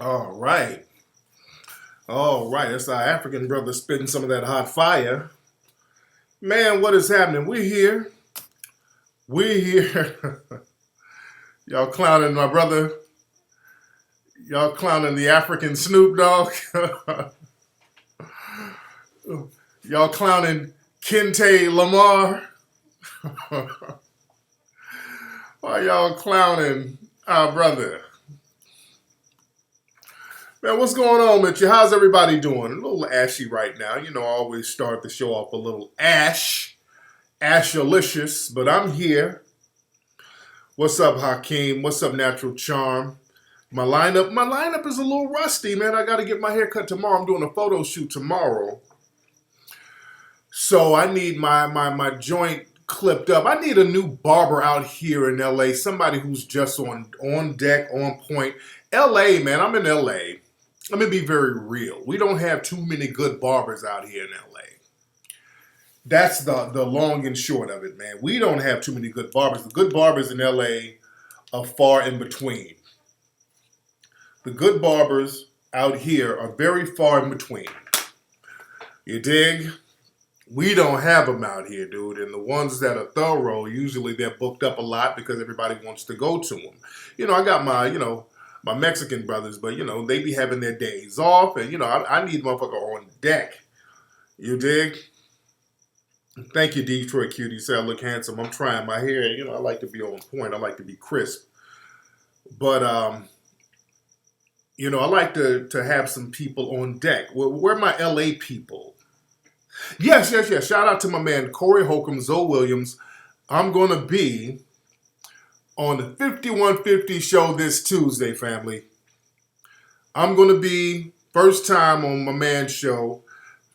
All right. All right. That's our African brother spitting some of that hot fire. Man, what is happening? We're here. We're here. Y'all clowning my brother. Y'all clowning the African Snoop Dogg. Y'all clowning Kente Lamar. Why y'all clowning our brother? Man, what's going on with you? How's everybody doing? A little ashy right now. You know, I always start the show off a little ashalicious, but I'm here. What's up, Hakeem? What's up, Natural Charm? My lineup is a little rusty, man. I got to get my hair cut tomorrow. I'm doing a photo shoot tomorrow. So I need my joint clipped up. I need a new barber out here in LA. Somebody who's just on deck, on point. LA, man, I'm in LA. Let me be very real. We don't have too many good barbers out here in LA. That's the long and short of it, man. We don't have too many good barbers. The good barbers in LA are far in between. The good barbers out here are very far in between. You dig? We don't have them out here, dude. And the ones that are thorough, usually they're booked up a lot because everybody wants to go to them. You know, I got my Mexican brothers, but, they be having their days off. And, I need motherfucker on deck. You dig? Thank you, Detroit Cutie. You say I look handsome. I'm trying my hair. I like to be on point. I like to be crisp. But, I like to have some people on deck. Where are my LA people? Yes. Shout out to my man, Corey Holcomb, Zoe Williams. I'm going to be on the 5150 show this Tuesday, family. I'm going to be first time on my man's show,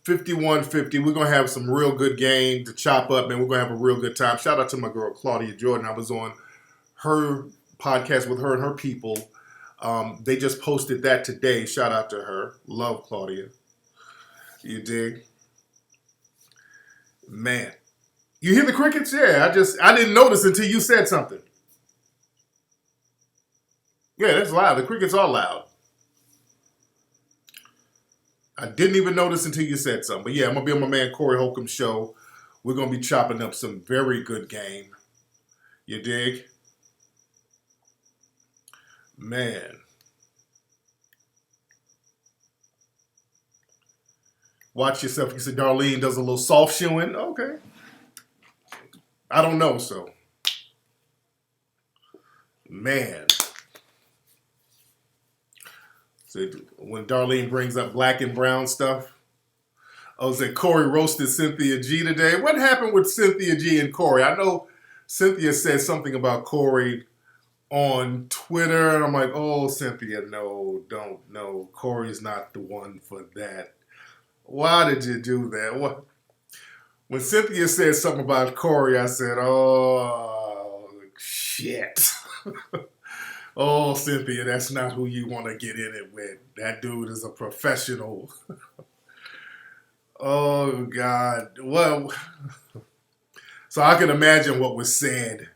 5150. We're going to have some real good game to chop up, man. We're going to have a real good time. Shout out to my girl, Claudia Jordan. I was on her podcast with her and her people. They just posted that today. Shout out to her. Love Claudia. You dig? Man. You hear the crickets? Yeah, I didn't notice until you said something. Yeah, that's loud. The crickets are loud. I didn't even notice until you said something. But yeah, I'm going to be on my man Corey Holcomb's show. We're going to be chopping up some very good game. You dig? Man. Watch yourself. You said Darlene does a little soft shoeing. Okay. I don't know, so. Man. So when Darlene brings up black and brown stuff, I was at Corey roasted Cynthia G today. What happened with Cynthia G and Corey? I know Cynthia said something about Corey on Twitter, and I'm like, oh, Cynthia, no, don't, no. Corey's not the one for that. Why did you do that? What? When Cynthia said something about Corey, I said, oh, shit. Oh, Cynthia, that's not who you want to get in it with. That dude is a professional. Oh, God. Well, so I can imagine what was said.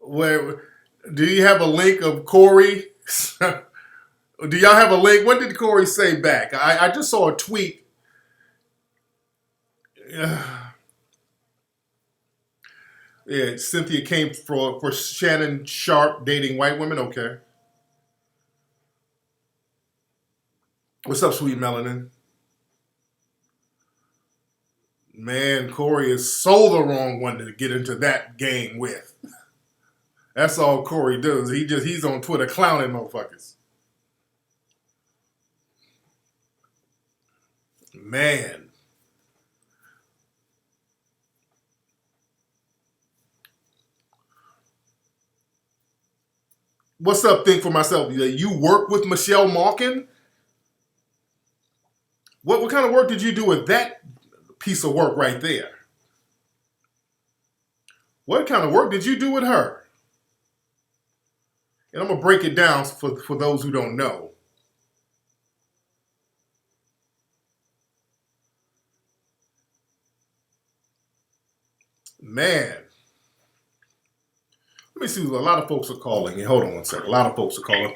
Where, do you have a link of Corey? Do y'all have a link? What did Corey say back? I just saw a tweet. Yeah, Cynthia came for Shannon Sharp dating white women. Okay. What's up, sweet melanin? Man, Corey is so the wrong one to get into that game with. That's all Corey does. He's on Twitter clowning motherfuckers. Man. What's up, Think for Myself? You work with Michelle Malkin? What kind of work did you do with that piece of work right there? What kind of work did you do with her? And I'm going to break it down for those who don't know. Man. Let me see. A lot of folks are calling. Hold on one second. A lot of folks are calling.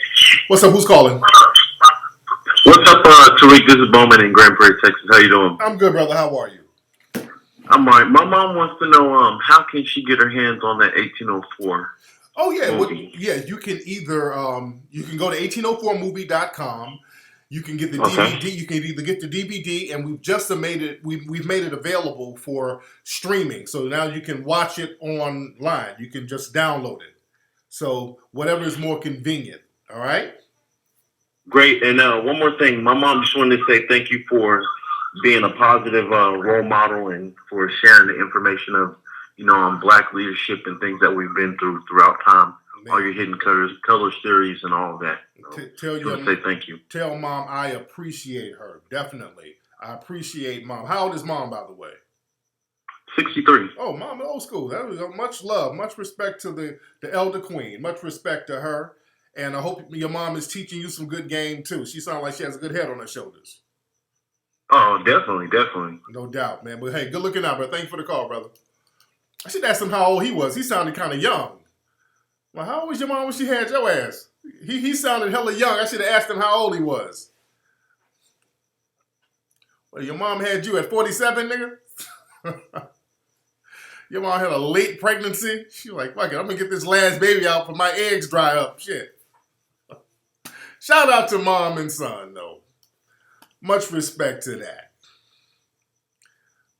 What's up? Who's calling? What's up, Tariq? This is Bowman in Grand Prairie, Texas. How you doing? I'm good, brother. How are you? I'm all right. My mom wants to know how can she get her hands on that 1804 Oh yeah, movie? you can either you can go to 1804movie.com. You can get the Okay. DVD. You can either get the DVD, and we've just made it. We've made it available for streaming. So now you can watch it online. You can just download it. So whatever is more convenient. All right. Great. And one more thing. My mom just wanted to say thank you for being a positive role model and for sharing the information of, on black leadership and things that we've been through throughout time. Man. All your hidden color theories and all of that. Tell I want to say thank you. Tell mom I appreciate her. Definitely. I appreciate mom. How old is mom, by the way? 63. Oh, mom, old school. That was much love, much respect to the elder queen. Much respect to her. And I hope your mom is teaching you some good game, too. She sounds like she has a good head on her shoulders. Oh, definitely, definitely. No doubt, man. But hey, good looking out, bro. Thank you for the call, brother. I should ask him how old he was. He sounded kind of young. Well, how old was your mom when she had your ass? He sounded hella young. I should have asked him how old he was. Well, your mom had you at 47, nigga? Your mom had a late pregnancy? She was like, fuck it, I'm going to get this last baby out before my eggs dry up. Shit. Shout out to mom and son, though. Much respect to that.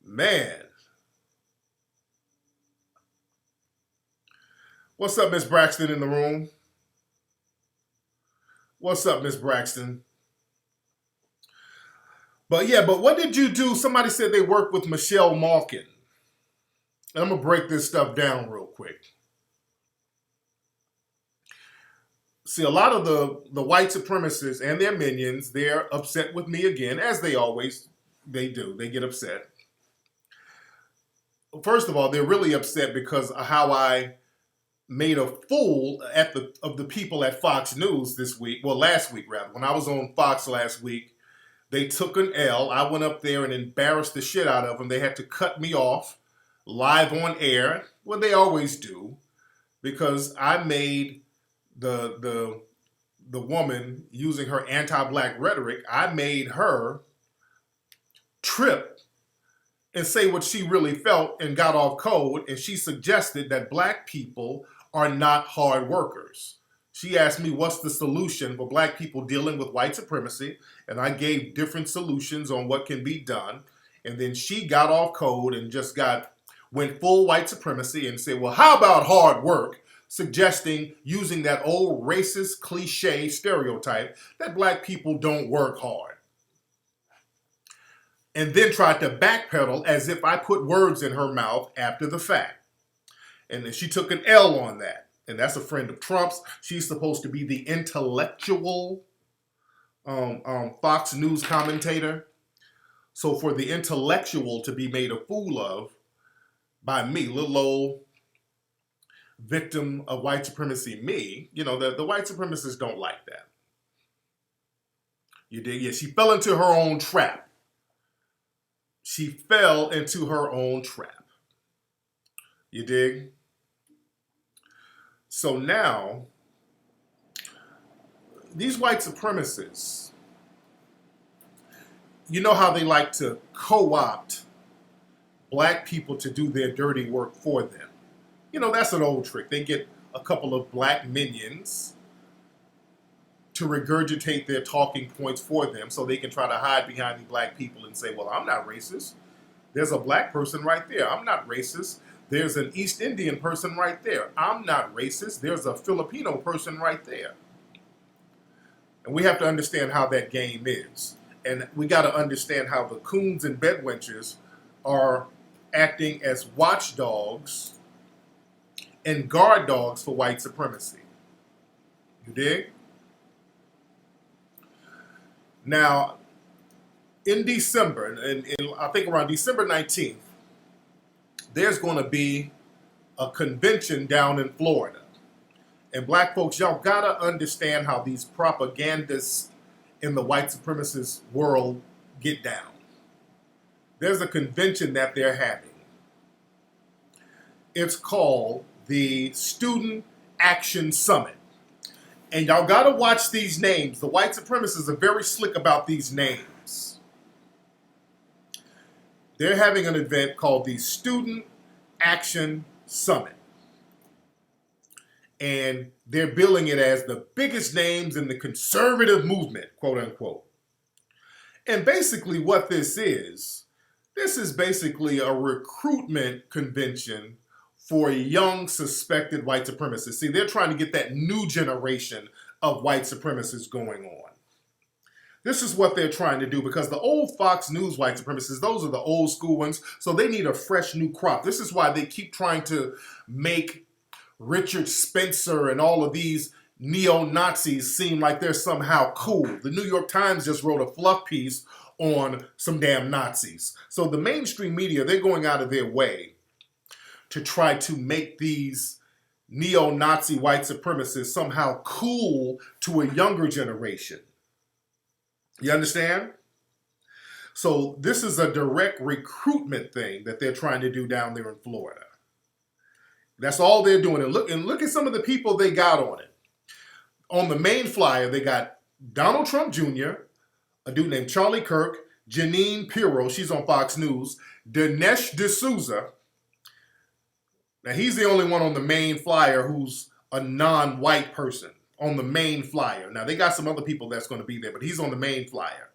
Man. What's up, Miss Braxton in the room? What's up, Miss Braxton? But what did you do? Somebody said they worked with Michelle Malkin. And I'm going to break this stuff down real quick. See, a lot of the white supremacists and their minions, they're upset with me again, as they do. They get upset. First of all, they're really upset because of how I made a fool of the people at Fox News this week. Well, last week, rather. When I was on Fox last week, they took an L. I went up there and embarrassed the shit out of them. They had to cut me off live on air. Well, they always do. Because I made the woman using her anti-black rhetoric, I made her trip and say what she really felt and got off code. And she suggested that black people are not hard workers. She asked me what's the solution for black people dealing with white supremacy, and I gave different solutions on what can be done. And then she got off code and just went full white supremacy and said, well, how about hard work? Suggesting, using that old racist cliche stereotype that black people don't work hard. And then tried to backpedal as if I put words in her mouth after the fact. And then she took an L on that. And that's a friend of Trump's. She's supposed to be the intellectual Fox News commentator. So for the intellectual to be made a fool of by me, little old victim of white supremacy, me, the white supremacists don't like that. You dig? Yeah, she fell into her own trap. She fell into her own trap. You dig? So now, these white supremacists, you know how they like to co-opt black people to do their dirty work for them. That's an old trick. They get a couple of black minions to regurgitate their talking points for them so they can try to hide behind the black people and say, well, I'm not racist. There's a black person right there. I'm not racist. There's an East Indian person right there. I'm not racist. There's a Filipino person right there. And we have to understand how that game is. And we got to understand how the coons and bedwenchers are acting as watchdogs and guard dogs for white supremacy. You dig? Now, in December, and I think around December 19th, there's going to be a convention down in Florida. And black folks, y'all got to understand how these propagandists in the white supremacist world get down. There's a convention that they're having. It's called the Student Action Summit. And y'all got to watch these names. The white supremacists are very slick about these names. They're having an event called the Student Action Summit. And they're billing it as the biggest names in the conservative movement, quote unquote. And basically what this is basically a recruitment convention for young suspected white supremacists. See, they're trying to get that new generation of white supremacists going on. This is what they're trying to do because the old Fox News white supremacists, those are the old school ones, so they need a fresh new crop. This is why they keep trying to make Richard Spencer and all of these neo-Nazis seem like they're somehow cool. The New York Times just wrote a fluff piece on some damn Nazis. So the mainstream media, they're going out of their way to try to make these neo-Nazi white supremacists somehow cool to a younger generation. You understand? So this is a direct recruitment thing that they're trying to do down there in Florida. That's all they're doing. And look at some of the people they got on it. On the main flyer, they got Donald Trump Jr., a dude named Charlie Kirk, Janine Pirro, she's on Fox News, Dinesh D'Souza. Now, he's the only one on the main flyer who's a non-white person on the main flyer. Now, they got some other people that's going to be there, but he's on the main flyer.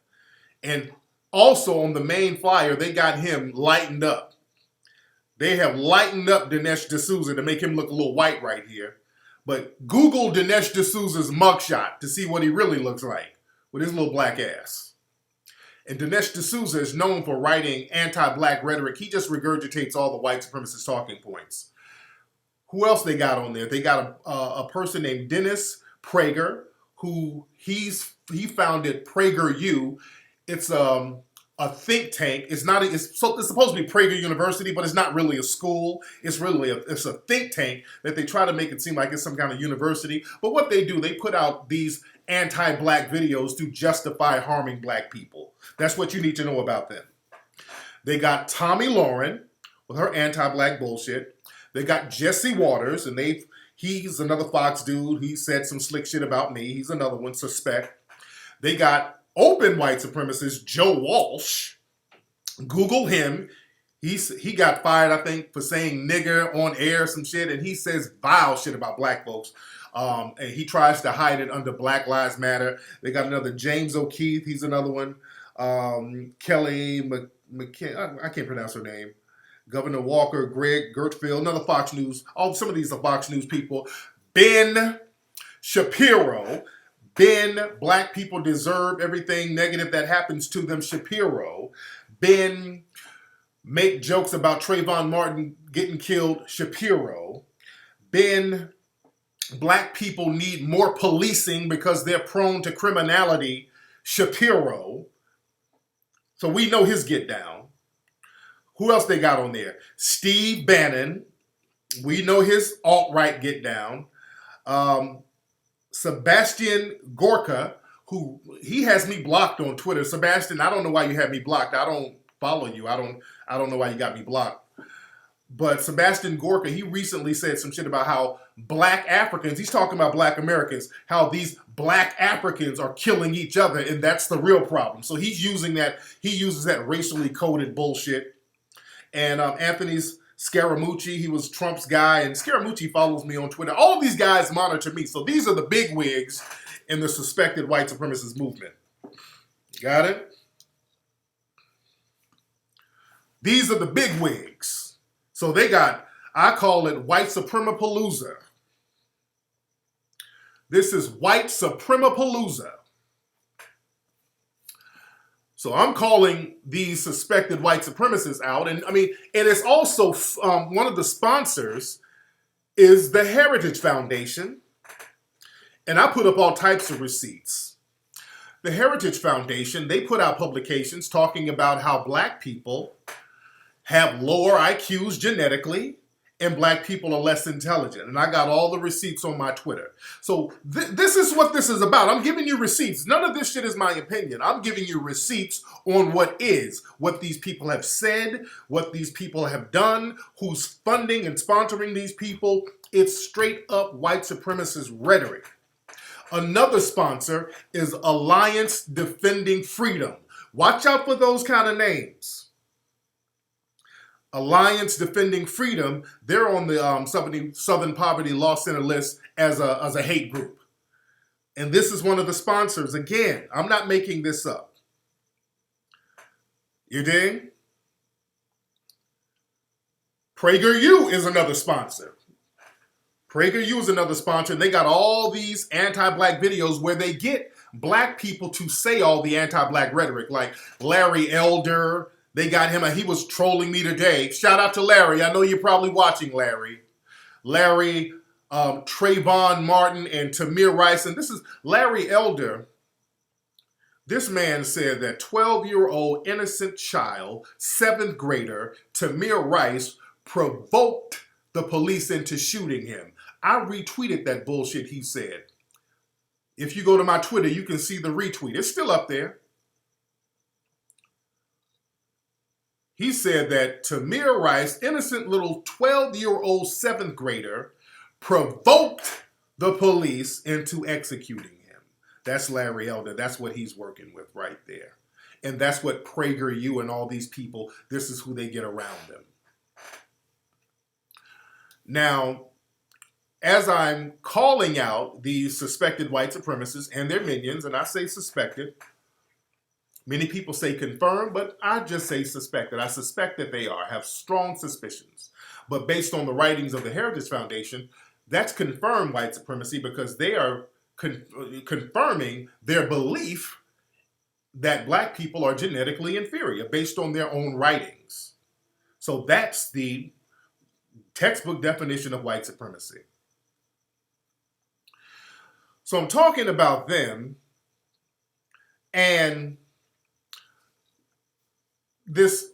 And also on the main flyer, they got him lightened up. They have lightened up Dinesh D'Souza to make him look a little white right here. But Google Dinesh D'Souza's mugshot to see what he really looks like with his little black ass. And Dinesh D'Souza is known for writing anti-black rhetoric. He just regurgitates all the white supremacist talking points. Who else they got on there? They got a person named Dennis Prager, who he founded PragerU. It's a think tank. It's supposed to be Prager University, but it's not really a school. It's a think tank that they try to make it seem like it's some kind of university. But what they do, they put out these anti-black videos to justify harming black people. That's what you need to know about them. They got Tommy Lauren with her anti-black bullshit. They got Jesse Waters, and he's another Fox dude. He said some slick shit about me. He's another one, suspect. They got open white supremacist Joe Walsh. Google him. He got fired, I think, for saying nigger on air, some shit, and he says vile shit about black folks. And he tries to hide it under Black Lives Matter. They got another James O'Keefe. He's another one. Kelly McKin. I can't pronounce her name. Governor Walker, Greg Gertfield, another Fox News. Some of these are Fox News people. Ben Shapiro. Ben, black people deserve everything negative that happens to them, Shapiro. Ben, make jokes about Trayvon Martin getting killed, Shapiro. Ben, black people need more policing because they're prone to criminality, Shapiro. So we know his get down. Who else they got on there? Steve Bannon. We know his alt-right get down. Sebastian Gorka, who he has me blocked on Twitter. Sebastian, I don't know why you have me blocked. I don't follow you. I don't know why you got me blocked. But Sebastian Gorka, he recently said some shit about how black Africans, he's talking about black Americans, how these black Africans are killing each other, and that's the real problem. So he uses that racially coded bullshit. And Anthony Scaramucci, he was Trump's guy, and Scaramucci follows me on Twitter. All of these guys monitor me. So these are the big wigs in the suspected white supremacist movement. Got it? These are the big wigs. So they got, I call it white supremapalooza. This is white supremapalooza. So I'm calling these suspected white supremacists out. And it's also one of the sponsors is the Heritage Foundation. And I put up all types of receipts. The Heritage Foundation, they put out publications talking about how black people have lower IQs genetically and black people are less intelligent. And I got all the receipts on my Twitter. So this is what this is about. I'm giving you receipts. None of this shit is my opinion. I'm giving you receipts on what these people have said, what these people have done, who's funding and sponsoring these people. It's straight up white supremacist rhetoric. Another sponsor is Alliance Defending Freedom. Watch out for those kind of names. Alliance Defending Freedom, they're on the Southern Poverty Law Center list as a hate group. And this is one of the sponsors. Again, I'm not making this up. You dig? PragerU is another sponsor. PragerU is another sponsor. And they got all these anti-black videos where they get black people to say all the anti-black rhetoric. Like Larry Elder, they got him, and he was trolling me today. Shout out to Larry. I know you're probably watching, Larry. Larry, Trayvon Martin, and Tamir Rice. And this is Larry Elder. This man said that 12-year-old innocent child, 7th grader, Tamir Rice, provoked the police into shooting him. I retweeted that bullshit he said. If you go to my Twitter, you can see the retweet. It's still up there. He said that Tamir Rice, innocent little 12-year-old 7th grader, provoked the police into executing him. That's Larry Elder. That's what he's working with right there. And that's what PragerU and all these people, this is who they get around them. Now, as I'm calling out these suspected white supremacists and their minions, and I say suspected, many people say confirmed, but I just say suspected. I suspect that they have strong suspicions. But based on the writings of the Heritage Foundation, that's confirmed white supremacy because they are confirming their belief that black people are genetically inferior based on their own writings. So that's the textbook definition of white supremacy. So I'm talking about them and this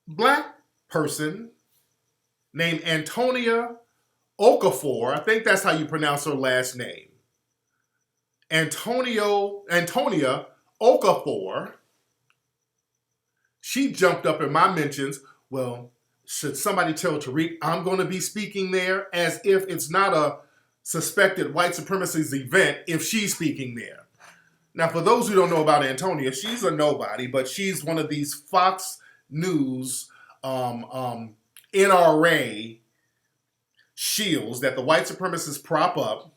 black person named Antonia Okafor, I think that's how you pronounce her last name. Antonia Okafor, she jumped up in my mentions. Well, should somebody tell Tariq I'm going to be speaking there, as if it's not a suspected white supremacist event if she's speaking there. Now, for those who don't know about Antonia, she's a nobody, but she's one of these Fox News NRA shields that the white supremacists prop up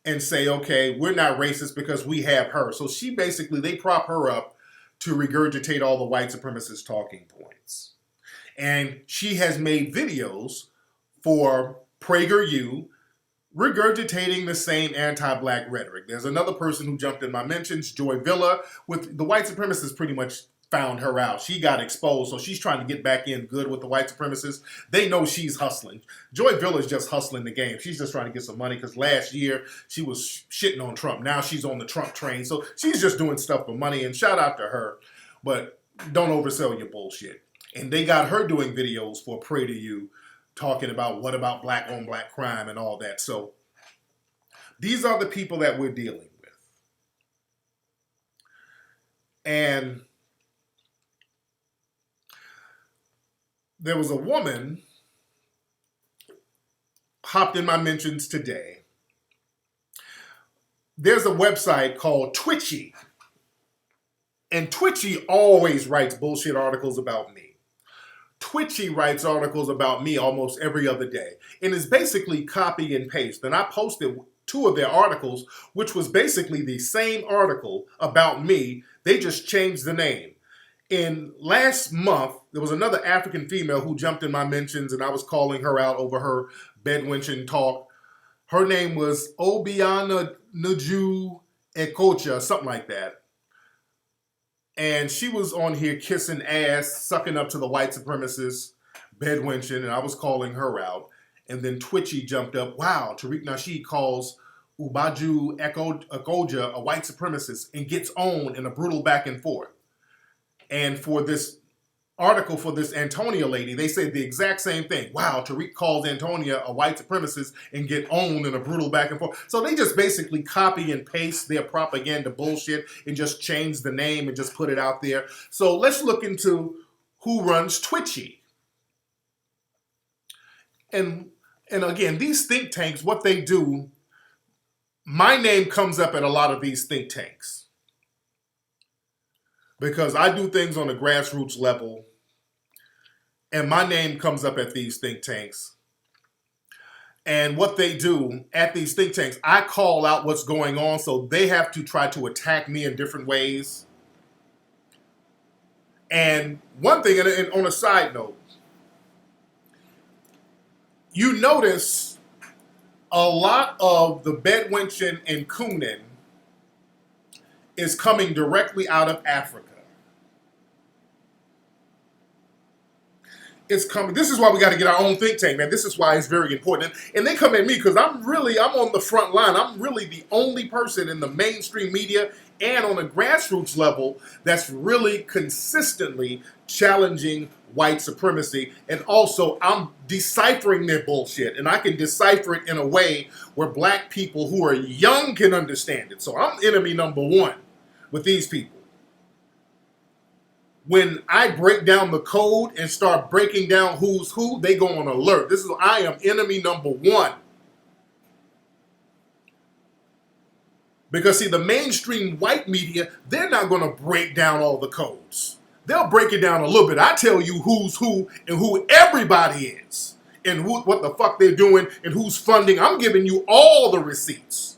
and say, okay, we're not racist because we have her. So they prop her up to regurgitate all the white supremacist talking points. And she has made videos for PragerU regurgitating the same anti-black rhetoric. There's another person who jumped in my mentions, Joy Villa, with the white supremacists pretty much found her out. She got exposed, so she's trying to get back in good with the white supremacists. They know she's hustling. Joy Villa is just hustling the game. She's just trying to get some money because last year she was shitting on Trump. Now she's on the Trump train. So she's just doing stuff for money, and shout out to her. But don't oversell your bullshit. And they got her doing videos for PragerU talking about what about black on black crime and all that. So these are the people that we're dealing with. And there was a woman hopped in my mentions today. There's a website called Twitchy. And Twitchy always writes bullshit articles about me. Twitchy writes articles about me almost every other day. And it's basically copy and paste. And I posted 2 of their articles, which was basically the same article about me. They just changed the name. In last month, there was another African female who jumped in my mentions, and I was calling her out over her bedwenching talk. Her name was Obiana Nuju Ekocha, something like that. And she was on here kissing ass, sucking up to the white supremacists, bedwenching, and I was calling her out. And then Twitchy jumped up. Wow, Tariq Nasheed calls Ubaju Ekoja a white supremacist and gets owned in a brutal back and forth. And for this article for this Antonia lady, they said the exact same thing. Wow, Tariq calls Antonia a white supremacist and get owned in a brutal back and forth. So they just basically copy and paste their propaganda bullshit and just change the name and just put it out there. So let's look into who runs Twitchy. And again, these think tanks, what they do, my name comes up at a lot of these think tanks because I do things on the grassroots level, and my name comes up at these think tanks. And what they do at these think tanks, I call out what's going on, so they have to try to attack me in different ways. And one thing, and on a side note, you notice a lot of the bedwenching and cooning is coming directly out of Africa. It's coming. This is why we got to get our own think tank, man. This is why it's very important. And they come at me because I'm on the front line. I'm really the only person in the mainstream media and on a grassroots level that's really consistently challenging white supremacy. And also, I'm deciphering their bullshit. And I can decipher it in a way where black people who are young can understand it. So I'm enemy number one with these people. When I break down the code and start breaking down who's who, they go on alert. I am enemy number one. Because see, the mainstream white media, they're not going to break down all the codes. They'll break it down a little bit. I tell you who's who and who everybody is and what the fuck they're doing and who's funding. I'm giving you all the receipts.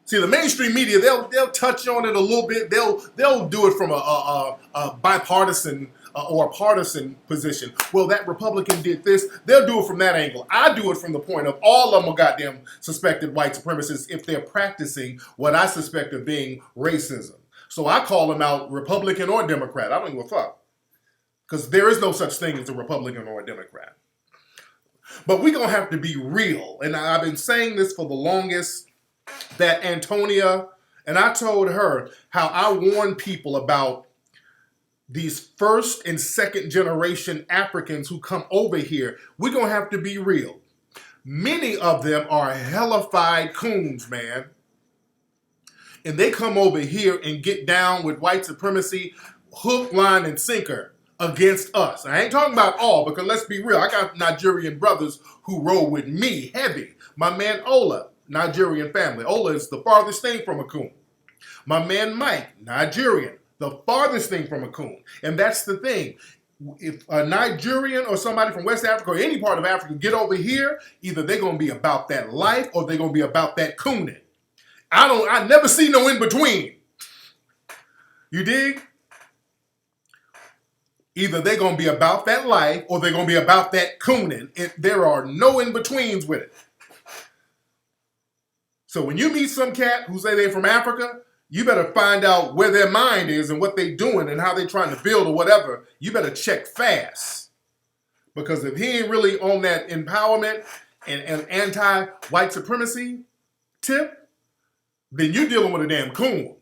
See, the mainstream media, they'll touch on it a little bit. They'll do it from a bipartisan or a partisan position. Well, that Republican did this. They'll do it from that angle. I do it from the point of all of them are goddamn suspected white supremacists if they're practicing what I suspect of being racism. So I call them out Republican or Democrat. I don't give a fuck. Because there is no such thing as a Republican or a Democrat. But we're going to have to be real. And I've been saying this for the longest. That Antonia, and I told her how I warn people about these first and second generation Africans who come over here. We're going to have to be real. Many of them are hellified coons, man. And they come over here and get down with white supremacy, hook, line, and sinker against us. I ain't talking about all, because let's be real. I got Nigerian brothers who roll with me heavy. My man Ola, Nigerian family. Ola is the farthest thing from a coon. My man Mike, Nigerian, the farthest thing from a coon. And that's the thing. If a Nigerian or somebody from West Africa or any part of Africa get over here, either they're going to be about that life or they're going to be about that cooning. I never see no in between. You dig? Either they're going to be about that life or they're going to be about that cooning. There are no in betweens with it. So when you meet some cat who say they're from Africa, you better find out where their mind is and what they're doing and how they're trying to build or whatever. You better check fast. Because if he ain't really on that empowerment and anti-white supremacy tip, then you're dealing with a damn coon.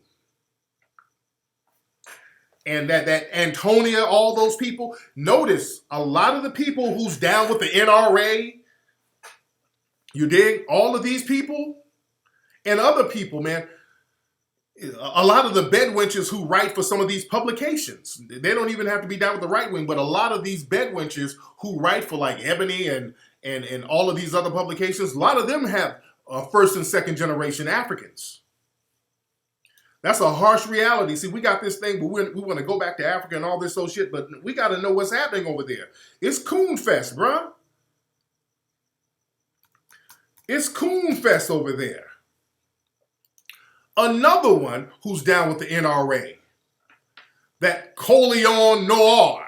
And that Antonia, all those people, notice a lot of the people who's down with the NRA, you dig? All of these people and other people, man, a lot of the bedwenchers who write for some of these publications, they don't even have to be down with the right wing, but a lot of these bedwenchers who write for like Ebony and all of these other publications, a lot of them have first and second generation Africans. That's a harsh reality. See, we got this thing, but we want to go back to Africa and all this old shit, but we got to know what's happening over there. It's coon fest, bruh. It's coon fest over there. Another one who's down with the NRA, that Coleon Noir.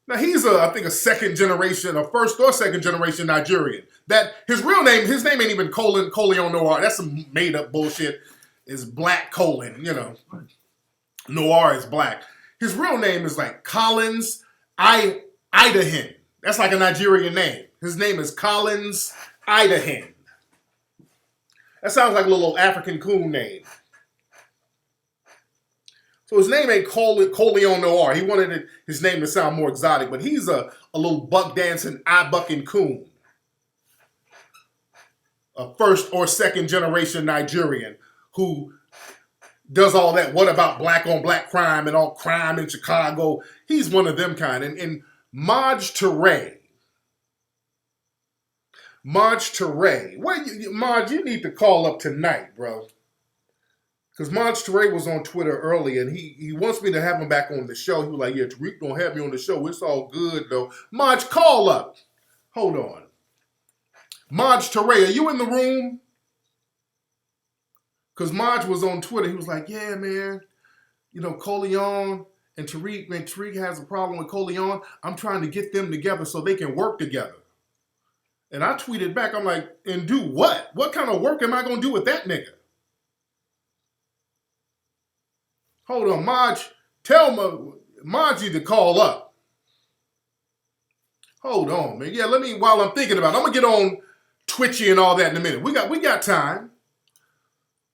Now he's I think a second generation, a first or second generation Nigerian. That his name ain't even Coleon Noir. That's some made up bullshit. Is Black Colin, Noir is black. His real name is like Collins Idahan. That's like a Nigerian name. His name is Collins Idahan. That sounds like a little African coon name. So his name ain't Coleon Noir. He wanted his name to sound more exotic, but he's a little buck dancing, eye bucking coon. A first or second generation Nigerian who does all that. What about black on black crime and all crime in Chicago? He's one of them kind. And Maj Toure. Marge Teray. Marge, you need to call up tonight, bro. Because Marge Teray was on Twitter earlier, and he wants me to have him back on the show. He was like, yeah, Tariq don't have me on the show. It's all good, though. Marge, call up. Hold on. Marge Teray, are you in the room? Because Marge was on Twitter. He was like, yeah, man. You know, Coleon and Tariq, man, Tariq has a problem with Coleon. I'm trying to get them together so they can work together. And I tweeted back, I'm like, and do what? What kind of work am I going to do with that nigga? Hold on, Marge. Margie to call up. Hold on, man. Yeah, while I'm thinking about it, I'm going to get on Twitchy and all that in a minute. We got time.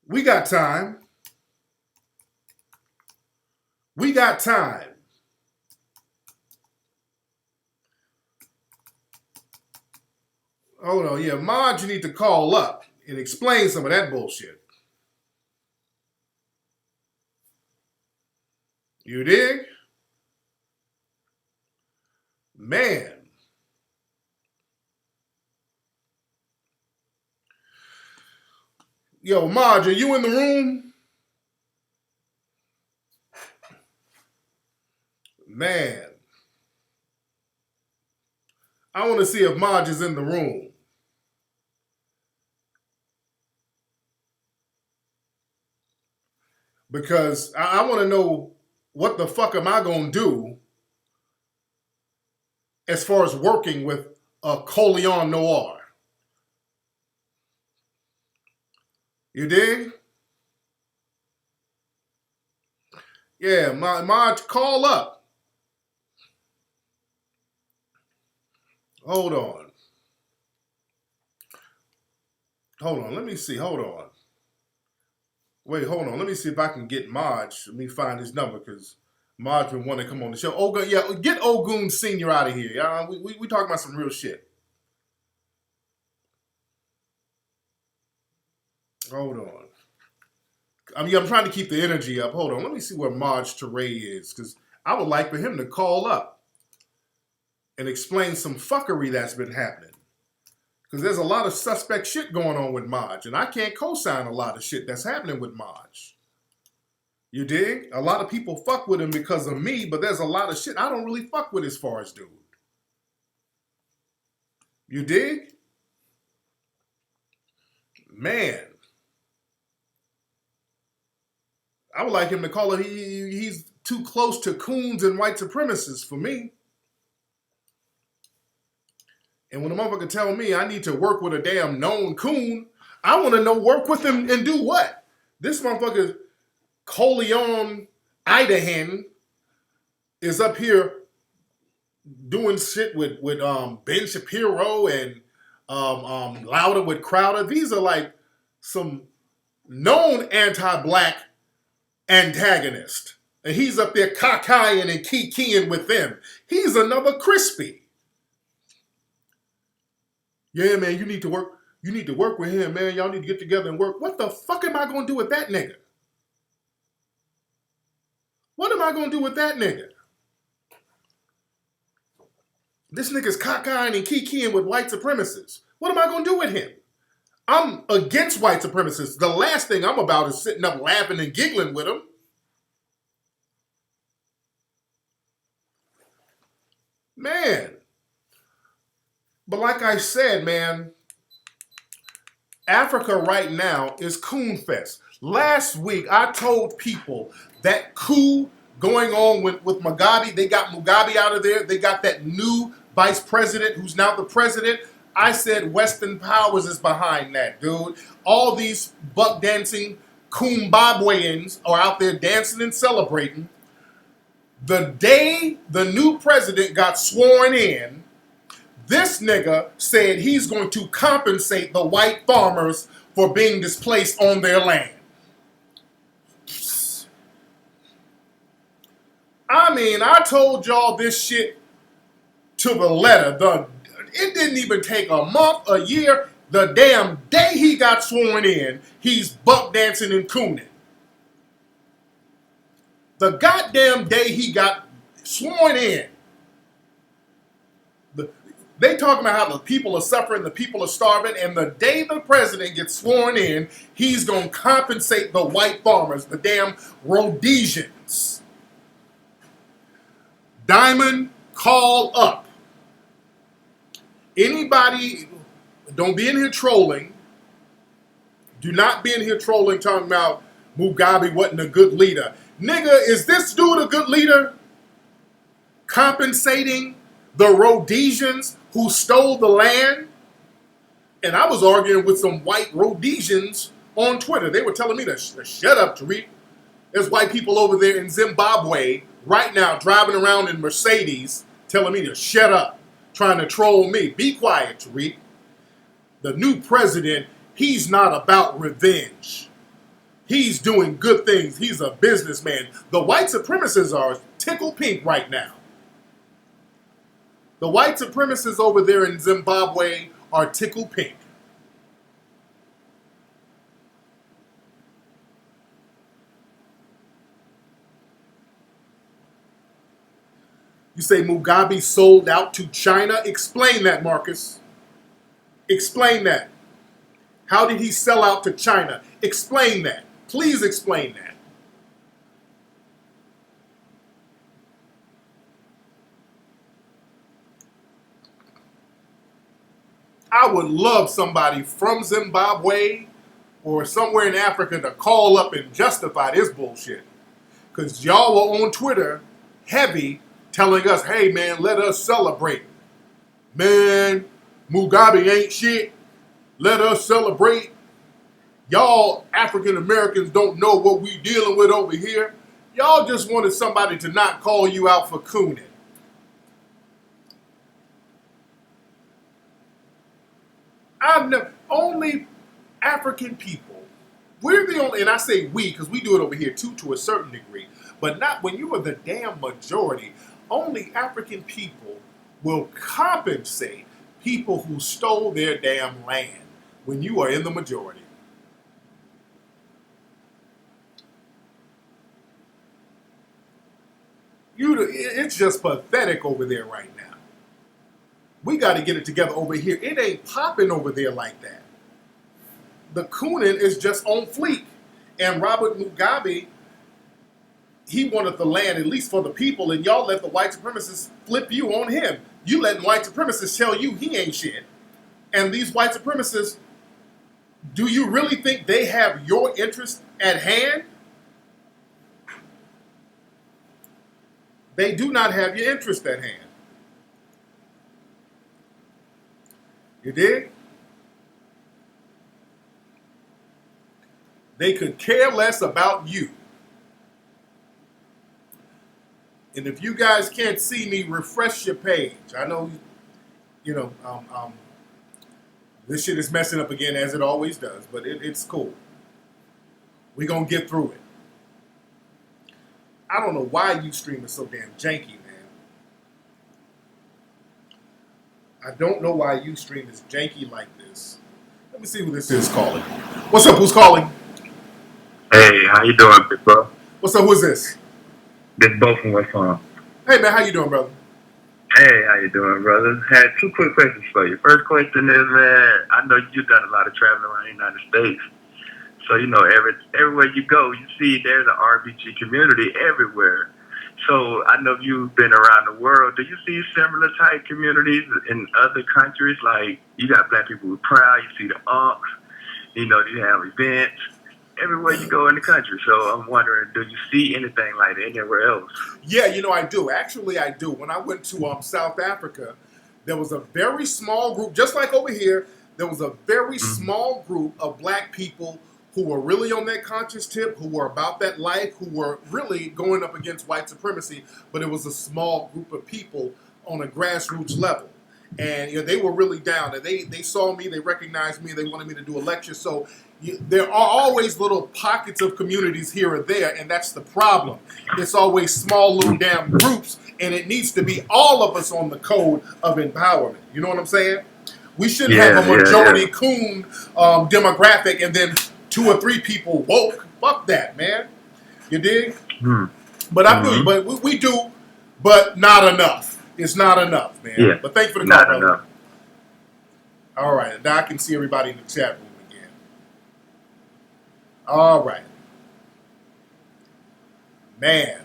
We got time. We got time. Hold on, yeah, Marge, you need to call up and explain some of that bullshit. You dig? Man. Yo, Marge, are you in the room? Man. I want to see if Marge is in the room. Because I want to know what the fuck am I going to do as far as working with a Coleon Noir. You dig? Yeah, Marge, call up. Hold on. Let me see. Hold on. Wait, hold on. Let me see if I can get Marge. Let me find his number because Marge would want to come on the show. Ogun, yeah, get Ogun Senior out of here. We talking about some real shit. Hold on. I'm trying to keep the energy up. Hold on. Let me see where Marge Teray is because I would like for him to call up and explain some fuckery that's been happening. Because there's a lot of suspect shit going on with Marge, and I can't co-sign a lot of shit that's happening with Marge. You dig? A lot of people fuck with him because of me, but there's a lot of shit I don't really fuck with as far as dude. You dig? Man. I would like him to call it, he's too close to coons and white supremacists for me. And when a motherfucker tell me I need to work with a damn known coon, I want to know work with him and do what? This motherfucker, Coleon Idahan, is up here doing shit with Ben Shapiro and Louder with Crowder. These are like some known anti-black antagonists. And he's up there cockeying and kikiing with them. He's another Crispy. Yeah, man, you need to work with him, man. Y'all need to get together and work. What the fuck am I going to do with that nigga? What am I going to do with that nigga? This nigga's cockeying and kikiing with white supremacists. What am I going to do with him? I'm against white supremacists. The last thing I'm about is sitting up laughing and giggling with them. Man. But like I said, man, Africa right now is coon fest. Last week, I told people that coup going on with Mugabe, they got Mugabe out of there. They got that new vice president who's now the president. I said Western powers is behind that, dude. All these buck dancing Zimbabweans are out there dancing and celebrating. The day the new president got sworn in, this nigga said he's going to compensate the white farmers for being displaced on their land. I mean, I told y'all this shit to the letter. It didn't even take a month, a year. The damn day he got sworn in, he's buck dancing and cooning. The goddamn day he got sworn in, They talking about how the people are suffering, the people are starving, and the day the president gets sworn in, he's going to compensate the white farmers, the damn Rhodesians. Diamond, call up. Anybody, don't be in here trolling. Do not be in here trolling talking about Mugabe wasn't a good leader. Nigga, is this dude a good leader? Compensating the Rhodesians who stole the land? And I was arguing with some white Rhodesians on Twitter. They were telling me to shut up, Tariq. There's white people over there in Zimbabwe right now driving around in Mercedes telling me to shut up, trying to troll me. Be quiet, Tariq. The new president, he's not about revenge. He's doing good things. He's a businessman. The white supremacists are tickle pink right now. The white supremacists over there in Zimbabwe are tickle pink. You say Mugabe sold out to China? Explain that, Marcus. Explain that. How did he sell out to China? Explain that. Please explain that. I would love somebody from Zimbabwe or somewhere in Africa to call up and justify this bullshit. Because y'all were on Twitter heavy telling us, hey man, let us celebrate. Man, Mugabe ain't shit. Let us celebrate. Y'all African Americans don't know what we dealing with over here. Y'all just wanted somebody to not call you out for cooning. Only African people. We're the only, and I say we because we do it over here too to a certain degree, but not when you are the damn majority. Only African people will compensate people who stole their damn land when you are in the majority. It's just pathetic over there right now. We got to get it together over here. It ain't popping over there like that. The cooning is just on fleek. And Robert Mugabe, he wanted the land at least for the people, and y'all let the white supremacists flip you on him. You letting white supremacists tell you he ain't shit. And these white supremacists, do you really think they have your interest at hand? They do not have your interest at hand. You dig? They could care less about you. And if you guys can't see me, refresh your page. I know, this shit is messing up again as it always does, but it's cool. We're going to get through it. I don't know why Ustream is so damn janky, man. I don't know why Ustream is janky like this. Let me see who this is calling. What's up? Who's calling? Hey, how you doing, big bro? What's up? Who's this? This Bo from West Palm. Hey, man. How you doing, brother? Hey, how you doing, brother? Had two quick questions for you. First question is, man, I know you've done a lot of traveling around the United States. So, everywhere you go, you see there's an RBG community everywhere. So, I know you've been around the world. Do you see similar type communities in other countries? Like, you got black people with Proud, you see the AUX, you have events everywhere you go in the country. So, I'm wondering, do you see anything like that anywhere else? Yeah, I do. Actually, I do. When I went to South Africa, there was a very small group, just like over here, there was a very small group of black people who were really on that conscious tip, who were about that life, who were really going up against white supremacy, but it was a small group of people on a grassroots level. And they were really down. And they saw me, they recognized me, they wanted me to do a lecture. So there are always little pockets of communities here or there, and that's the problem. It's always small little damn groups, and it needs to be all of us on the code of empowerment. You know what I'm saying? We shouldn't have a majority coon demographic and then 2 or 3 people woke. Fuck that, man. You dig? But I feel you. But we do, but not enough. It's not enough, man. Yeah. But thanks for the call, brother. All right. Now I can see everybody in the chat room again. All right. Man.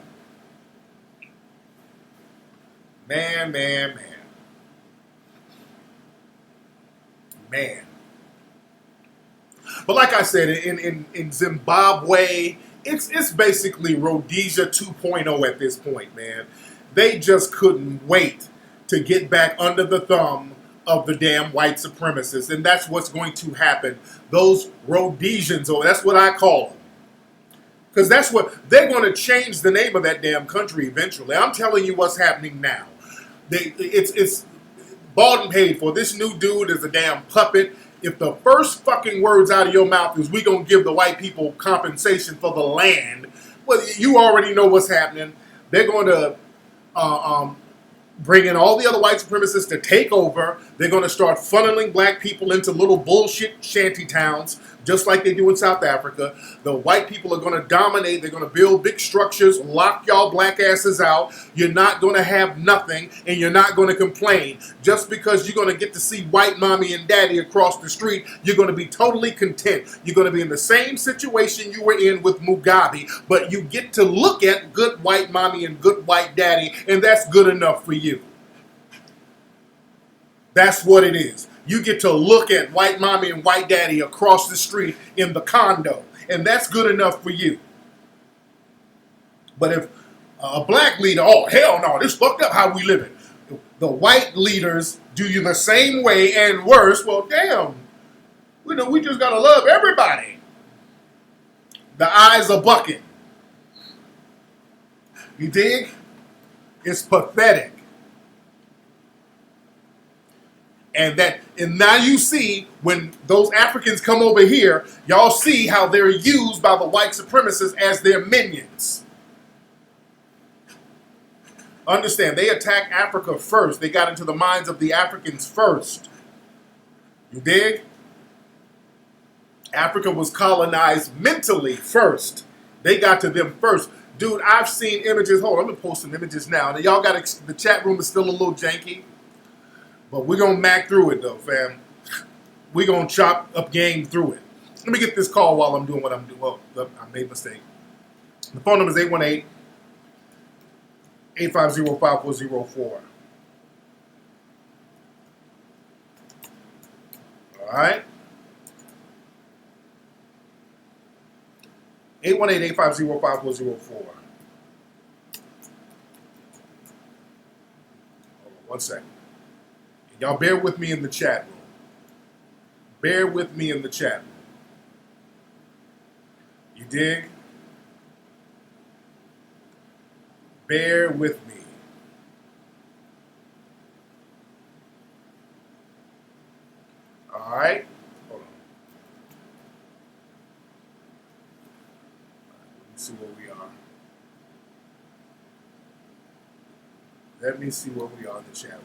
Man. But like I said, in Zimbabwe, it's basically Rhodesia 2.0 at this point, man. They just couldn't wait to get back under the thumb of the damn white supremacists, and that's what's going to happen. Those Rhodesians, or that's what I call them, because that's what they're going to change the name of that damn country eventually. I'm telling you what's happening now. It's bought and paid for. This new dude is a damn puppet. If the first fucking words out of your mouth is we gonna give the white people compensation for the land, well, you already know what's happening. They're going to bring in all the other white supremacists to take over. They're going to start funneling black people into little bullshit shanty towns, just like they do in South Africa. The white people are going to dominate. They're going to build big structures, lock y'all black asses out. You're not going to have nothing, and you're not going to complain. Just because you're going to get to see white mommy and daddy across the street, you're going to be totally content. You're going to be in the same situation you were in with Mugabe, but you get to look at good white mommy and good white daddy, and that's good enough for you. That's what it is. You get to look at white mommy and white daddy across the street in the condo, and that's good enough for you. But if a black leader, oh, hell no, this fucked up how we live it. The white leaders do you the same way and worse, well, damn, we just got to love everybody. The eyes are bucking. You dig? It's pathetic. And now you see when those Africans come over here, y'all see how they're used by the white supremacists as their minions. Understand, they attacked Africa first. They got into the minds of the Africans first. You dig? Africa was colonized mentally first. They got to them first. Dude, I've seen images. Hold on, let me post some images now. Now y'all got the chat room is still a little janky. But we're going to mac through it, though, fam. We're going to chop up game through it. Let me get this call while I'm doing what I'm doing. Well, I made a mistake. The phone number is 818-850-5404. All right? 818-850-5404. Hold on 1 second. Y'all bear with me in the chat room. Bear with me in the chat room. You dig? Bear with me. All right? Hold on. Let me see where we are. Let me see where we are in the chat room.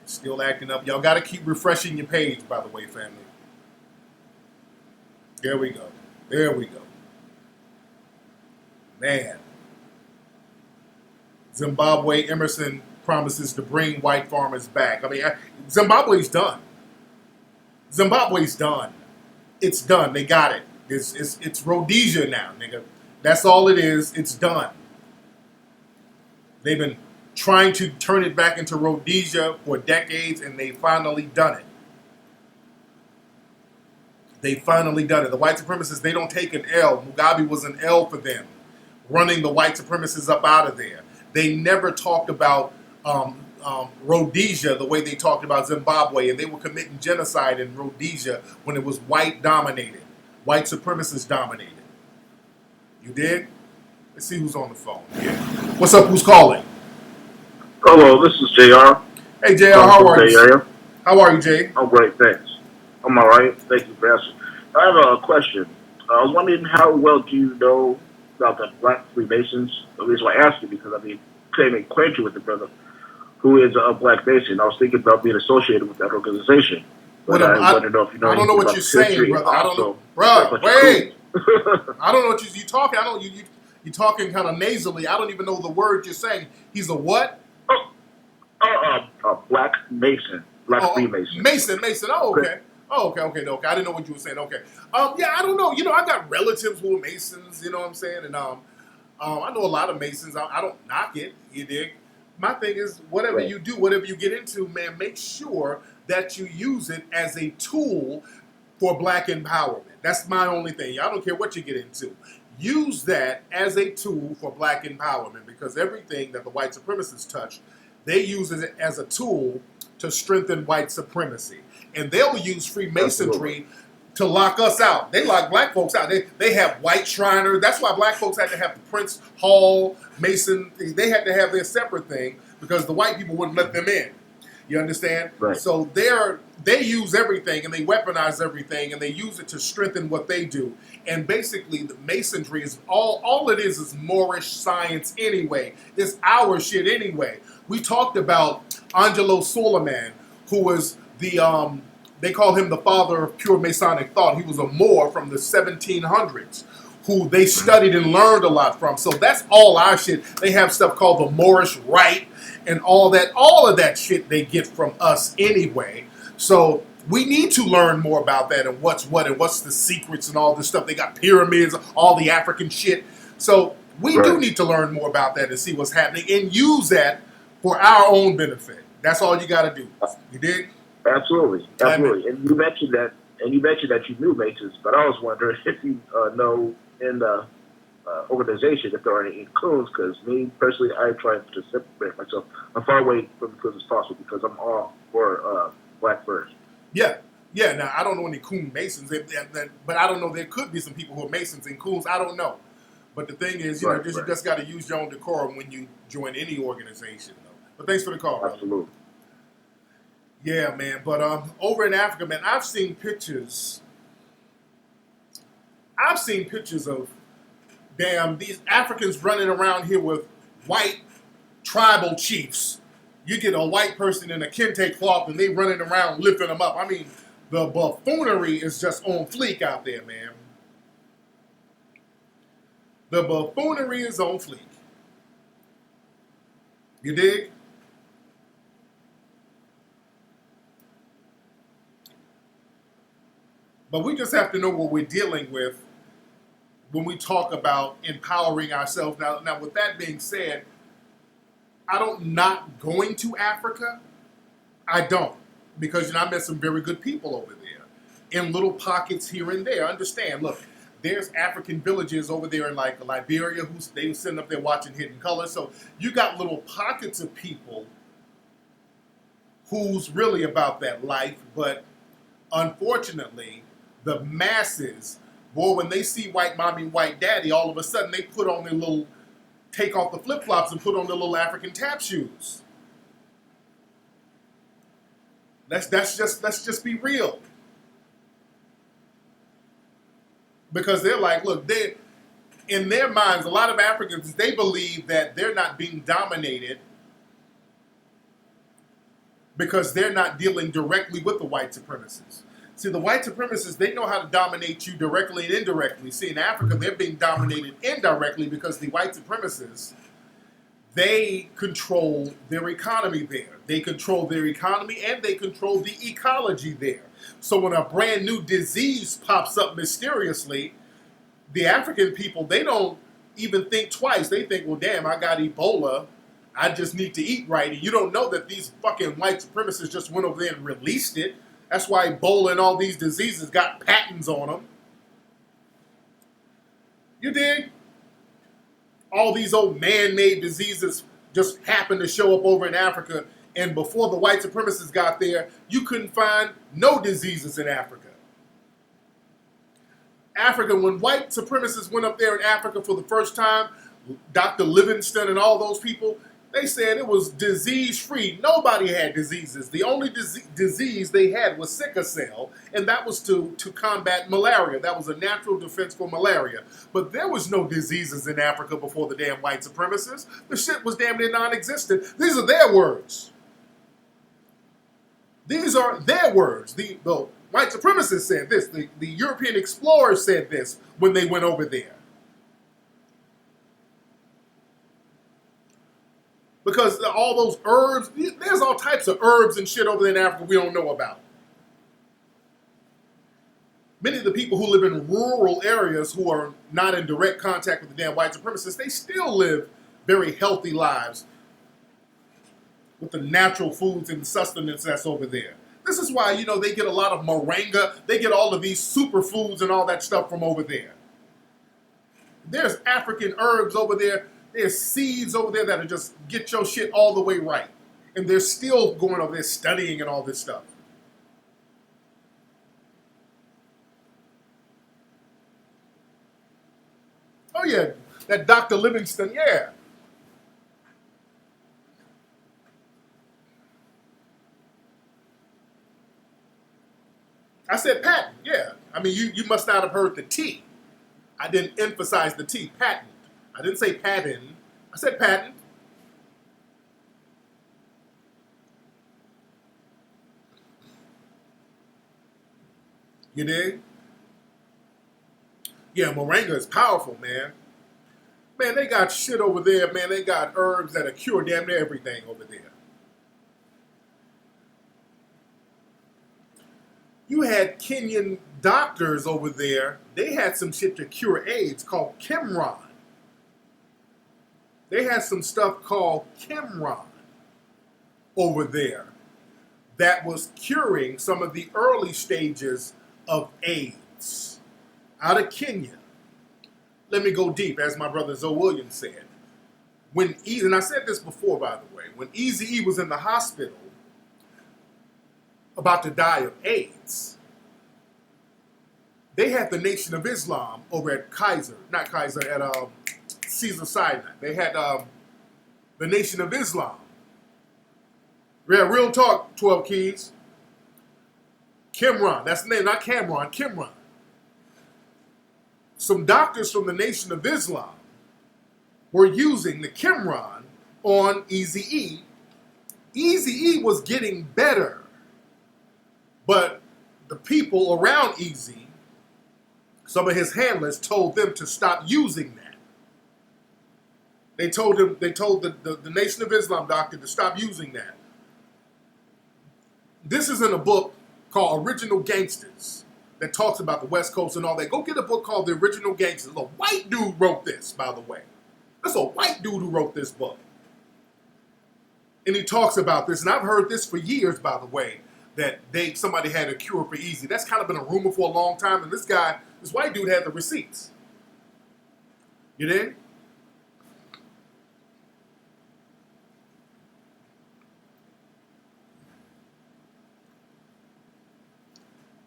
Still acting up. Y'all got to keep refreshing your page, by the way, family. There we go. There we go. Man. Zimbabwe, Emerson promises to bring white farmers back. I mean, Zimbabwe's done. Zimbabwe's done. It's done. They got it. It's Rhodesia now, nigga. That's all it is. It's done. They've been trying to turn it back into Rhodesia for decades, and they finally done it. They finally done it. The white supremacists, they don't take an L. Mugabe was an L for them, running the white supremacists up out of there. They never talked about Rhodesia the way they talked about Zimbabwe, and they were committing genocide in Rhodesia when it was white dominated, white supremacists dominated. You did? Let's see who's on the phone. Yeah. What's up? Who's calling? Hello, this is JR. Hey, JR, how are you? How are you, Jay? I'm great, thanks. I'm all right. Thank you for asking. I have a question. I was wondering how well do you know about the Black Freemasons? The reason why I asked you because I became acquainted with the brother who is a Black Mason. I was thinking about being associated with that organization. But I want to know if you know. I don't know what you're saying, brother. I don't know, bro. Wait. I don't know what you're talking. I don't. You're talking kind of nasally. I don't even know the word you're saying. He's a what? A Black Mason. Black Freemasons. Mason. Oh, okay. Okay. I didn't know what you were saying. Okay. Yeah, I don't know. You know, I got relatives who are Masons. You know what I'm saying? And I know a lot of Masons. I don't knock it. You dig? My thing is, whatever you do, whatever you get into, man, make sure that you use it as a tool for Black empowerment. That's my only thing. I don't care what you get into. Use that as a tool for Black empowerment, because everything that the white supremacists touch, they use it as a tool to strengthen white supremacy. And they'll use Freemasonry to lock us out. They lock Black folks out. They have white Shriners. That's why Black folks had to have the Prince Hall Mason. They had to have their separate thing because the white people wouldn't let them in. You understand? Right. So they use everything and they weaponize everything and they use it to strengthen what they do. And basically, the Masonry is all it is Moorish science anyway. It's our shit anyway. We talked about Angelo Soliman, who was the they call him the father of pure Masonic thought. He was a Moor from the 1700s who they studied and learned a lot from. So that's all our shit. They have stuff called the Moorish Rite and all that. All of that shit they get from us anyway. So we need to learn more about that and what's what and what's the secrets and all this stuff. They got pyramids, all the African shit. So we do need to learn more about that and see what's happening and use that for our own benefit. That's all you got to do. You dig? Absolutely. And you mentioned that you knew Masons, but I was wondering if you know in the organization if there are any coons, because me personally, I try to separate myself. I'm far away from the coons as possible because I'm all for Black first. Yeah. Now I don't know any coon Masons, but I don't know. There could be some people who are Masons and coons. I don't know. But the thing is, you just got to use your own decorum when you join any organization. Though. But thanks for the call, brother. Absolutely. Yeah, man. But over in Africa, man, I've seen pictures of these Africans running around here with white tribal chiefs. You get a white person in a kente cloth and they running around lifting them up. I mean, the buffoonery is just on fleek out there, man. The buffoonery is on fleek. You dig? But we just have to know what we're dealing with when we talk about empowering ourselves. Now, with that being said, I don't not going to Africa. I don't. Because I met some very good people over there in little pockets here and there. Understand, look, there's African villages over there in like Liberia who they were sitting up there watching Hidden Colors. So you got little pockets of people who's really about that life. But unfortunately, the masses, boy, when they see white mommy, white daddy, all of a sudden they put on their little, take off the flip-flops and put on their little African tap shoes. Let's just be real. Because they're like, look, in their minds, a lot of Africans, they believe that they're not being dominated because they're not dealing directly with the white supremacists. See, the white supremacists, they know how to dominate you directly and indirectly. See, in Africa, they're being dominated indirectly because the white supremacists, they control their economy there. They control their economy and they control the ecology there. So when a brand new disease pops up mysteriously, the African people, they don't even think twice. They think, well, damn, I got Ebola. I just need to eat right. And you don't know that these fucking white supremacists just went over there and released it. That's why Ebola and all these diseases got patents on them. You dig? All these old man-made diseases just happened to show up over in Africa. And before the white supremacists got there, you couldn't find no diseases in Africa. When white supremacists went up there in Africa for the first time, Dr. Livingston and all those people, they said it was disease-free. Nobody had diseases. The only disease they had was sickle cell, and that was to combat malaria. That was a natural defense for malaria. But there was no diseases in Africa before the damn white supremacists. The shit was damn near non-existent. These are their words. These are their words. The white supremacists said this. The European explorers said this when they went over there. Because all those herbs, there's all types of herbs and shit over there in Africa we don't know about. Many of the people who live in rural areas who are not in direct contact with the damn white supremacists, they still live very healthy lives with the natural foods and sustenance that's over there. This is why, you know, they get a lot of moringa, they get all of these superfoods and all that stuff from over there. There's African herbs over there, there's seeds over there that'll just get your shit all the way right. And they're still going over there studying and all this stuff. Oh yeah, that Dr. Livingston, yeah. I said patent, yeah. I mean, you must not have heard the T. I didn't emphasize the T, patent. I didn't say patent. I said patent. You dig? Yeah, moringa is powerful, man. Man, they got shit over there, man. They got herbs that'll cure damn near everything over there. You had Kenyan doctors over there. They had some shit to cure AIDS called Kimron. They had some stuff called Kimron over there that was curing some of the early stages of AIDS out of Kenya. Let me go deep, as my brother Zoe Williams said. And I said this before, by the way, when Eazy-E was in the hospital about to die of AIDS, they had the Nation of Islam over at Caesar Sinai. They had the Nation of Islam. Yeah, real talk, 12 Keys. Kimron, that's the name, not Cameron, Kimron. Some doctors from the Nation of Islam were using the Kimron on Eazy-E. Eazy-E was getting better, but the people around Eazy, some of his handlers, told them to stop using that. They told the Nation of Islam doctor to stop using that. This is in a book called Original Gangsters that talks about the West Coast and all that. Go get a book called The Original Gangsters. A white dude wrote this, by the way. That's a white dude who wrote this book. And he talks about this, and I've heard this for years, by the way, that somebody had a cure for Eazy. That's kind of been a rumor for a long time, and this white dude had the receipts. You dig?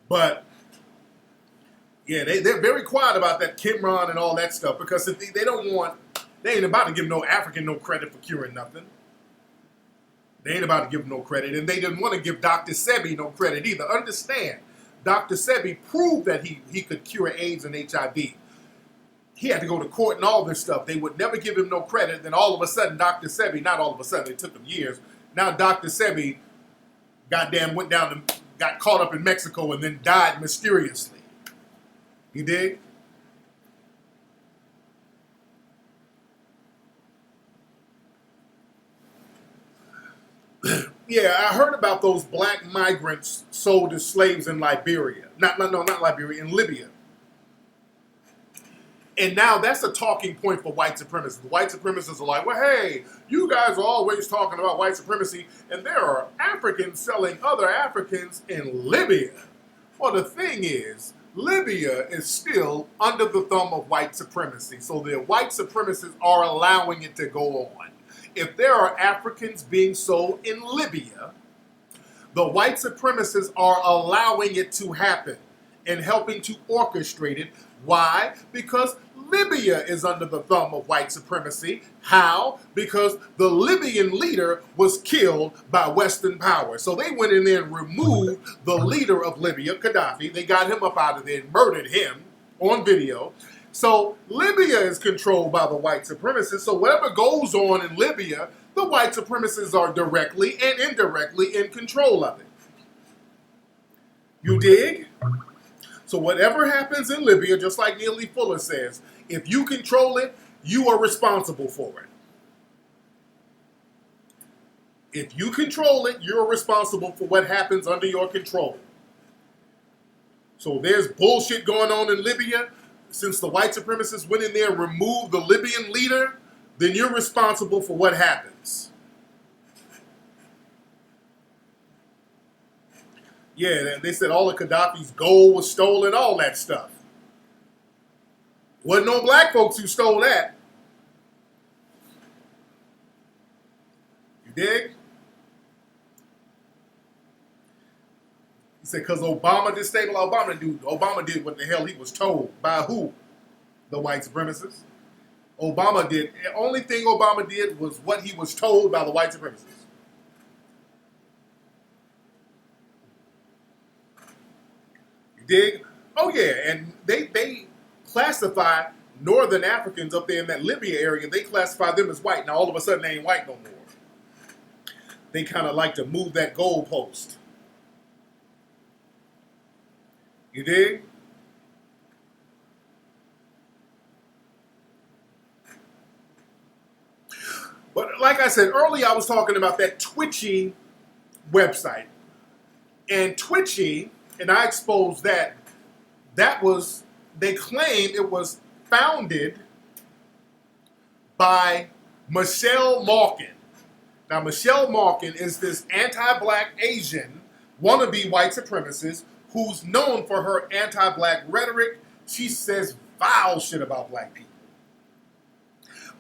But yeah, they're very quiet about that Kimron and all that stuff because they ain't about to give no African no credit for curing nothing. They ain't about to give him no credit, and they didn't want to give Dr. Sebi no credit either. Understand, Dr. Sebi proved that he could cure AIDS and HIV. He had to go to court and all this stuff. They would never give him no credit. Then all of a sudden, Dr. Sebi, not all of a sudden, it took him years. Now Dr. Sebi, goddamn, got caught up in Mexico and then died mysteriously. You dig? Yeah, I heard about those black migrants sold as slaves in Liberia. Not Liberia, in Libya. And now that's a talking point for white supremacists. The white supremacists are like, well, hey, you guys are always talking about white supremacy, and there are Africans selling other Africans in Libya. Well, the thing is, Libya is still under the thumb of white supremacy, so the white supremacists are allowing it to go on. If there are Africans being sold in Libya, the white supremacists are allowing it to happen and helping to orchestrate it. Why? Because Libya is under the thumb of white supremacy. How? Because the Libyan leader was killed by Western power. So they went in there and removed the leader of Libya, Gaddafi. They got him up out of there and murdered him on video. So Libya is controlled by the white supremacists. So whatever goes on in Libya, the white supremacists are directly and indirectly in control of it. You dig? So whatever happens in Libya, just like Neely Fuller says, if you control it, you are responsible for it. If you control it, you're responsible for what happens under your control. So there's bullshit going on in Libya. Since the white supremacists went in there and removed the Libyan leader, then you're responsible for what happens. Yeah, they said all of Gaddafi's gold was stolen, all that stuff. Wasn't no black folks who stole that. You dig? He said, because Obama destabilized Obama did what the hell he was told. By who? The white supremacists. Obama did. The only thing Obama did was what he was told by the white supremacists. You dig? Oh yeah, and they classify Northern Africans up there in that Libya area, they classify them as white. Now all of a sudden they ain't white no more. They kind of like to move that goalpost. You dig? But like I said earlier, I was talking about that Twitchy website. And Twitchy, and I exposed that was, they claim it was founded by Michelle Malkin. Now, Michelle Malkin is this anti-black Asian wannabe white supremacist who's known for her anti-black rhetoric. She says vile shit about black people.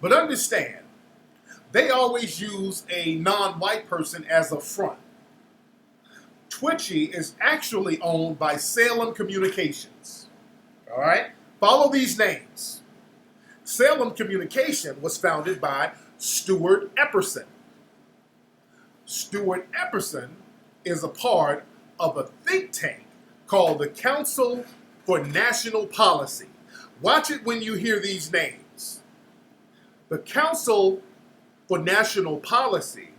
But understand, they always use a non-white person as a front. Twitchy is actually owned by Salem Communications. All right? Follow these names. Salem Communication was founded by Stuart Epperson. Stuart Epperson is a part of a think tank called the Council for National Policy. Watch it when you hear these names. The Council for National Policy,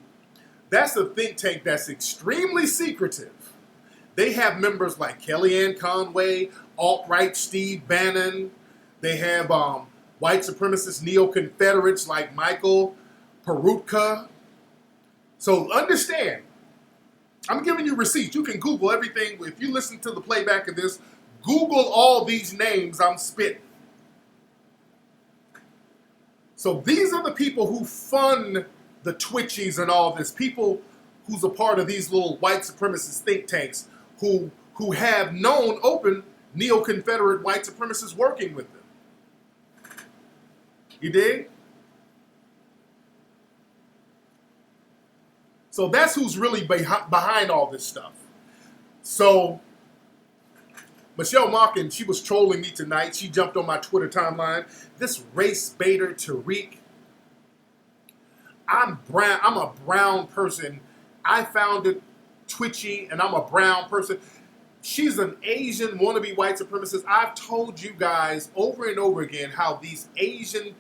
that's a think tank that's extremely secretive. They have members like Kellyanne Conway, alt-right Steve Bannon. They have white supremacist neo-Confederates like Michael Peroutka. So understand, I'm giving you receipts. You can Google everything. If you listen to the playback of this, Google all these names I'm spitting. So these are the people who fund the Twitchies and all this. People who's a part of these little white supremacist think tanks who have known open neo-Confederate white supremacists working with them. You dig? So that's who's really behind all this stuff. So Michelle Malkin, she was trolling me tonight. She jumped on my Twitter timeline. This race baiter Tariq. I'm brown. I'm a brown person. I founded Twitchy, and I'm a brown person. She's an Asian wannabe white supremacist. I've told you guys over and over again how these Asian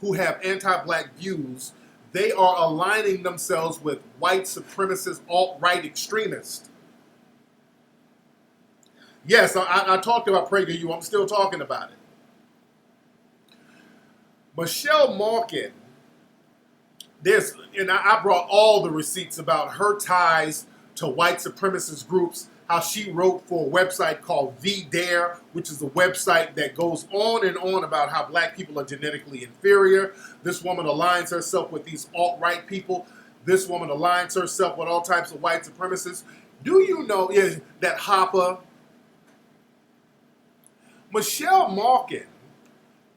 who have anti-black views, they are aligning themselves with white supremacist alt-right extremists. Yes, I talked about PragerU. I'm still talking about it. Michelle Malkin, and I brought all the receipts about her ties to white supremacist groups, how she wrote for a website called VDare, which is a website that goes on and on about how black people are genetically inferior. This woman aligns herself with these alt-right people. This woman aligns herself with all types of white supremacists. Do you know that Hopper? Michelle Malkin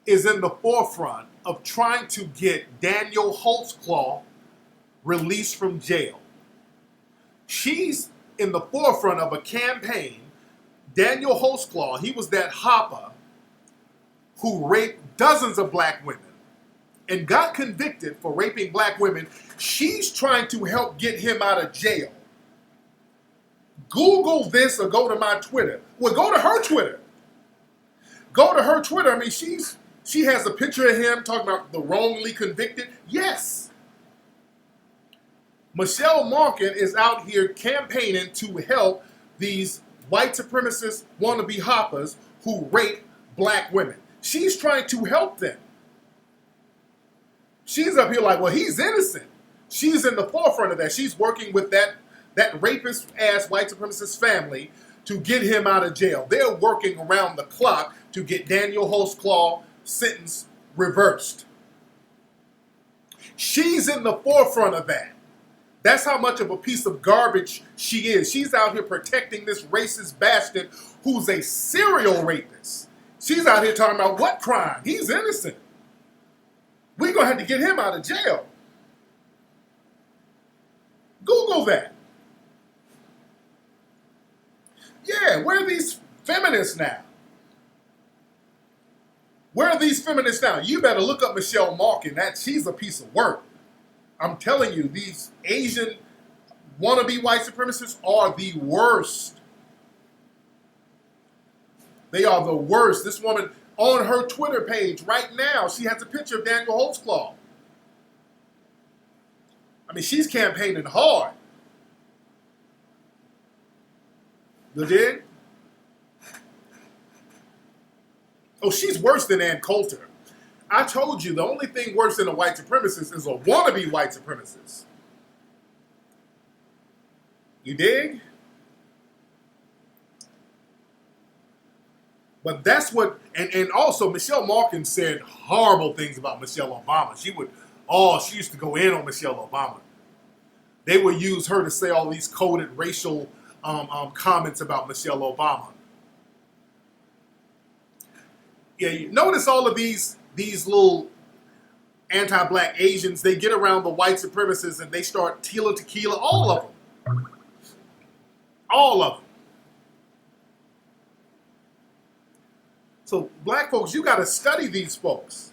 is in the forefront of trying to get Daniel Holtzclaw released from jail. She's in the forefront of a campaign. Daniel Holtzclaw, he was that Hopper who raped dozens of black women and got convicted for raping black women. She's trying to help get him out of jail. Google this or go to my Twitter. Well, go to her Twitter. Go to her Twitter. I mean, she has a picture of him talking about the wrongly convicted. Yes. Michelle Malkin is out here campaigning to help these white supremacist wannabe hoppers who rape black women. She's trying to help them. She's up here like, well, he's innocent. She's in the forefront of that. She's working with that rapist-ass white supremacist family to get him out of jail. They're working around the clock to get Daniel Holtzclaw sentence reversed. She's in the forefront of that. That's how much of a piece of garbage she is. She's out here protecting this racist bastard who's a serial rapist. She's out here talking about what crime? He's innocent. We're going to have to get him out of jail. Google that. Yeah, where are these feminists now? Where are these feminists now? You better look up Michelle Malkin. She's a piece of work. I'm telling you, these Asian wannabe white supremacists are the worst. They are the worst. This woman, on her Twitter page right now, she has a picture of Daniel Holtzclaw. I mean, she's campaigning hard. You dig? Oh, she's worse than Ann Coulter. I told you, the only thing worse than a white supremacist is a wannabe white supremacist. You dig? But that's what, and also Michelle Malkin said horrible things about Michelle Obama. She used to go in on Michelle Obama. They would use her to say all these coded racial comments about Michelle Obama. Yeah, you notice all of these little anti-black Asians, they get around the white supremacists and they start tequila, all of them. All of them. So black folks, you got to study these folks.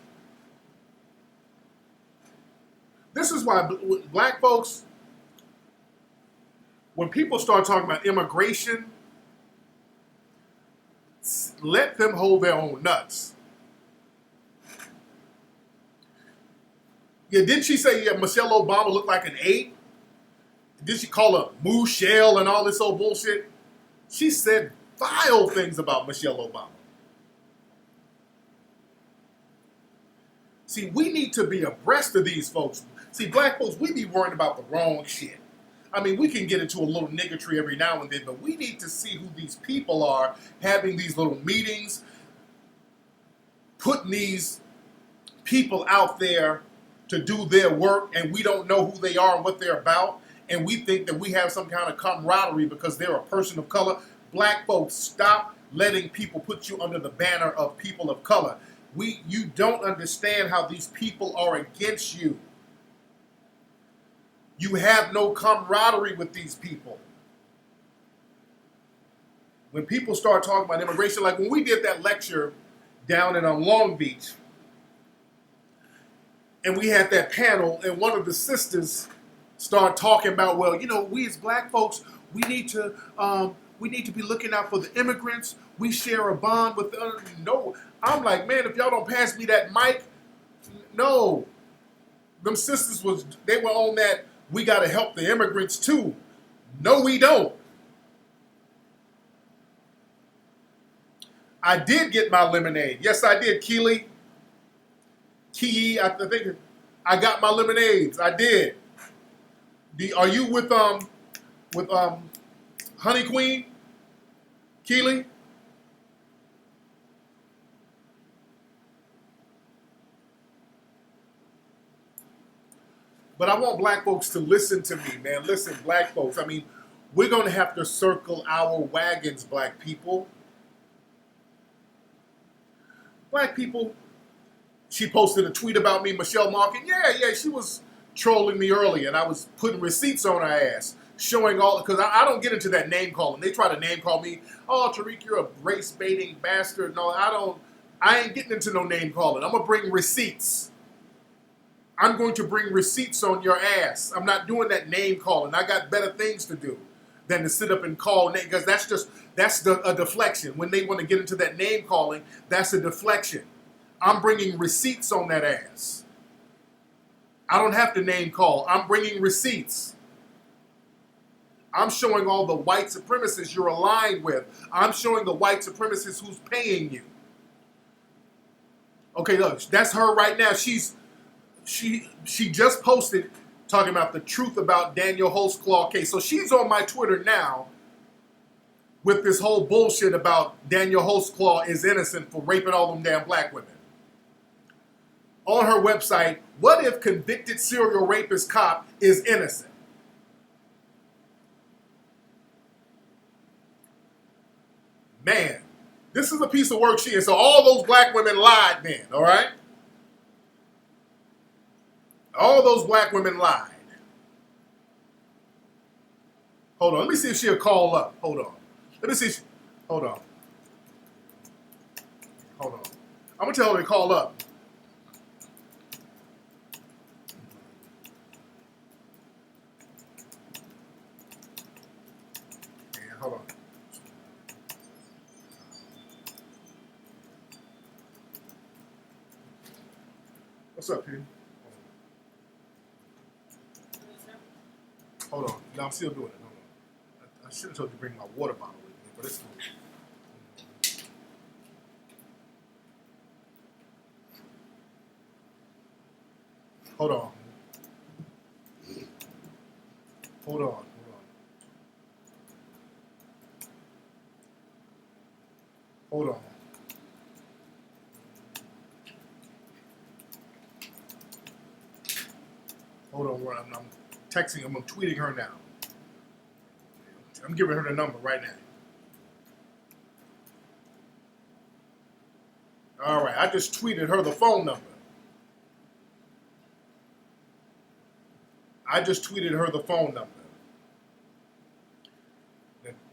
This is why black folks, when people start talking about immigration, let them hold their own nuts. Yeah, didn't she say Michelle Obama looked like an ape? Did she call her Moo Shell and all this old bullshit? She said vile things about Michelle Obama. See, we need to be abreast of these folks. See, black folks, we be worrying about the wrong shit. I mean, we can get into a little niggatry every now and then, but we need to see who these people are having these little meetings, putting these people out there to do their work, and we don't know who they are and what they're about, and we think that we have some kind of camaraderie because they're a person of color. Black folks, stop letting people put you under the banner of people of color. You don't understand how these people are against you. You have no camaraderie with these people. When people start talking about immigration, like when we did that lecture down in Long Beach, and we had that panel, and one of the sisters started talking about, well, you know, we as black folks, we need to be looking out for the immigrants. We share a bond with the other. No, I'm like, man, if y'all don't pass me that mic, no. Them sisters they were on that. We got to help the immigrants too. No, we don't. I did get my lemonade. Yes, I did, Keely. I think I got my lemonades. I did. Are you with Honey Queen? Keely? But I want black folks to listen to me, man. Listen, black folks. I mean, we're going to have to circle our wagons, black people. Black people. She posted a tweet about me, Michelle Malkin. Yeah, she was trolling me earlier, and I was putting receipts on her ass, showing all, because I don't get into that name calling. They try to name call me, oh, Tariq, you're a race-baiting bastard. No, I ain't getting into no name calling. I'm going to bring receipts. I'm going to bring receipts on your ass. I'm not doing that name calling. I got better things to do than to sit up and call name, because that's a deflection. When they want to get into that name calling, that's a deflection. I'm bringing receipts on that ass. I don't have to name call. I'm bringing receipts. I'm showing all the white supremacists you're aligned with. I'm showing the white supremacists who's paying you. Okay, look, that's her right now. She just posted talking about the truth about Daniel Holtzclaw case. So she's on my Twitter now with this whole bullshit about Daniel Holtzclaw is innocent for raping all them damn black women. On her website, what if convicted serial rapist cop is innocent? Man, this is a piece of work she is. So all those black women lied then, all right? All those black women lied. Hold on, let me see if she'll call up. Hold on. Let me see. Hold on. Hold on. I'm going to tell her to call up. Yeah, hold on. What's up, P? Hold on. No, I'm still doing it. Hold on. I should have told you to bring my water bottle with me, but it's cool. Hold on. Hold on. Hold on. Hold on. I'm texting. I'm tweeting her now. I'm giving her the number right now. All right. I just tweeted her the phone number.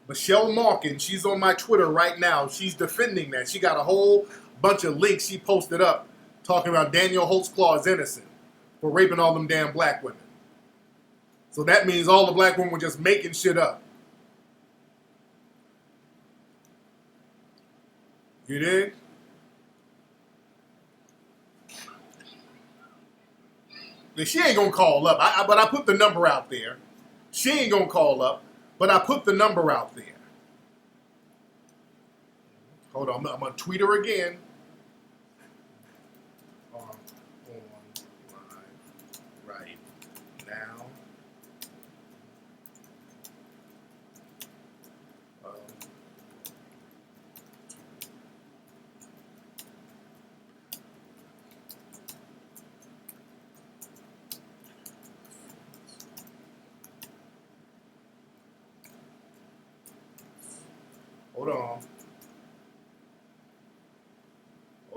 Michelle Malkin, she's on my Twitter right now. She's defending that. She got a whole bunch of links she posted up talking about Daniel Holtzclaw is innocent for raping all them damn black women. So that means all the black women were just making shit up. You dig? She ain't gonna call up, but I put the number out there. She ain't gonna call up, but I put the number out there. Hold on, I'm gonna tweet her again. On right now. Hold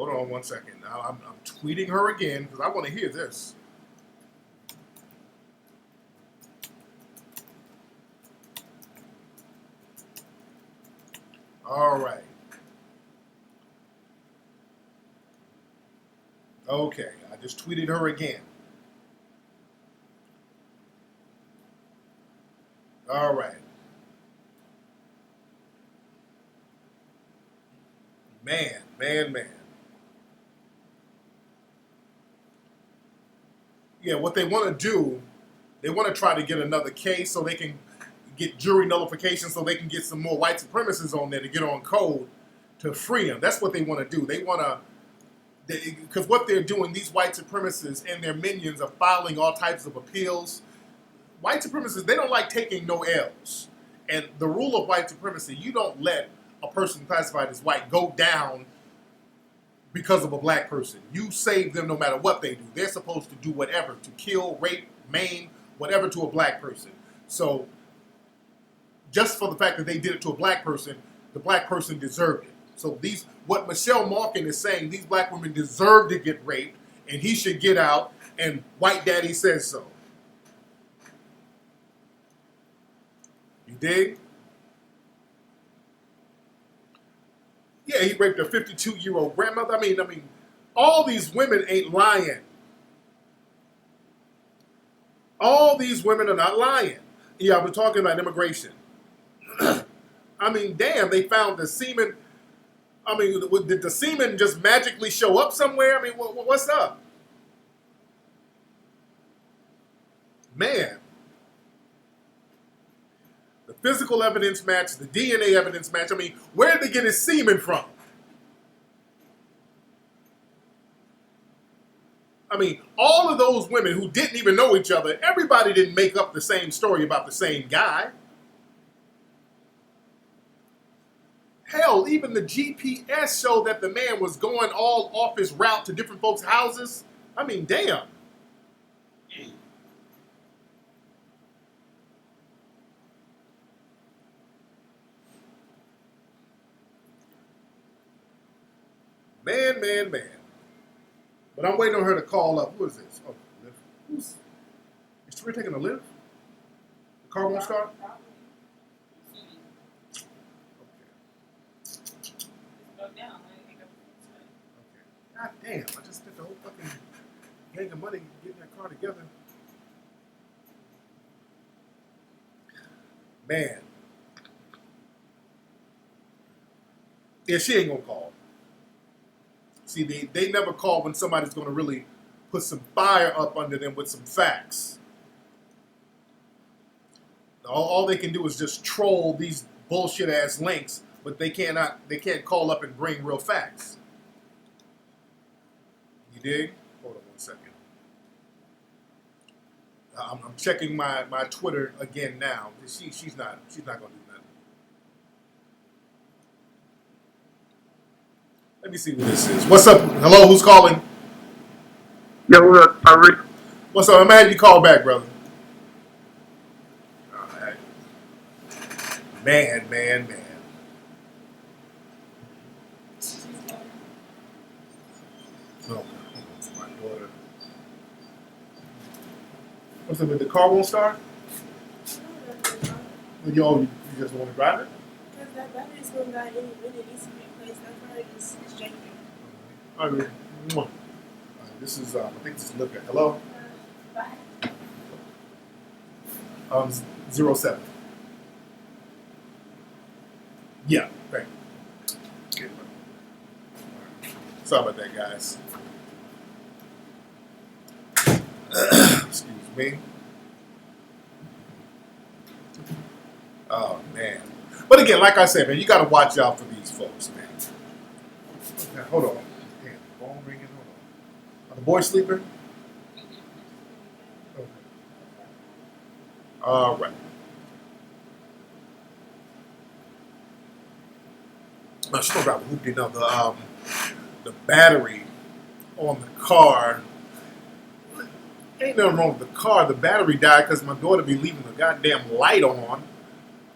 on 1 second. Now I'm tweeting her again because I want to hear this. All right. Okay, I just tweeted her again. All right. Man. Yeah, what they want to do, they want to try to get another case so they can get jury nullification so they can get some more white supremacists on there to get on code to free them. That's what they want to do. They want to, because what they're doing, these white supremacists and their minions are filing all types of appeals. White supremacists, they don't like taking no L's. And the rule of white supremacy, you don't let a person classified as white go down because of a black person. You save them no matter what they do. They're supposed to do whatever, to kill, rape, maim, whatever to a black person. So just for the fact that they did it to a black person, the black person deserved it. So what Michelle Malkin is saying, these black women deserve to get raped, and he should get out, and white daddy says so. You dig? Yeah, he raped a 52-year-old grandmother. I mean, all these women ain't lying. All these women are not lying. Yeah, I've been talking about immigration. I mean, damn, they found the semen. I mean, did the semen just magically show up somewhere? I mean, what's up? Man. The physical evidence match, the DNA evidence match. I mean, where did they get his semen from? I mean, all of those women who didn't even know each other, everybody didn't make up the same story about the same guy. Hell, even the GPS showed that the man was going all off his route to different folks' houses. I mean, damn. Man. But I'm waiting on her to call up. Who is this? Oh, who's? Is Tariq taking a lift? The car won't start? Okay. God damn, I just spent the whole fucking gang of money getting that car together. Man. Yeah, she ain't gonna call. See, they never call when somebody's gonna really put some fire up under them with some facts. All they can do is just troll these bullshit ass links, but they can't call up and bring real facts. You dig? Hold on 1 second. I'm checking my Twitter again now. She's not gonna do nothing. Let me see what this is. What's up? Hello, who's calling? Yo, what up, Tariq? What's up? I'm gonna have you call back, brother. All right. Man. No, it's my daughter. What's up? The car won't start? You just want to drive it? Because that battery's going down any minute. It needs to be replaced. That's why it's janky. All right. This is, I think this is Libya. Hello? Bye. 07. Yeah, right. Sorry about that, guys. Excuse me. Oh, man. But again, like I said, man, you got to watch out for these folks, man. Okay, hold on. Damn, phone ringing. Hold on. Are the boys sleeping? Okay. All right. Now, she don't got whooped enough. The battery on the car. Ain't nothing wrong with the car. The battery died because my daughter be leaving the goddamn light on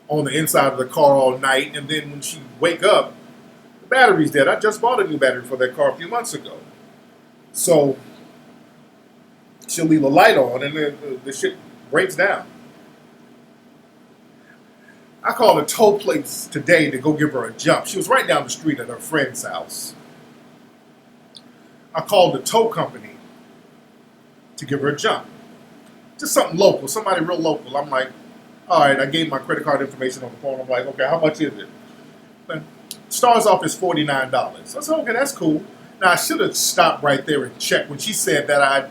the inside of the car all night, and then when she wake up, the battery's dead. I just bought a new battery for that car a few months ago. So she'll leave the light on, and then the shit breaks down. I called a tow place today to go give her a jump. She was right down the street at her friend's house. I called the tow company to give her a jump. Just something local, somebody real local. I'm like, all right, I gave my credit card information on the phone. I'm like, okay, how much is it? But starts off as $49. I said, okay, that's cool. Now, I should have stopped right there and checked. When she said that,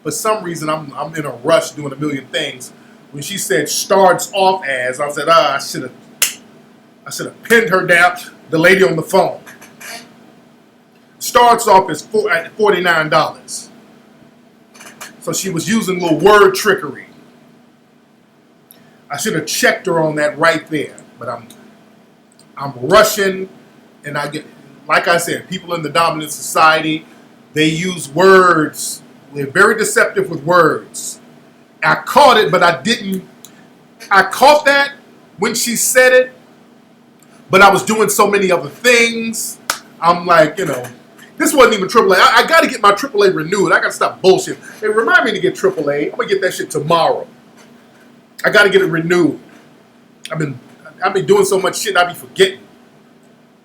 for some reason, I'm in a rush doing a million things. When she said starts off as, I said, I should have pinned her down, the lady on the phone. Starts off as $49. So she was using a little word trickery. I should have checked her on that right there. But I'm rushing, and I get, like I said, people in the dominant society, they use words. They're very deceptive with words. I caught it, but I didn't. I caught that when she said it, but I was doing so many other things. I'm like, this wasn't even AAA. I got to get my AAA renewed. I got to stop bullshit. They remind me to get AAA. I'm going to get that shit tomorrow. I got to get it renewed. I've been doing so much shit, I be forgetting.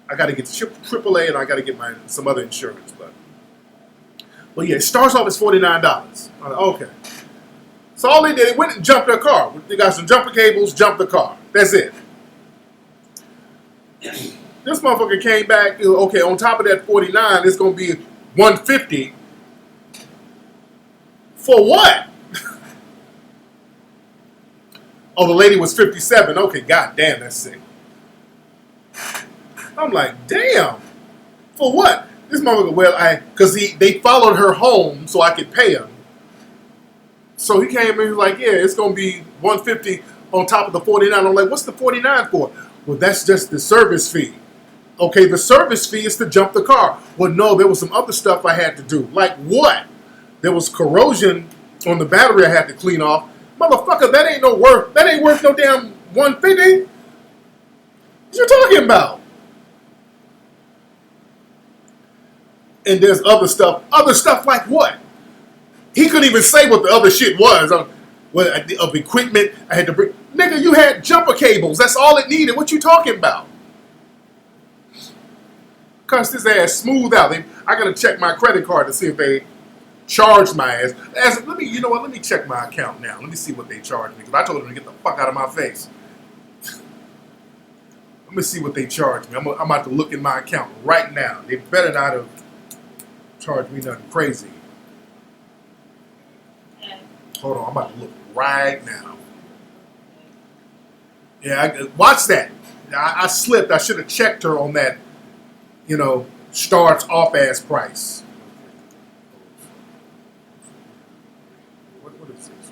I got to get AAA, and I got to get some other insurance. But yeah, it starts off as $49. I'm like, okay. So all they did, they went and jumped their car. They got some jumper cables, jumped the car. That's it. This motherfucker came back, okay, on top of that 49, it's going to be 150. For what? Oh, the lady was 57. Okay, goddamn, that's sick. I'm like, damn. For what? This motherfucker, well, because they followed her home so I could pay him. So he came and he was like, yeah, it's going to be $150 on top of the $49. I'm like, what's the $49 for? Well, that's just the service fee. Okay, the service fee is to jump the car. Well, no, there was some other stuff I had to do. Like what? There was corrosion on the battery I had to clean off. Motherfucker, that ain't worth no damn $150. What you talking about? And there's other stuff. Other stuff like what? He couldn't even say what the other shit was. Of equipment I had to bring. Nigga, you had jumper cables. That's all it needed. What you talking about? Cuss this ass smooth out. I gotta check my credit card to see if they charged my ass. You know what? Let me check my account now. Let me see what they charged me. Because I told them to get the fuck out of my face. Let me see what they charged me. I'm about to look in my account right now. They better not have charged me nothing crazy. Hold on, I'm about to look right now. Yeah, watch that. I slipped. I should have checked her on that, starts off ass price. What is this?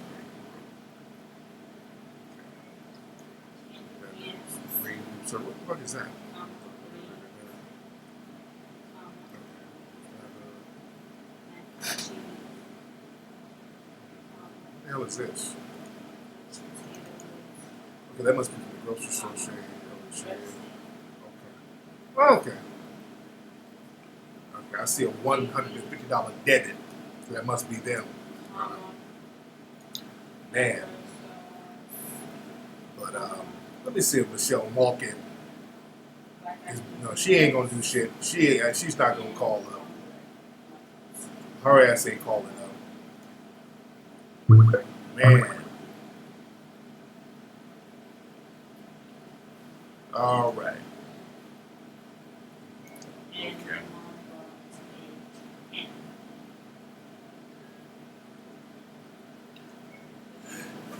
So what is that? What the hell is this? Okay, that must be from the grocery store shade. Okay. Okay, I see a $150 debit. So that must be them. Man. But let me see if Michelle Malkin no, she ain't gonna do shit. She's not gonna call up. Her ass ain't calling up. Man. All right. Okay.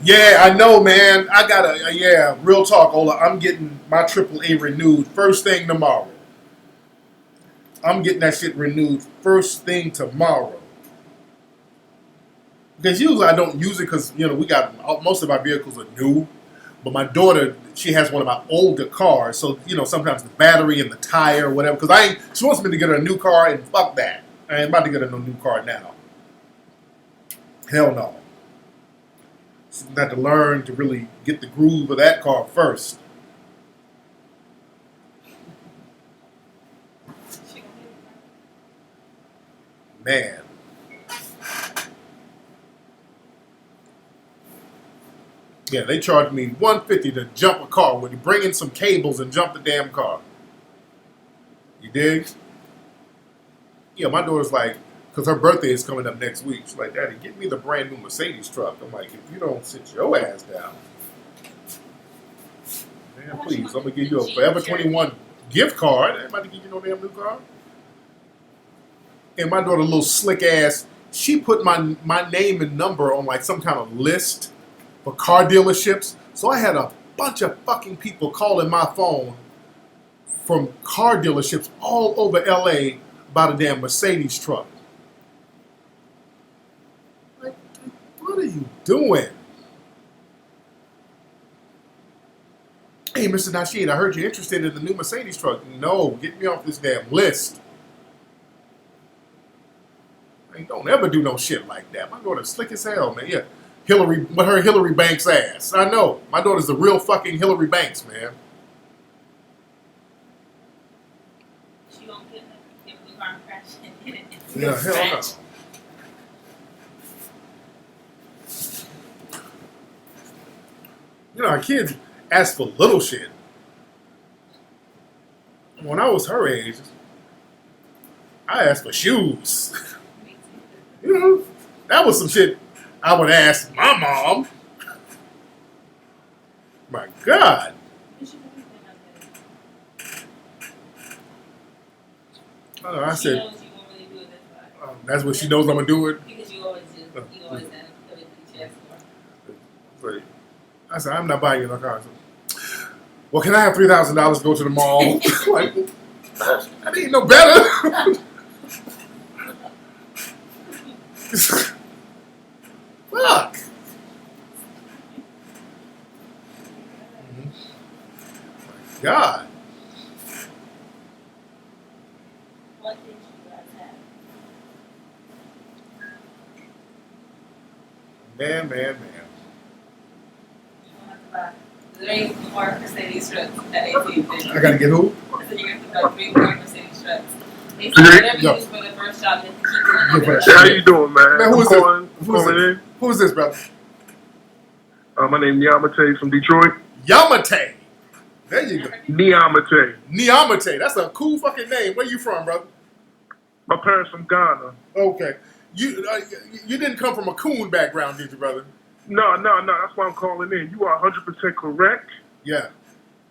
Yeah, I know, man. I gotta, real talk, Ola. I'm getting my AAA renewed first thing tomorrow. I'm getting that shit renewed first thing tomorrow. Because usually I don't use it because, we got, most of our vehicles are new. But my daughter, she has one of my older cars. So, sometimes the battery and the tire or whatever. Because she wants me to get her a new car and fuck that. I ain't about to get her no new car now. Hell no. So I had to learn to really get the groove of that car first. Man. Yeah, they charged me $150 to jump a car when you bring in some cables and jump the damn car. You dig? Yeah, my daughter's like, because her birthday is coming up next week. She's like, Daddy, get me the brand new Mercedes truck. I'm like, if you don't sit your ass down, man, please, I'm going to give you a Forever 21 gift card. I ain't about to give you no damn new car. And my daughter, little slick ass, she put my name and number on like some kind of list for car dealerships. So I had a bunch of fucking people calling my phone from car dealerships all over LA about a damn Mercedes truck. Like, what are you doing? Hey, Mr. Nasheed, I heard you're interested in the new Mercedes truck. No, get me off this damn list. I don't ever do no shit like that. My daughter's slick as hell, man. Yeah. Hillary Banks ass. I know. My daughter's the real fucking Hillary Banks, man. She won't get the car crash and get it. Yeah, hell no. Our kids ask for little shit. When I was her age, I asked for shoes. That was some shit I would ask my mom. My God. I said, that's what she knows I'm going to do it? Because you always have everything she asks for. I said, I'm not buying you no car. Well, can I have $3,000 to go to the mall? Like, that ain't no better. Fuck. God. What did you guys have? Man. You don't have to buy 3 more Mercedes trucks at 18. I gotta get who? So you're going to buy 3 more Mercedes trucks. They say whatever you use for the first job, you have to keep doing it. How you doing, man? Man, who's I'm calling this? in. Who's this, brother? My name is Yamate from Detroit. Yamate. There you go. Niamate. Niamate. That's a cool fucking name. Where you from, brother? My parents from Ghana. Okay. You didn't come from a coon background, did you, brother? No. That's why I'm calling in. You are 100% correct. Yeah.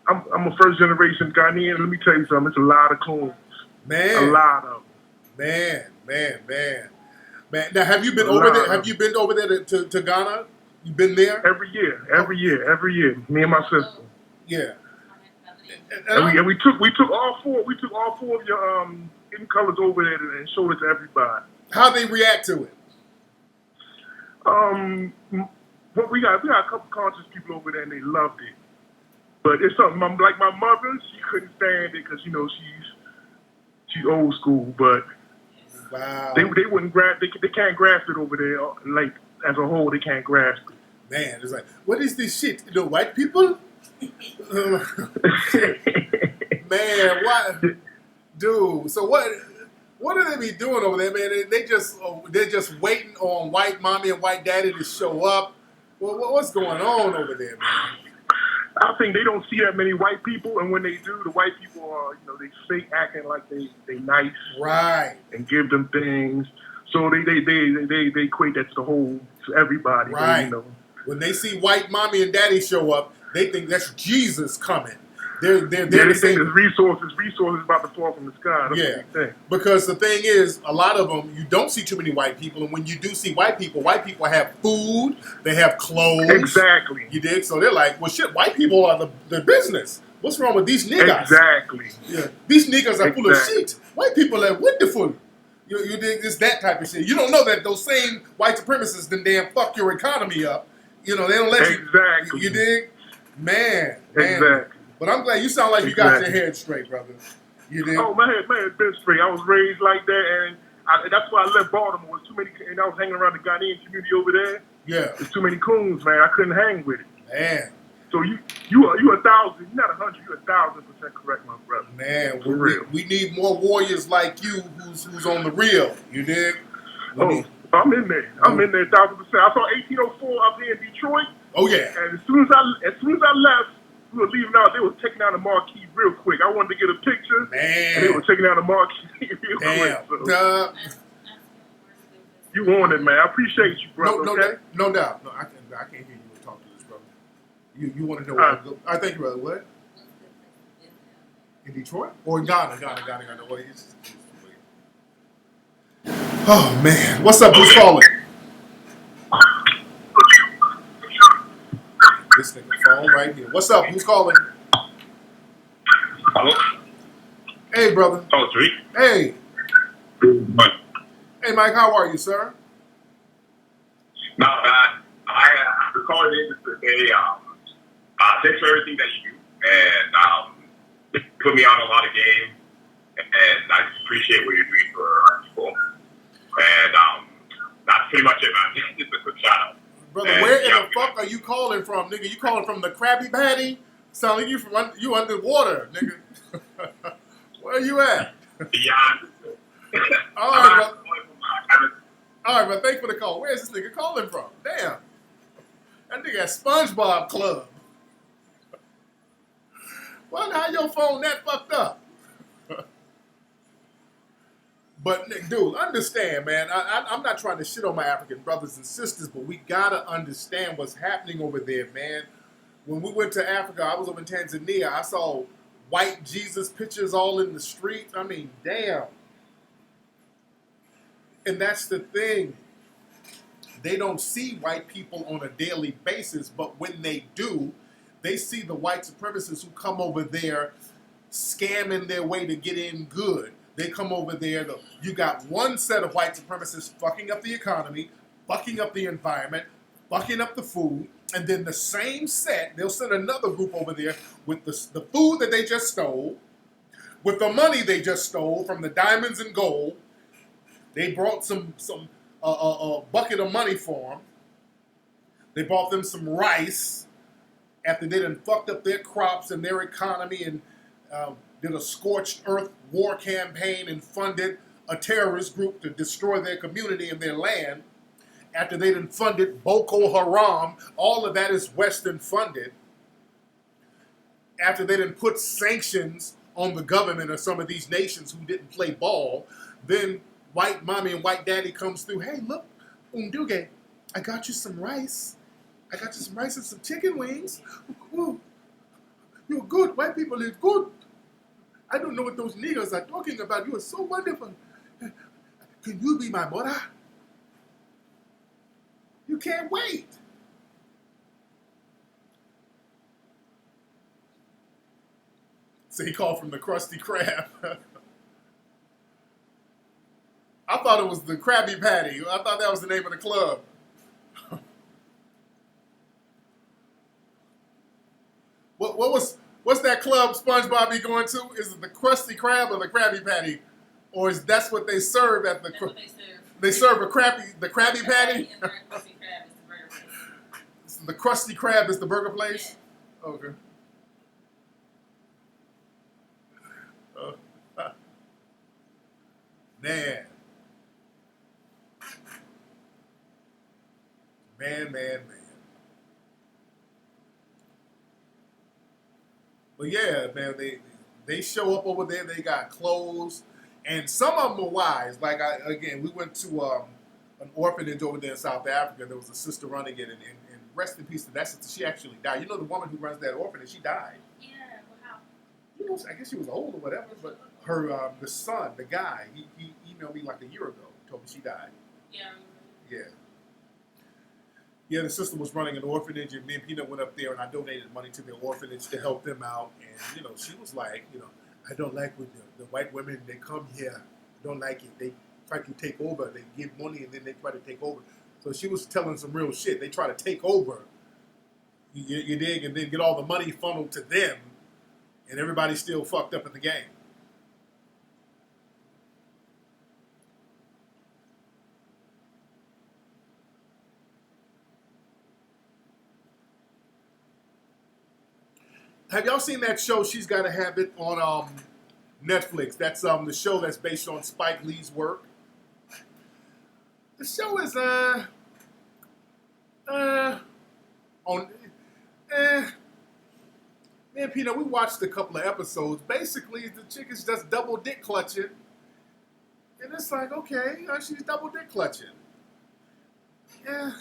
I'm a first generation Ghanaian. Let me tell you something. It's a lot of coons. Man. A lot of Man. them. Now, have you been over there? Have you been over there to Ghana? You been there? Every year. Me and my sister. Yeah. And we took all four of your hidden colors over there and showed it to everybody. How they react to it? But we got a couple conscious people over there and they loved it. But it's something like my mother, she couldn't stand it because she's old school. But wow, they wouldn't grasp. They can't grasp it over there. Like as a whole, they can't grasp it. Man, it's like, what is this shit? The white people? Man, what, dude? So what do they be doing over there, man? They're just waiting on white mommy and white daddy to show up. Well, what's going on over there, man? I think they don't see that many white people, and when they do, the white people are, they fake acting like they nice, right, and give them things. So they equate that to everybody, right? When they see white mommy and daddy show up, they think that's Jesus coming. They think there's resources about to fall from the sky. That's what they think. Because the thing is, a lot of them, you don't see too many white people, and when you do see white people have food, they have clothes. Exactly. You dig? So they're like, well, shit, white people are the business. What's wrong with these niggas? Exactly. Yeah. These niggas are full of shit. White people are wonderful. You dig? It's that type of shit. You don't know that those same white supremacists then damn fuck your economy up. They don't let you. Exactly. You dig? Man. Exactly. But I'm glad you sound like you got your head straight, brother. You did. Oh, my head been straight. I was raised like that, and that's why I left Baltimore. It's too many, and I was hanging around the Ghanaian community over there. Yeah. There's too many coons, man. I couldn't hang with it. Man. So you 1,000, you're not 100, you're 1,000% correct, my brother. Man, for real. We need more warriors like you who's on the real. You dig? I'm in there. I'm in there 1,000%. I saw 1804 up here in Detroit. Oh yeah. And as soon as I left, we were leaving out. They were taking down the marquee real quick. I wanted to get a picture. Man. And they were taking down the marquee real quick. So. You on it, man. I appreciate you, brother. Okay? No doubt. No, I can't hear you talk to this, brother. You want to know what? I think, brother. What? In Detroit or in Ghana? Ghana. What is? Oh man, what's up? Who's calling? This nigga phone right here. What's up? Who's calling? Hello? Hey, brother. Oh, Tariq? Hey. Mike. Hey, Mike, how are you, sir? Not bad. I recorded in today. Thanks for everything that you do. And put me on a lot of game. And I just appreciate what you're doing for our people. And that's pretty much it, man. Just a quick shout out. Brother, where in the fuck are you calling from, nigga? You calling from the Krabby Patty? Sound like you underwater, nigga. Where are you at? Yeah. All right, bro, thanks for the call. Where's this nigga calling from? Damn. That nigga at SpongeBob Club. Wonder how your phone that fucked up. But, dude, understand, man. I'm not trying to shit on my African brothers and sisters, but we gotta understand what's happening over there, man. When we went to Africa, I was over in Tanzania. I saw white Jesus pictures all in the streets. I mean, damn. And that's the thing. They don't see white people on a daily basis, but when they do, they see the white supremacists who come over there scamming their way to get in good. They come over there. You got one set of white supremacists fucking up the economy, fucking up the environment, fucking up the food, and then the same set, they'll send another group over there with the food that they just stole, with the money they just stole from the diamonds and gold. They brought some bucket of money for them. They bought them some rice after they done fucked up their crops and their economy and did a scorched earth war campaign and funded a terrorist group to destroy their community and their land. After they done funded Boko Haram, all of that is Western funded. After they done put sanctions on the government of some of these nations who didn't play ball, then white mommy and white daddy comes through. Hey, look, Unduge, I got you some rice. I got you some rice and some chicken wings. Ooh, you're good. White people is good. I don't know what those niggers are talking about. You are so wonderful. Can you be my mother? You can't wait. So he called from the Krusty Krab. I thought it was the Krabby Patty. I thought that was the name of the club. What's that club SpongeBob be going to? Is it the Krusty Krab or the Krabby Patty? Or is that's what they serve at the That's what they serve. They serve the Krabby Patty? And the Krusty Krab is the burger place. The Krusty Krab is the burger place? Okay. Man. But yeah, man, they show up over there. They got clothes, and some of them are wise. Like we went to an orphanage over there in South Africa. There was a sister running it, and rest in peace to that sister. She actually died. You know, the woman who runs that orphanage, she died. Yeah, well, how? You know, I guess she was old or whatever. But her the son, the guy, he emailed me like a year ago. Told me she died. Yeah. Yeah. Yeah, the sister was running an orphanage, and me and Peanut went up there, and I donated money to the orphanage to help them out. And, she was like, I don't like when the white women, they come here, don't like it. They try to take over. They give money, and then they try to take over. So she was telling some real shit. They try to take over, you dig, and then get all the money funneled to them, and everybody's still fucked up in the game. Have y'all seen that show, She's Gotta Have It, on Netflix? That's the show that's based on Spike Lee's work. The show is man, Peanut, we watched a couple of episodes. Basically, the chick is just double dick clutching, and it's like, okay, she's double dick clutching. Yeah.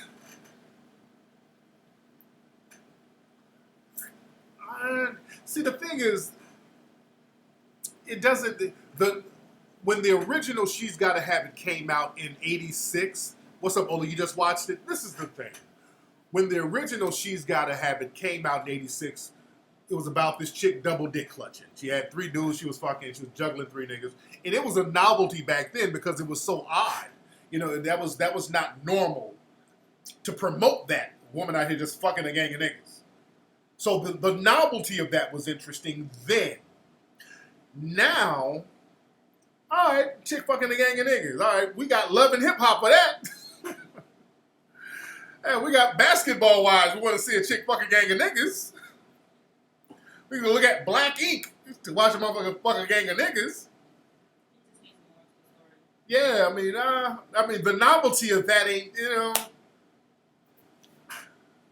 See, the thing is, it doesn't. When the original She's Gotta Have It came out in '86, what's up, Ola? You just watched it? This is the thing. When the original She's Gotta Have It came out in '86, it was about this chick double dick clutching. She had 3 dudes she was fucking. She was juggling 3 niggas, and it was a novelty back then because it was so odd. That was not normal to promote that woman out here just fucking a gang of niggas. So the novelty of that was interesting then. Now, all right, chick fucking a gang of niggas. All right, we got love and hip hop for that. And we got basketball wise. We want to see a chick fucking gang of niggas. We can look at Black Ink to watch a motherfucker fuck a gang of niggas. Yeah, I mean, the novelty of that ain't,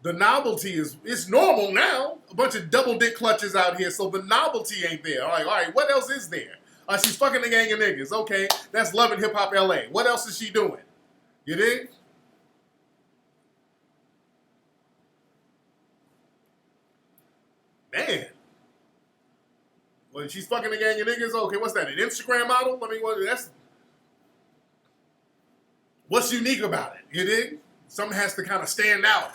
the novelty it's normal now. A bunch of double dick clutches out here, so the novelty ain't there. All right, what else is there? She's fucking a gang of niggas. Okay, that's Love and Hip Hop LA. What else is she doing? You dig? Man. Well, she's fucking a gang of niggas. Okay, what's that? An Instagram model? I mean, what's unique about it? You dig? Something has to kind of stand out.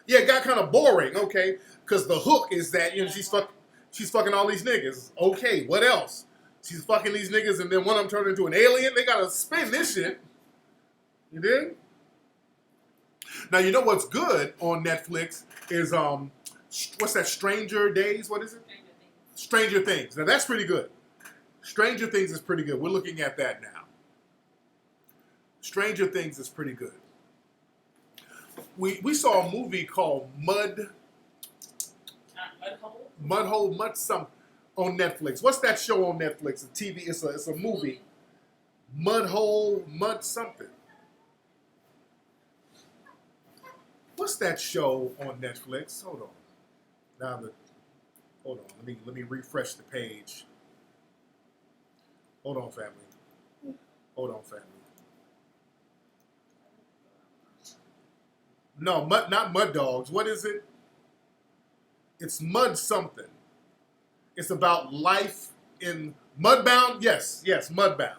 Yeah, it got kind of boring, okay, because the hook is that she's fucking all these niggas. Okay, what else? She's fucking these niggas, and then one of them turned into an alien. They gotta spin this shit. You dig? Now you know what's good on Netflix is what's that? Stranger Days? What is it? Stranger Things. Now that's pretty good. Stranger Things is pretty good. We're looking at that now. Stranger Things is pretty good. We saw a movie called Mud something on Netflix. What's that show on Netflix? A TV. It's a movie. Mud something. What's that show on Netflix? Hold on. Hold on. Let me refresh the page. Hold on, family. No, not Mud Dogs. What is it? It's Mud something. It's about life in Mudbound. Yes, Mudbound.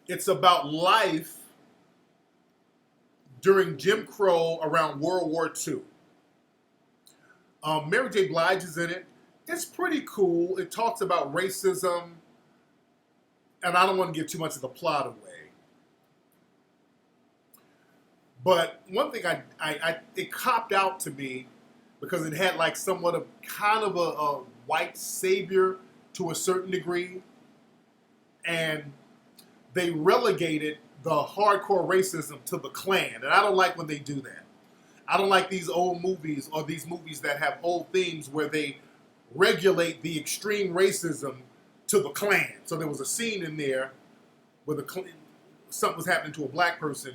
It's about life during Jim Crow around World War II. Mary J. Blige is in it. It's pretty cool. It talks about racism, and I don't want to give too much of the plot away. But one thing it copped out to me because it had like somewhat of kind of a white savior to a certain degree, and they relegated the hardcore racism to the Klan, and I don't like when they do that. I don't like these old movies or these movies that have old themes where they regulate the extreme racism to the Klan. So there was a scene in there where something was happening to a black person,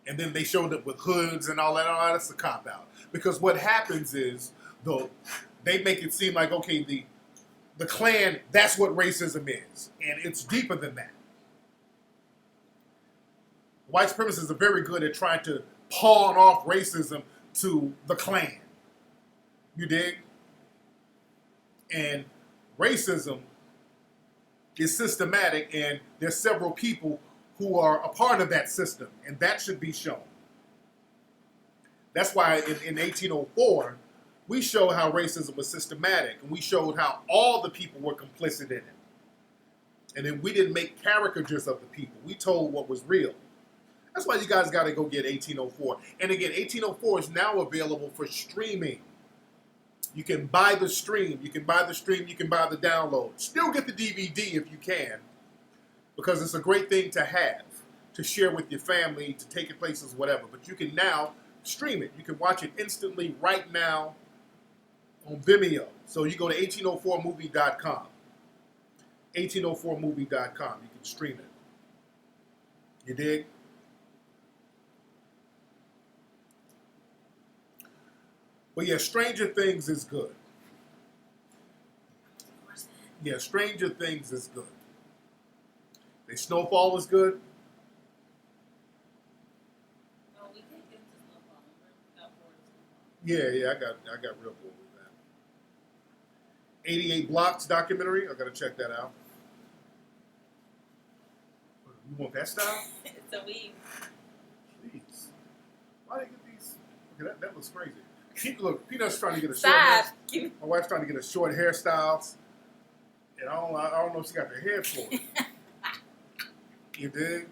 and then they showed up with hoods and all that. Oh, that's a cop-out. Because what happens is they make it seem like, okay, the Klan, that's what racism is. And it's deeper than that. White supremacists are very good at trying to pawn off racism to the Klan. You dig? And racism is systematic, and there's several people who are a part of that system, and that should be shown. That's why in 1804, we show how racism was systematic, and we showed how all the people were complicit in it. And then we didn't make caricatures of the people. We told what was real. That's why you guys got to go get 1804. And again, 1804 is now available for streaming. You can buy the stream. You can buy the download. Still get the DVD if you can, because it's a great thing to have, to share with your family, to take it places, whatever. But you can now stream it. You can watch it instantly right now on Vimeo. So you go to 1804movie.com. 1804movie.com. You can stream it. You dig? But yeah, Stranger Things is good. Yeah, Stranger Things is good. The Snowfall is good. No, we can't get into Snowfall. We got bored of Snowfall. Yeah, I got real bored with that. 88 Blocks documentary. I gotta check that out. You want that style? It's a weave. Please. Why they get these? Okay, that looks crazy. Look, Peanut's trying to get a short hair. My wife's trying to get a short hairstyles. And I don't know if she got the head for it. You dig?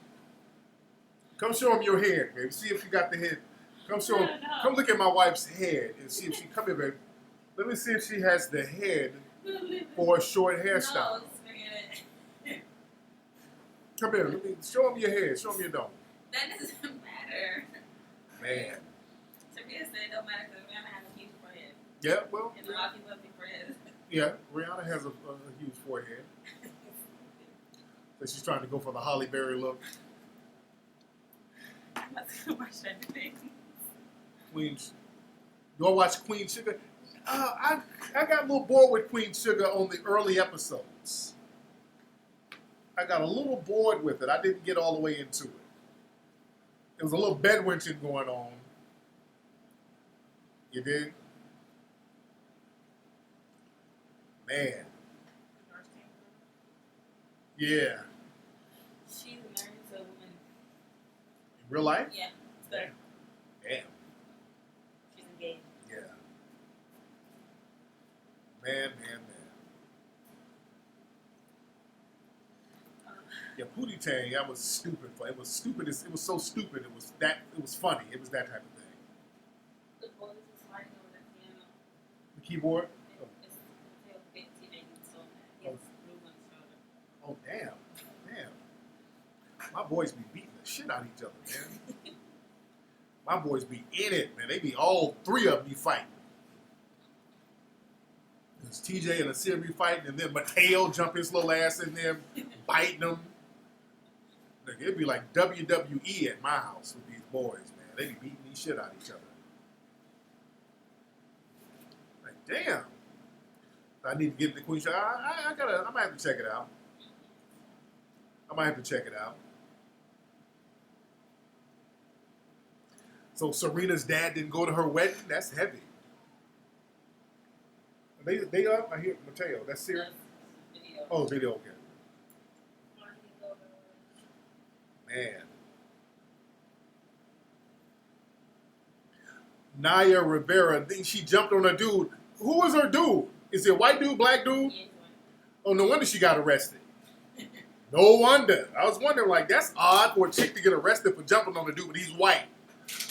Come show him your head, baby. See if you got the head. Come show him. Come look at my wife's head and see if she, come here, baby. Let me see if she has the head for a short hairstyle. No, forget it. Come here. Let me show him your head. Show him your dome. That doesn't matter. Man. To me, it don't matter because Rihanna has a huge forehead. Yeah, well. And a lot of people have big foreheads. Yeah, Rihanna has a huge forehead. So she's trying to go for the Holly Berry look. I'm about to watch that thing. Queen. You all watch Queen Sugar? I got a little bored with Queen Sugar on the early episodes. I got a little bored with it. I didn't get all the way into it. There was a little bedwenching going on. You did? Man. Yeah. She's married to a woman. In real life? Yeah, it's better. Damn. She's engaged. Yeah. Man. Yeah, Pootie Tang, that was stupid. It was stupid. It was so stupid. It was funny. It was that type of thing. The boys is sliding over the piano. The keyboard. It's the big TJ so mad. He has blue on his shoulder. Oh damn. My boys be beating the shit out of each other, man. My boys be in it, man. They be all three of them be fighting. It's TJ and Asir be fighting, and then Mateo jump his little ass in there, biting them. Like, it'd be like WWE at my house with these boys, man. They be beating these shit out of each other. Like, damn. I need to get the Queen show. I might have to check it out. So Serena's dad didn't go to her wedding? That's heavy. They up? I hear Mateo. That's serious? Video. Oh, video, okay. Man. Naya Rivera, she jumped on a dude. Who was her dude? Is it a white dude, black dude? Oh, no wonder she got arrested. No wonder. I was wondering, like, that's odd for a chick to get arrested for jumping on a dude, but he's white.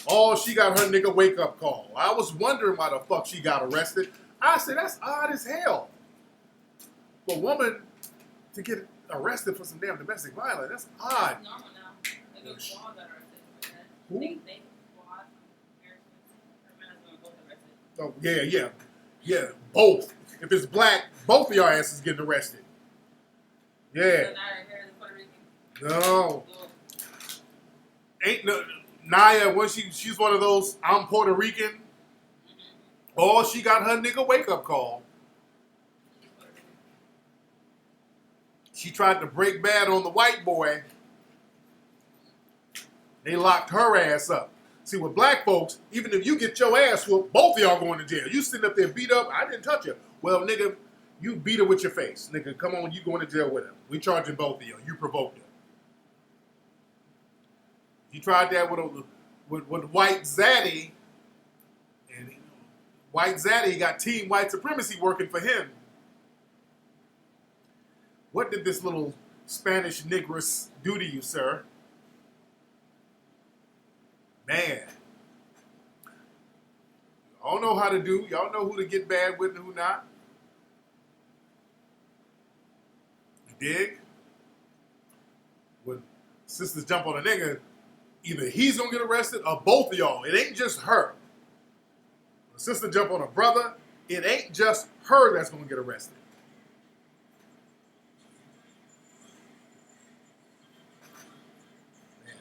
Oh, she got her nigga wake-up call. I was wondering why the fuck she got arrested. I said, that's odd as hell. For a woman to get arrested for some damn domestic violence, that's odd. It's normal now. Like, it's law that arrested for that. Who? They laws from her husband both arrested. Oh, yeah. Yeah, both. If it's black, both of y'all asses getting arrested. Yeah. So now her hair is Puerto Rican. No. Ain't no Naya, when she's one of those, I'm Puerto Rican. Oh, she got her nigga wake-up call. She tried to break bad on the white boy. They locked her ass up. See, with black folks, even if you get your ass whooped, both of y'all going to jail. You sitting up there beat up, I didn't touch her. Well, nigga, you beat her with your face. Nigga, come on, you going to jail with her. We charging both of you. You provoked her. You tried that with White Zaddy, and White Zaddy got Team White Supremacy working for him. What did this little Spanish negress do to you, sir? Man. Y'all know how to do. Y'all know who to get bad with and who not. You dig? When sisters jump on a nigga, either he's gonna get arrested or both of y'all. It ain't just her. When a sister jump on a brother, it ain't just her that's gonna get arrested. Man,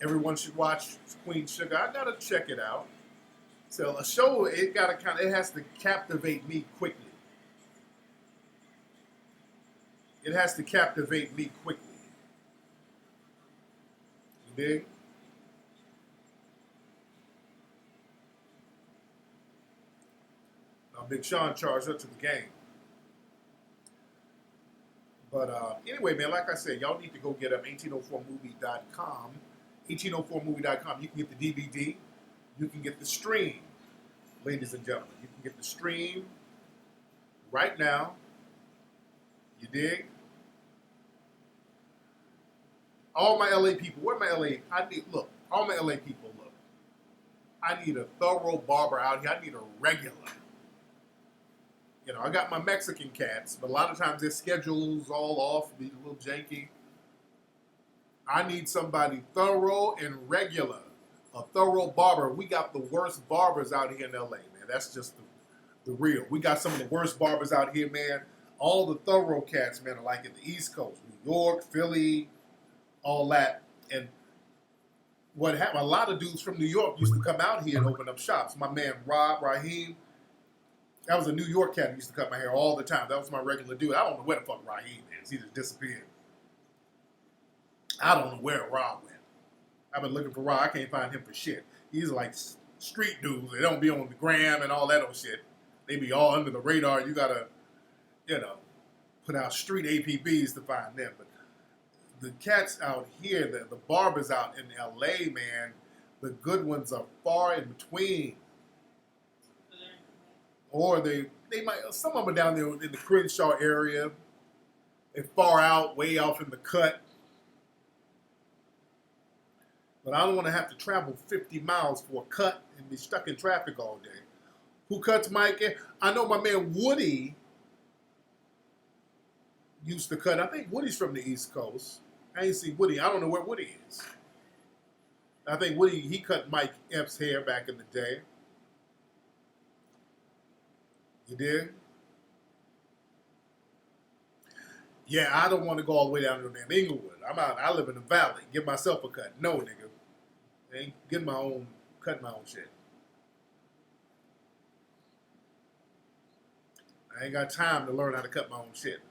everyone should watch Queen Sugar. I gotta check it out. So a show, it has to captivate me quickly. It has to captivate me quickly. You dig? Big Sean charged up to the game. But anyway, man, like I said, y'all need to go get up 1804movie.com. 1804movie.com. You can get the DVD. You can get the stream, ladies and gentlemen. You can get the stream right now. You dig? All my LA people, all my LA people, look. I need a thorough barber out here. I need a regular. You know, I got my Mexican cats, but a lot of times their schedule's all off, be a little janky. I need somebody thorough and regular, a thorough barber. We got the worst barbers out here in LA, man. That's just the real. We got some of the worst barbers out here, man. All the thorough cats, man, are like in the East Coast, New York, Philly, all that. And what happened, a lot of dudes from New York used to come out here and open up shops. My man Raheem, that was a New York cat who used to cut my hair all the time. That was my regular dude. I don't know where the fuck Raheem is. He just disappeared. I don't know where Rob went. I've been looking for Rob. I can't find him for shit. He's like street dudes. They don't be on the gram and all that old shit. They be all under the radar. You gotta, put out street APBs to find them. But the cats out here, the barbers out in LA, man, the good ones are far in between. Or they might, some of them are down there in the Crenshaw area. They're far out, way off in the cut. But I don't want to have to travel 50 miles for a cut and be stuck in traffic all day. Who cuts Mike? I know my man Woody used to cut. I think Woody's from the East Coast. I ain't see Woody. I don't know where Woody is. I think Woody, he cut Mike Epps' hair back in the day. You did? Yeah, I don't want to go all the way down to damn Inglewood. I'm out. I live in the valley. Give myself a cut. No, nigga. I ain't getting my own, cut my own shit. I ain't got time to learn how to cut my own shit.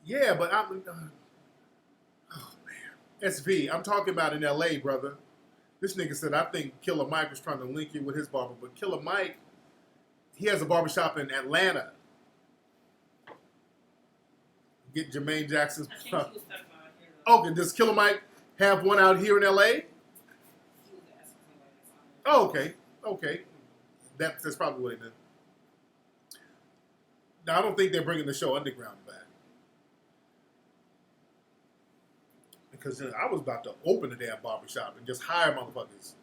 Yeah, but I'm. Oh man, SV. I'm talking about in L.A., brother. This nigga said I think Killer Mike was trying to link you with his barber, but Killer Mike, he has a barbershop in Atlanta. Get Jermaine Jackson's. I think he was talking about here though. Okay, does Killer Mike have one out here in L.A.? He was asking somebody that's on there. Oh, okay, okay. That's probably what it meant. Now, I don't think they're bringing the show Underground back. Because I was about to open a damn barbershop and just hire motherfuckers.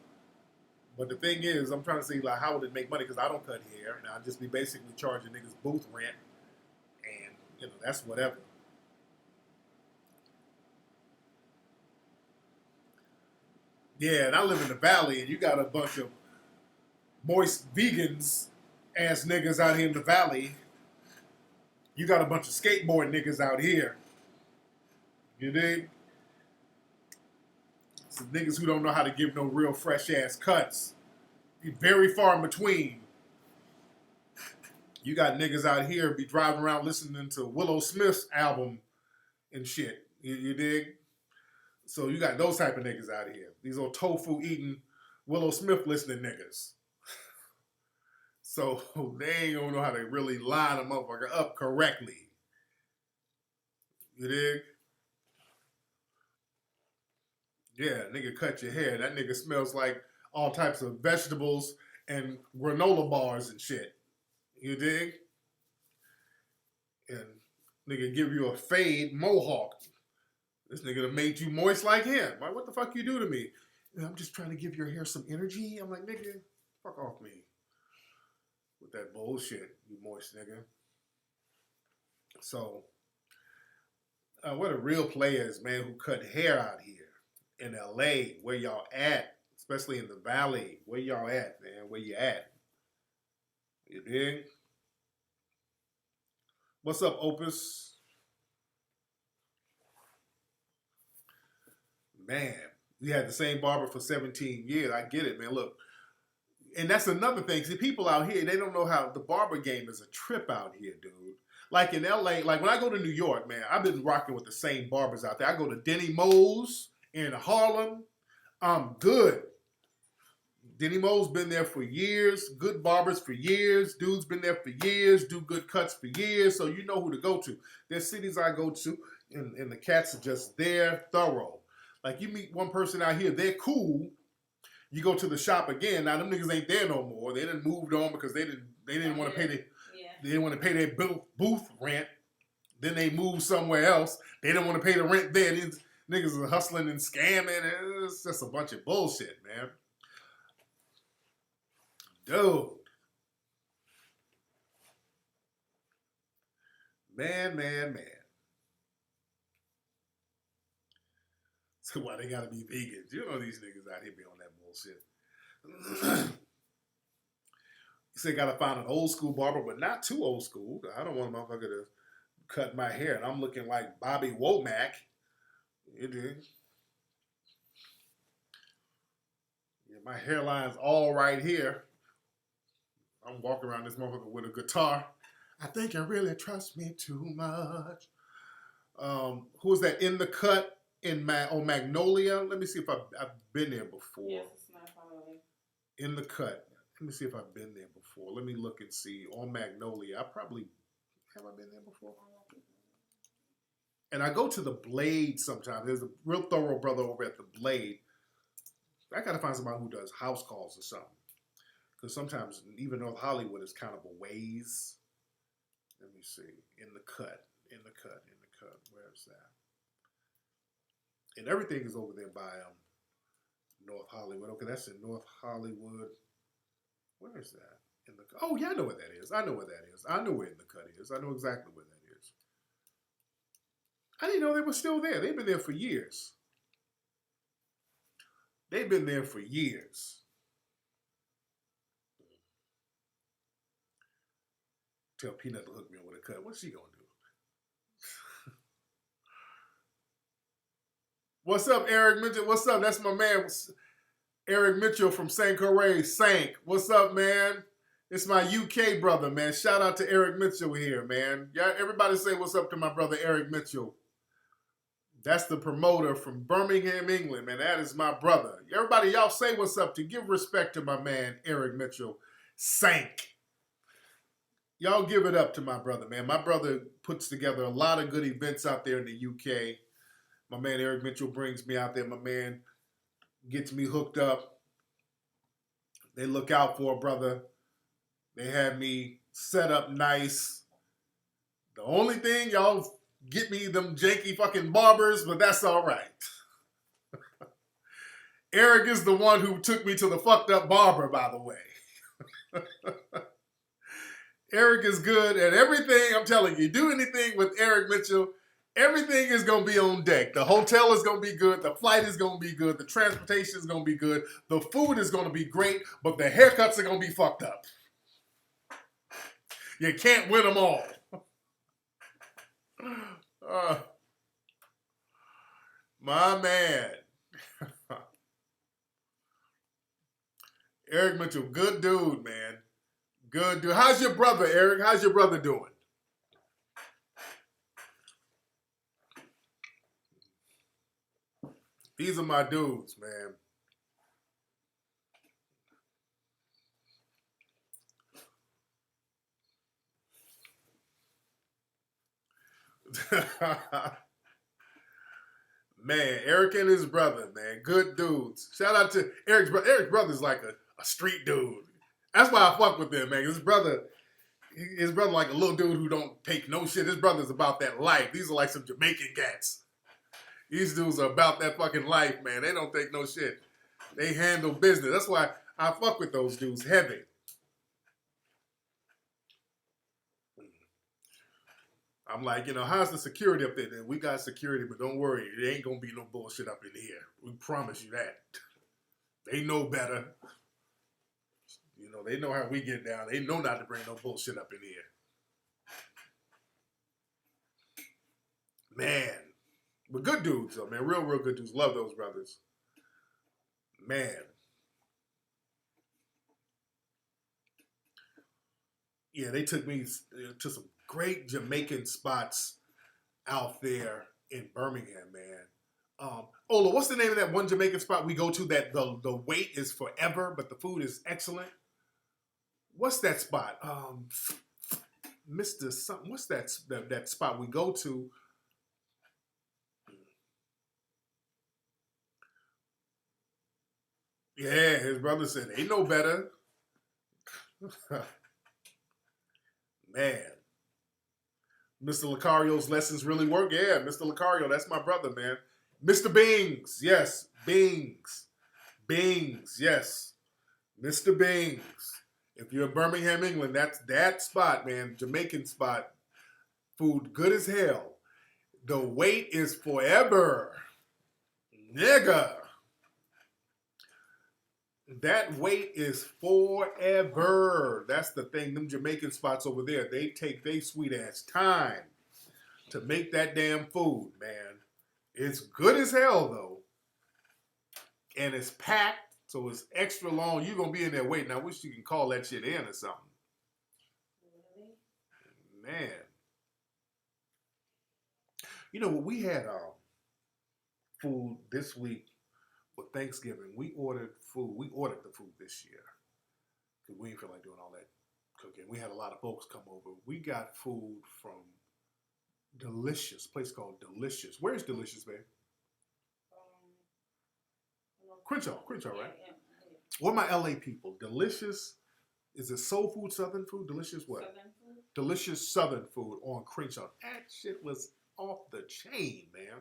But the thing is, I'm trying to see like how would it make money because I don't cut hair. And I'll just be basically charging niggas booth rent. And, you know, that's whatever. Yeah, and I live in the valley and you got a bunch of moist vegans ass niggas out here in the valley. You got a bunch of skateboard niggas out here. You dig? Some niggas who don't know how to give no real fresh ass cuts. Be very far in between. You got niggas out here be driving around listening to Willow Smith's album and shit. You dig? So you got those type of niggas out here. These old tofu eating Willow Smith listening niggas. So they ain't gonna know how to really line a motherfucker up correctly. You dig? Yeah, nigga cut your hair. That nigga smells like all types of vegetables and granola bars and shit. You dig? And nigga give you a fade mohawk. This nigga done made you moist like him. Like, what the fuck you do to me? I'm just trying to give your hair some energy. I'm like, nigga, fuck off me. With that bullshit, you moist nigga. So, what a real players, man, who cut hair out here in LA. Where y'all at? Especially in the valley. Where y'all at, man? Where you at? You dig? What's up, Opus? Man, we had the same barber for 17 years. I get it, man. Look, and that's another thing. See, people out here, they don't know how the barber game is a trip out here, dude. Like in LA, like when I go to New York, man, I've been rocking with the same barbers out there. I go to Denny Moe's in Harlem. I'm good. Denny Moe's been there for years. Good barbers for years. Dude's been there for years. Do good cuts for years. So you know who to go to. There's cities I go to, and the cats are just there, thorough. Like you meet one person out here, they're cool. You go to the shop again. Now them niggas ain't there no more. They done moved on because they didn't want to pay they didn't want to pay their booth rent. Then they moved somewhere else. They didn't want to pay the rent there. These niggas are hustling and scamming. It's just a bunch of bullshit, man. Dude. Man. So why they gotta be vegans? You know these niggas out here be on that bullshit. You say gotta find an old school barber, but not too old school. I don't want a motherfucker to cut my hair and I'm looking like Bobby Womack. You do. Yeah, my hairline's all right here. I'm walking around this motherfucker with a guitar. I think you really trust me too much. Who is that in the cut? On Magnolia, let me see if I've been there before. Yes, it's not following. In the cut, let me see if I've been there before. Let me look and see. On Magnolia, have I been there before? And I go to the Blade sometimes. There's a real thorough brother over at the Blade. I gotta find somebody who does house calls or something. Because sometimes even North Hollywood is kind of a ways. Let me see. In the cut. cut. Where's that? And everything is over there by North Hollywood. Okay, that's in North Hollywood. Where is that? In the oh yeah, I know where that is. I know where that is. I know where In the Cut is. I know exactly where that is. I didn't know they were still there. They've been there for years. They've been there for years. Tell Peanut to hook me up with a cut. What's she gonna do? What's up, Eric Mitchell? What's up? That's my man, Eric Mitchell from St. Corey. Sank. What's up, man? It's my UK brother, man. Shout out to Eric Mitchell here, man. Yeah, everybody say what's up to my brother, Eric Mitchell. That's the promoter from Birmingham, England, man. That is my brother. Everybody, y'all say what's up to. Give respect to my man, Eric Mitchell. Sank. Y'all give it up to my brother, man. My brother puts together a lot of good events out there in the UK. My man, Eric Mitchell, brings me out there. My man gets me hooked up. They look out for a brother. They had me set up nice. The only thing, y'all get me them janky fucking barbers, but that's all right. Eric is the one who took me to the fucked up barber, by the way. Eric is good at everything. I'm telling you, do anything with Eric Mitchell, everything is going to be on deck. The hotel is going to be good. The flight is going to be good. The transportation is going to be good. The food is going to be great, but the haircuts are going to be fucked up. You can't win them all. My man. Eric Mitchell, good dude, man. Good dude. How's your brother, Eric? How's your brother doing? These are my dudes, man. Man, Eric and his brother, man. Good dudes. Shout out to Eric's brother. Eric's brother's like a street dude. That's why I fuck with him, man. His brother like a little dude who don't take no shit. His brother's about that life. These are like some Jamaican cats. These dudes are about that fucking life, man. They don't take no shit. They handle business. That's why I fuck with those dudes heavy. I'm like, how's the security up there? We got security, but don't worry. There ain't going to be no bullshit up in here. We promise you that. They know better. They know how we get down. They know not to bring no bullshit up in here. Man. But good dudes, though, man. Real, real good dudes. Love those brothers. Man. Yeah, they took me to some great Jamaican spots out there in Birmingham, man. Ola, what's the name of that one Jamaican spot we go to that the wait is forever, but the food is excellent? What's that spot? Mr. Something. What's that spot we go to? Yeah, his brother said, ain't no better. Man. Mr. Lucario's lessons really work. Yeah, Mr. Lucario, that's my brother, man. Mr. Bings, yes. Bings, yes. Mr. Bings. If you're in Birmingham, England, that's that spot, man. Jamaican spot. Food good as hell. The wait is forever. Nigga. That wait is forever. That's the thing. Them Jamaican spots over there, they take their sweet ass time to make that damn food, man. It's good as hell, though. And it's packed, so it's extra long. You're going to be in there waiting. I wish you can call that shit in or something. Man. We had food this week. For Thanksgiving, we ordered food. We ordered the food this year because we didn't feel like doing all that cooking. We had a lot of folks come over. We got food from Delicious, a place called Delicious. Where's Delicious, babe? Crenshaw, right? Yeah. What are my LA people? Delicious, is it soul food, southern food? Delicious what? Southern food. Delicious southern food on Crenshaw. That shit was off the chain, man.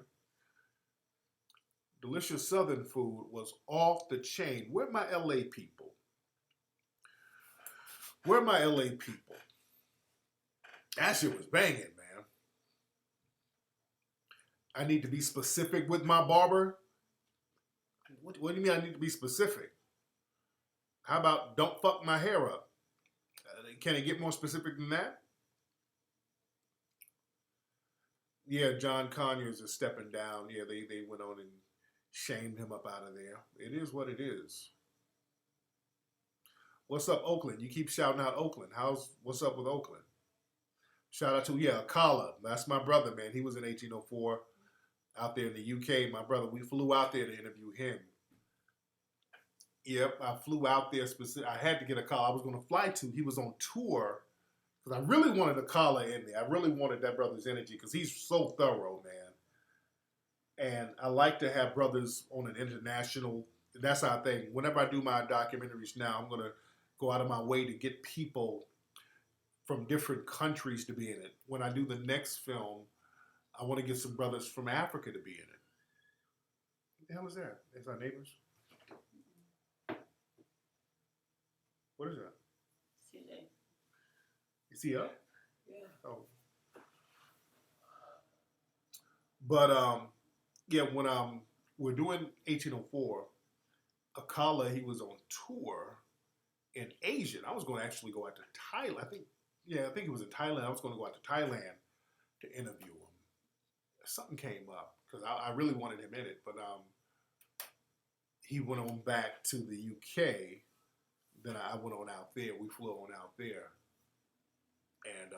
Delicious Southern food was off the chain. Where my LA people? Where my LA people? That shit was banging, man. I need to be specific with my barber. What do you mean I need to be specific? How about don't fuck my hair up? Can it get more specific than that? Yeah, John Conyers is stepping down. Yeah, they went on and shamed him up out of there. It is what it is. What's up, Oakland? You keep shouting out Oakland. What's up with Oakland? Shout out to, Akala. That's my brother, man. He was in 1804 out there in the UK. My brother, we flew out there to interview him. Yep, I flew out there specific. I had to get a call. I was going to fly to. He was on tour because I really wanted a caller in there. I really wanted that brother's energy because he's so thorough, man. And I like to have brothers on an international. That's our thing. Whenever I do my documentaries now, I'm going to go out of my way to get people from different countries to be in it. When I do the next film, I want to get some brothers from Africa to be in it. What the hell is that? Is our neighbors? What is that? CJ. Is he up? Yeah. Oh. But yeah, when we're doing 1804, Akala, he was on tour in Asia. I was going to actually go out to Thailand. I think it was in Thailand. I was going to go out to Thailand to interview him. Something came up because I really wanted him in it, but he went on back to the UK. Then I went on out there. We flew on out there and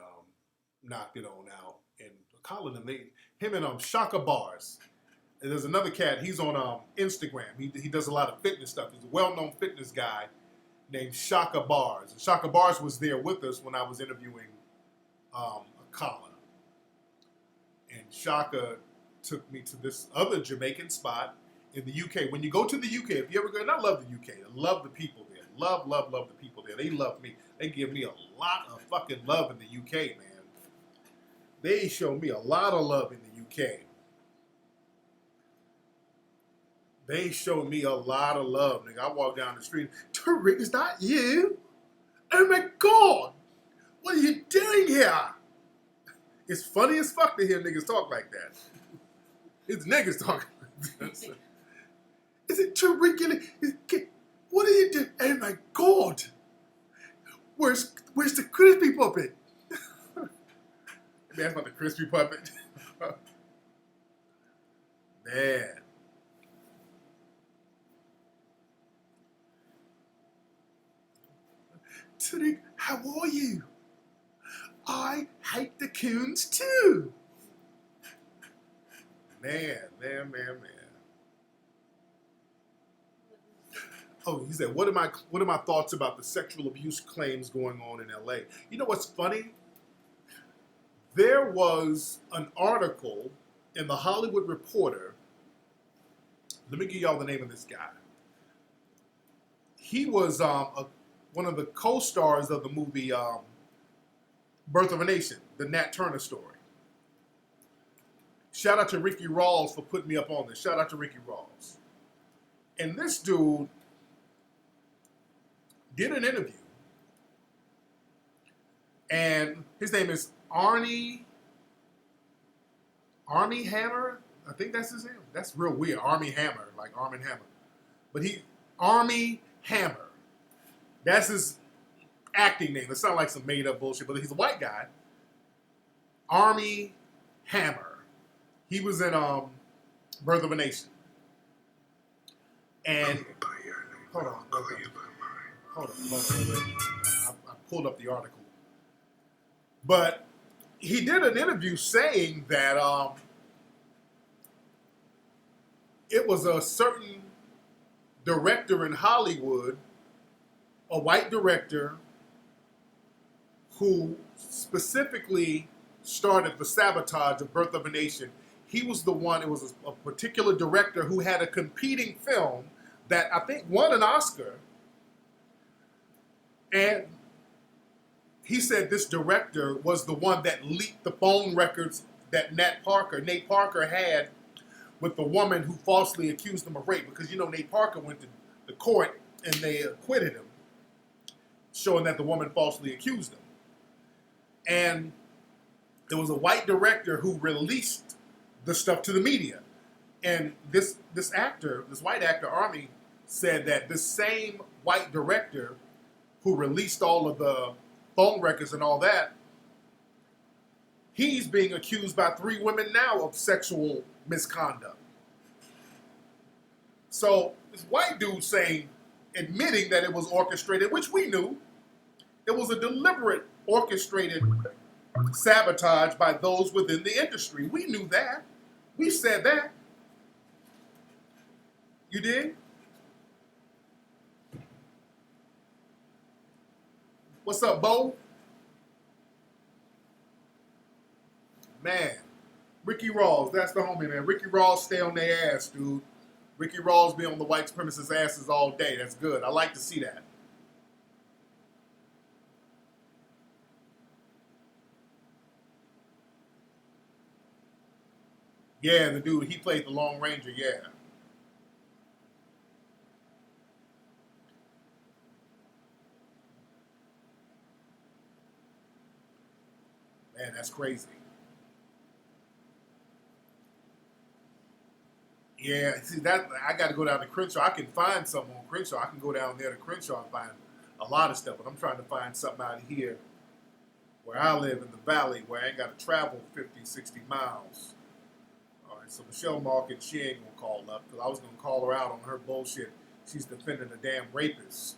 knocked it on out. And Colin and him and Shaka Bars. And there's another cat. He's on Instagram. He does a lot of fitness stuff. He's a well-known fitness guy named Shaka Bars. And Shaka Bars was there with us when I was interviewing Colin. And Shaka took me to this other Jamaican spot in the UK. When you go to the UK, if you ever go, and I love the UK. I love the people there. Love the people there. They love me. They give me a lot of fucking love in the UK, man. They show me a lot of love in the UK. They show me a lot of love, nigga. I walk down the street. Tariq, is that you? Oh my God. What are you doing here? It's funny as fuck to hear niggas talk like that. It's niggas talking like that. Is it Tariq? What are you doing? Oh my God. Where's the crispy puppet? That's not the crispy puppet. Man. Tariq, how are you? I hate the coons too. Man. Oh, he said, what are my thoughts about the sexual abuse claims going on in LA? You know what's funny? There was an article in the Hollywood Reporter. Let me give y'all the name of this guy. He was one of the co-stars of the movie Birth of a Nation, the Nat Turner story. Shout out to Ricky Rawls for putting me up on this. Shout out to Ricky Rawls. And this dude did an interview. And his name is Armie Hammer. I think that's his name. That's real weird. Armie Hammer, like Arm & Hammer. But Armie Hammer. That's his acting name. It sounds like some made up bullshit, but he's a white guy. Armie Hammer. He was in Birth of a Nation. And hold on. I pulled up the article. But he did an interview saying that it was a certain director in Hollywood, a white director, who specifically started the sabotage of Birth of a Nation. He was the one, it was a particular director who had a competing film that I think won an Oscar. And he said this director was the one that leaked the phone records that Nate Parker had with the woman who falsely accused him of rape. Because, you know, Nate Parker went to the court and they acquitted him, showing that the woman falsely accused him. And there was a white director who released the stuff to the media. And this white actor, Army, said that this same white director who released all of the phone records and all that, he's being accused by 3 women now of sexual misconduct. So this white dude admitting that it was orchestrated, which we knew. It was a deliberate, orchestrated sabotage by those within the industry. We knew that. We said that. You did? What's up, Bo? Man, Ricky Rawls, that's the homie, man. Ricky Rawls stay on their ass, dude. Ricky Rawls be on the white supremacist asses all day. That's good. I like to see that. Yeah, the dude, he played the Lone Ranger, yeah. Man, that's crazy. Yeah, see that I got to go down to Crenshaw. I can find something on Crenshaw. I can go down there to Crenshaw and find a lot of stuff, but I'm trying to find something out here where I live in the valley where I ain't got to travel 50, 60 miles. All right, so Michelle Malkin, she ain't going to call up because I was going to call her out on her bullshit. She's defending a damn rapist.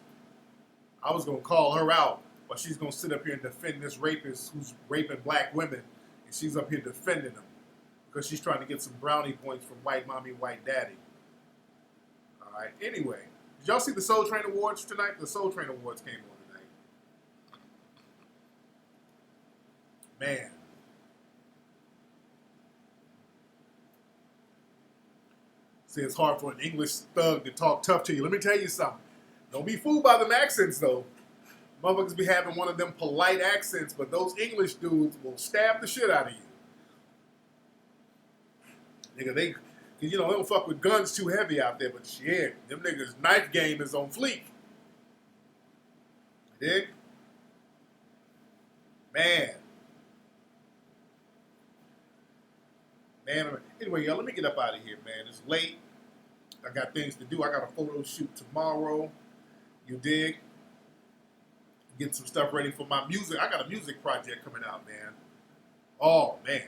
I was going to call her out, but she's going to sit up here and defend this rapist who's raping black women, and she's up here defending them because she's trying to get some brownie points from white mommy, white daddy. All right, anyway, did y'all see the Soul Train Awards tonight? The Soul Train Awards came on tonight. Man. See, it's hard for an English thug to talk tough to you. Let me tell you something. Don't be fooled by them accents, though. Motherfuckers be having one of them polite accents, but those English dudes will stab the shit out of you. Nigga, they don't fuck with guns too heavy out there, but shit, them niggas' knife game is on fleek. You dig? Man. Anyway, y'all, let me get up out of here, man. It's late. I got things to do. I got a photo shoot tomorrow. You dig? Get some stuff ready for my music. I got a music project coming out, man. Oh, man.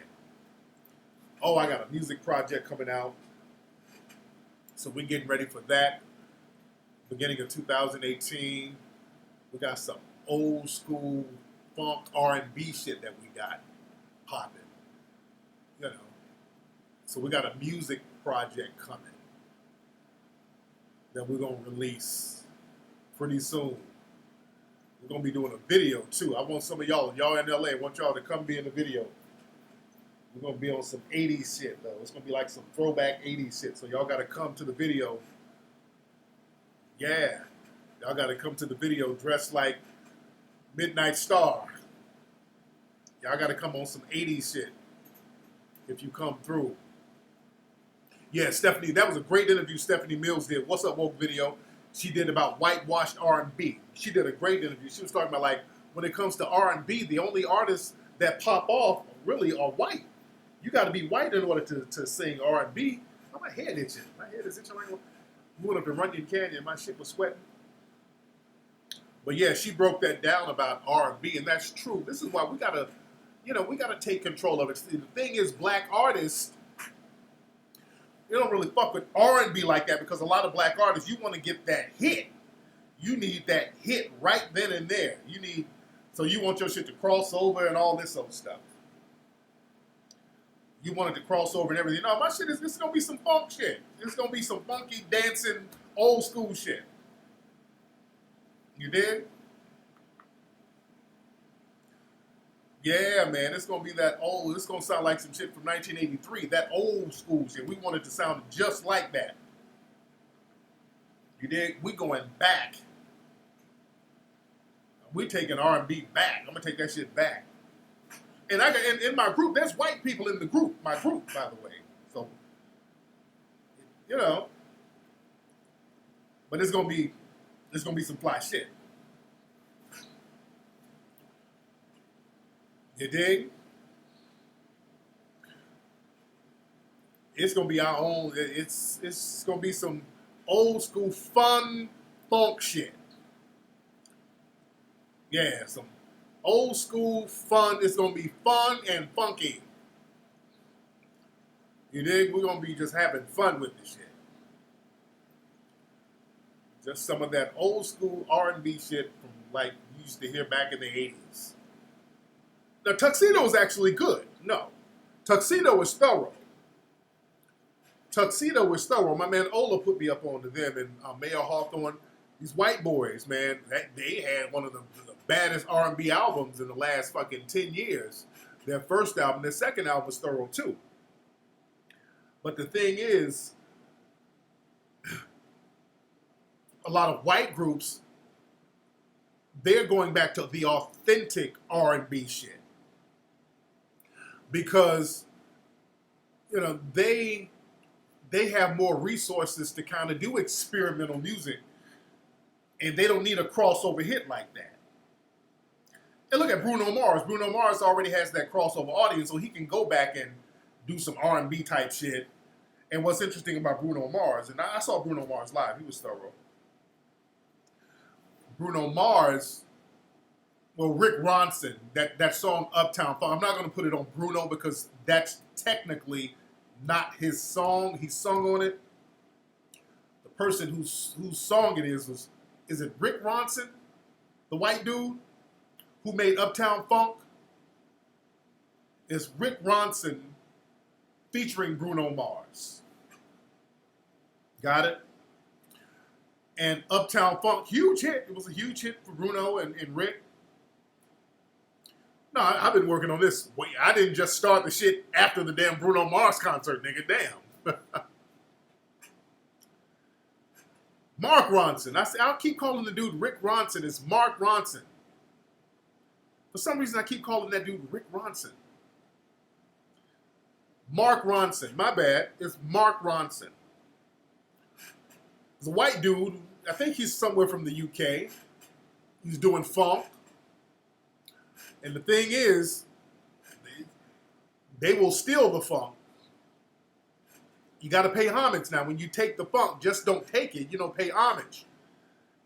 Oh, I got a music project coming out. So we're getting ready for that. Beginning of 2018. We got some old school funk R&B shit that we got popping. You know. So we got a music project coming that we're going to release pretty soon. We're going to be doing a video too. I want some of y'all in LA, I want y'all to come be in the video. We're going to be on some 80s shit, though. It's going to be like some throwback 80s shit. So y'all got to come to the video. Yeah. Y'all got to come to the video dressed like Midnight Star. Y'all got to come on some 80s shit if you come through. Yeah, Stephanie, that was a great interview Stephanie Mills did. What's Up Woke video. She did about whitewashed R&B. She did a great interview. She was talking about, like, when it comes to R&B, the only artists that pop off really are white. You got to be white in order to sing R&B. Oh, my head itching. My head is itching. Like moving up in Runyon Canyon, my shit was sweating. But yeah, she broke that down about R&B, and that's true. This is why we gotta take control of it. See, the thing is, black artists, they don't really fuck with R&B like that because a lot of black artists, you want to get that hit. You need that hit right then and there. So you want your shit to cross over and all this other stuff. You want it to cross over and everything. No, my shit this is going to be some funk shit. It's going to be some funky, dancing, old school shit. You did? Yeah, man, it's going to be that old, it's going to sound like some shit from 1983, that old school shit. We want it to sound just like that. You dig? We going back. We taking R&B back. I'm going to take that shit back. And I got in my group, there's white people in the group, my group, by the way. So, you know, but it's gonna be some fly shit. You dig? It's gonna be our own. It's gonna be some old school fun funk shit. Yeah, some old school fun. It's gonna be fun and funky. You dig? We're gonna be just having fun with this shit. Just some of that old school R&B shit from like you used to hear back in the 80s. Now, Tuxedo is actually good. No. Tuxedo is thorough. Tuxedo is thorough. My man Ola put me up onto them, and Mayor Hawthorne, these white boys, man, they had one of the baddest R&B albums in the last fucking 10 years. Their first album, their second album was thorough too. But the thing is, a lot of white groups, they're going back to the authentic R&B shit. Because, you know, they have more resources to kind of do experimental music, and they don't need a crossover hit like that. And look at Bruno Mars. Bruno Mars already has that crossover audience, so he can go back and do some R&B type shit. And what's interesting about Bruno Mars, and I saw Bruno Mars live, he was thorough. Bruno Mars, well, Rick Ronson, that song Uptown Funk, I'm not going to put it on Bruno because that's technically not his song. He sung on it. The person whose song it is it Rick Ronson, the white dude who made Uptown Funk? It's Rick Ronson featuring Bruno Mars. Got it? And Uptown Funk, huge hit. It was a huge hit for Bruno and Rick. No, I've been working on this. Wait, I didn't just start the shit after the damn Bruno Mars concert, nigga. Damn. Mark Ronson. I'll keep calling the dude Rick Ronson. It's Mark Ronson. For some reason, I keep calling that dude Rick Ronson. Mark Ronson. My bad. It's Mark Ronson. He's a white dude. I think he's somewhere from the UK. He's doing funk. And the thing is, they will steal the funk. You got to pay homage now. When you take the funk, just don't take it. You know, pay homage.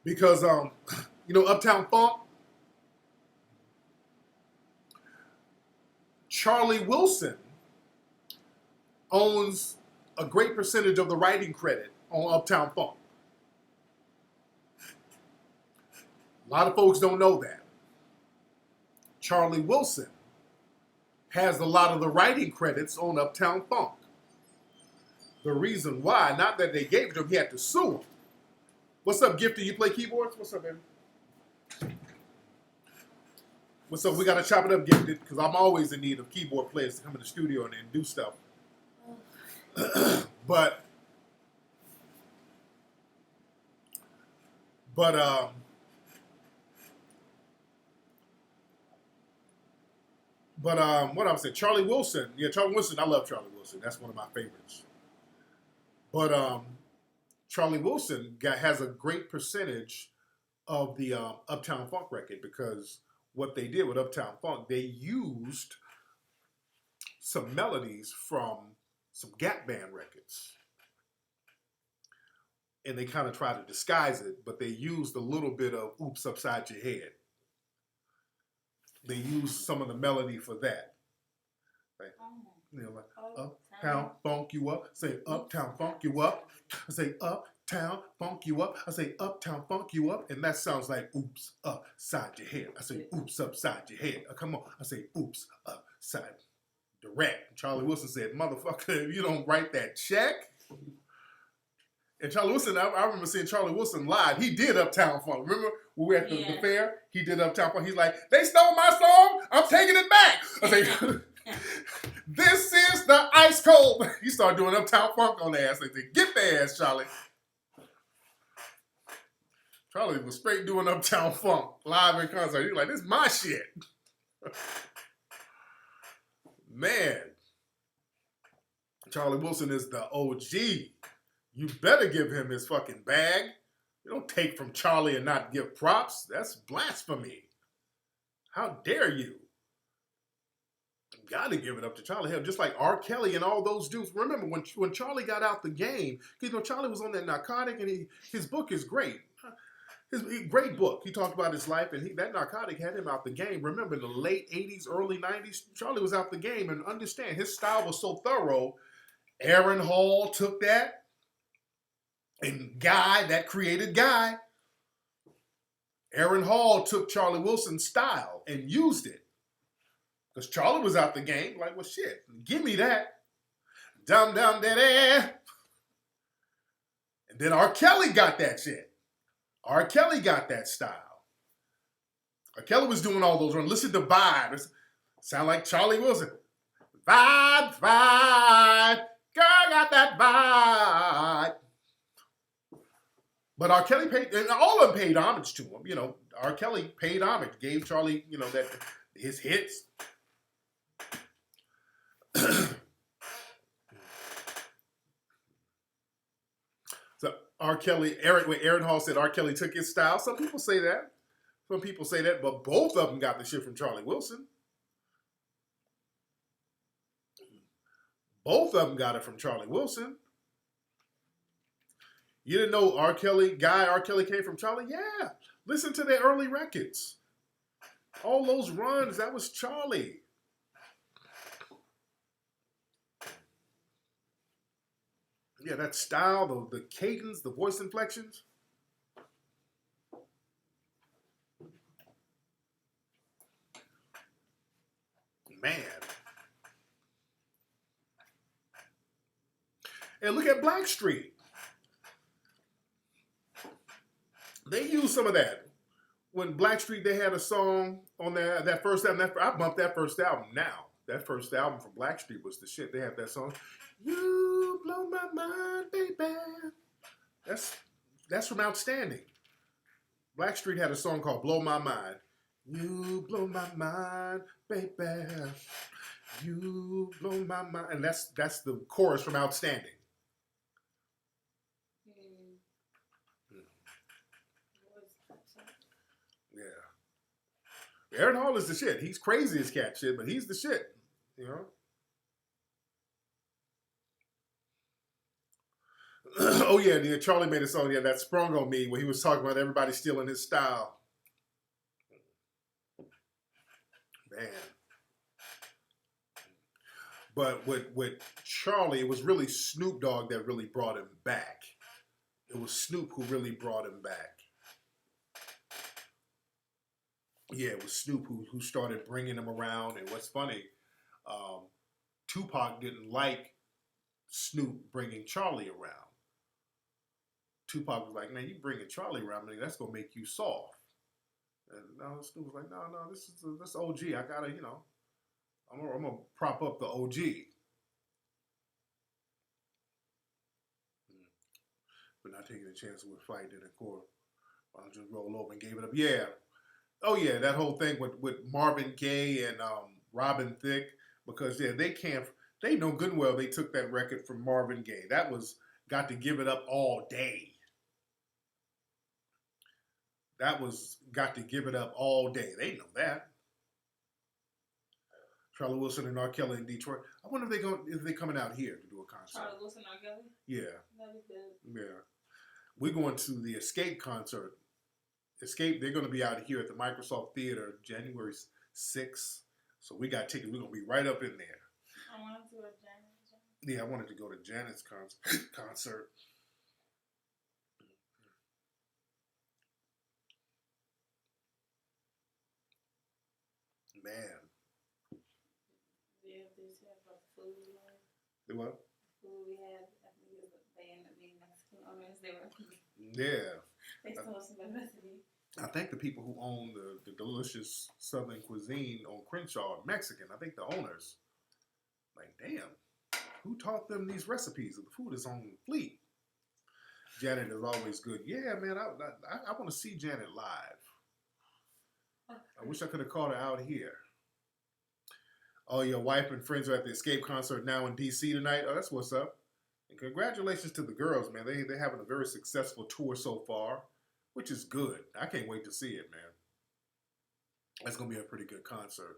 Because, you know, Uptown Funk, Charlie Wilson owns a great percentage of the writing credit on Uptown Funk. A lot of folks don't know that. Charlie Wilson has a lot of the writing credits on Uptown Funk. The reason why, not that they gave it to him, he had to sue him. What's up, Gifty? You play keyboards? What's up, baby? What's up? We got to chop it up, Gifted, because I'm always in need of keyboard players to come in the studio and do stuff. But what I was saying, Charlie Wilson. Yeah, Charlie Wilson. I love Charlie Wilson. That's one of my favorites. But Charlie Wilson has a great percentage of the Uptown Funk record because what they did with Uptown Funk, they used some melodies from some Gap Band records. And they kind of tried to disguise it, but they used a little bit of Oops Upside Your Head. They used some of the melody for that. Right? You know, like Uptown Funk You Up. Say Uptown Funk You Up. I say Uptown Funk You Up. I say Uptown Funk You Up. And that sounds like Oops Upside Your Head. I say Oops Upside Your Head. Come on. I say Oops Upside. The rat. Charlie Wilson said, motherfucker, if you don't write that check. And Charlie Wilson, I remember seeing Charlie Wilson live. He did Uptown Funk. Remember when we were at the fair? He did Uptown Funk. He's like, they stole my song. I'm taking it back. I say, this is the ice cold. He started doing Uptown Funk on their ass. They said, get their ass, Charlie. Charlie was straight doing Uptown Funk live in concert. He was like, this is my shit. Man, Charlie Wilson is the OG. You better give him his fucking bag. You don't take from Charlie and not give props. That's blasphemy. How dare you? You gotta give it up to Charlie. Hell, just like R. Kelly and all those dudes. Remember when Charlie got out the game, you know, Charlie was on that narcotic, and his book is great. Great book. He talked about his life, and that narcotic had him out the game. Remember, in the late 80s, early 90s, Charlie was out the game, and understand, his style was so thorough. Aaron Hall took that, and Guy, that created Guy. Aaron Hall took Charlie Wilson's style and used it. Because Charlie was out the game, like, well, shit, give me that. Dum dum daddy. And then R. Kelly got that shit. R. Kelly got that style. R. Kelly was doing all those runs. Listen to Vibe. Sound like Charlie Wilson. Vibe, vibe. Girl got that vibe. But R. Kelly paid, and all of them paid homage to him. You know, R. Kelly paid homage, gave Charlie, you know, that his hits. So R. Kelly, Aaron Hall said R. Kelly took his style. Some people say that. Some people say that, but both of them got the shit from Charlie Wilson. Both of them got it from Charlie Wilson. You didn't know R. Kelly came from Charlie? Yeah. Listen to their early records. All those runs, that was Charlie. Yeah, that style, the cadence, the voice inflections. Man. And look at Blackstreet. They used some of that. When Blackstreet, they had a song on that first album. I bumped that first album now. That first album from Blackstreet was the shit. They had that song, You Blow My Mind, Baby. That's from Outstanding. Blackstreet had a song called Blow My Mind. You blow my mind, baby. You blow my mind. And that's the chorus from Outstanding. Yeah. Aaron Hall is the shit. He's crazy as cat shit, but he's the shit. You know? Oh yeah, Charlie made a song, that sprung on me where he was talking about everybody stealing his style. Man. But with Charlie, it was really Snoop Dogg that really brought him back. It was Snoop who really brought him back. Yeah, it was Snoop who started bringing him around. And what's funny, Tupac didn't like Snoop bringing Charlie around. Tupac was like, man, you bringing Charlie around, man, that's going to make you soft. And Snoop was like, no, this OG. I got to, you know, I'm going to prop up the OG. But not taking a chance with fight in the court. I just roll over and gave it up. Yeah. Oh, yeah, that whole thing with Marvin Gaye and Robin Thicke, because, yeah, they know good and well they took that record from Marvin Gaye. That was Got to Give It Up All Day. That was Got to Give It Up All Day. They know that. Charlie Wilson and R. Kelly in Detroit. I wonder if they're coming out here to do a concert. Charlie Wilson, R. Kelly? Yeah. That'd be good. Yeah. We're going to the Escape concert. Escape, they're going to be out here at the Microsoft Theater January 6th. So we got tickets. We're going to be right up in there. I wanted to go to Janet. Yeah, I wanted to go to Janet's concert. Man. Yeah, this had about the food we had. The what? The food we had, I think they ended up being Mexican owners. They were. Yeah. They stole some of the recipe. I think the people who own the delicious Southern cuisine on Crenshaw are Mexican. I think the owners. Like, damn. Who taught them these recipes? The food is on fleek. Janet is always good. Yeah, man, I want to see Janet live. I wish I could have caught her out here. Oh, your wife and friends are at the Escape concert now in D.C. tonight. Oh, that's what's up. And congratulations to the girls, man. They're having a very successful tour so far, which is good. I can't wait to see it, man. That's going to be a pretty good concert.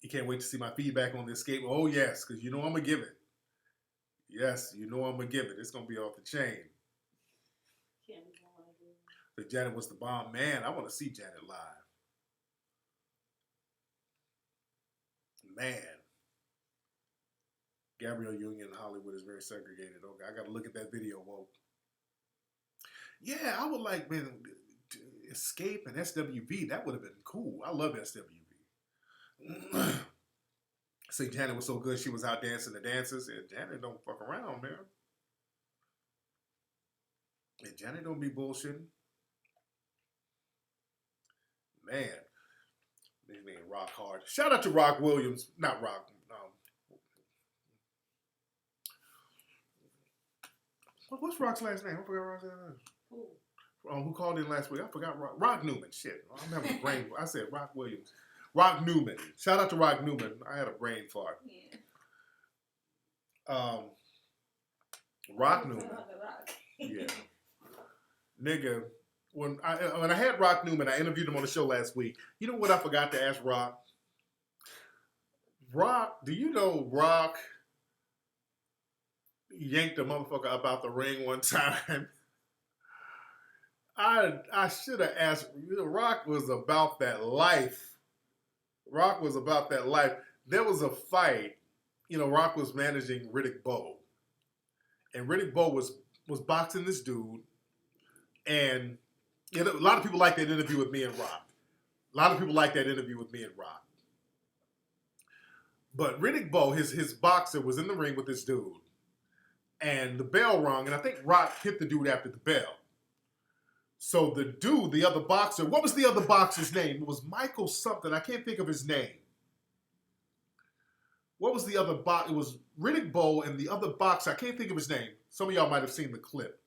You can't wait to see my feedback on the Escape. Oh, yes, because you know I'm going to give it. Yes, you know I'm going to give it. It's going to be off the chain. But Janet was the bomb. Man, I want to see Janet live. Man. Gabrielle Union in Hollywood is very segregated. Okay, I got to look at that video, woke. Yeah, I would like, man, Escape and SWV. That would have been cool. I love SWV. Say Janet was so good she was out dancing the dances. And Janet don't fuck around, man. And Janet don't be bullshitting. Man. His name Rock Hard. Shout out to Rock Williams. Not Rock. What's Rock's last name? I forgot Rock's last name. Who called in last week? I forgot Rock Newman. Shit. I'm having a brain. I said Rock Williams. Rock Newman. Shout out to Rock Newman. I had a brain fart. Yeah. Rock Newman. Yeah. Nigga, when I had Rock Newman, I interviewed him on the show last week. You know what I forgot to ask Rock? Rock, do you know Rock yanked a motherfucker up out the ring one time? I should have asked. You know, Rock was about that life. Rock was about that life. There was a fight. You know, Rock was managing Riddick Bowe. And Riddick Bowe was boxing this dude. And you know, a lot of people like that interview with me and Rock. But Riddick Bowe, his boxer, was in the ring with this dude. And the bell rung, and I think Rock hit the dude after the bell. So the dude, the other boxer, what was the other boxer's name? It was Michael something. I can't think of his name. What was the other boxer? It was Riddick Bowe and the other boxer. I can't think of his name. Some of y'all might have seen the clip.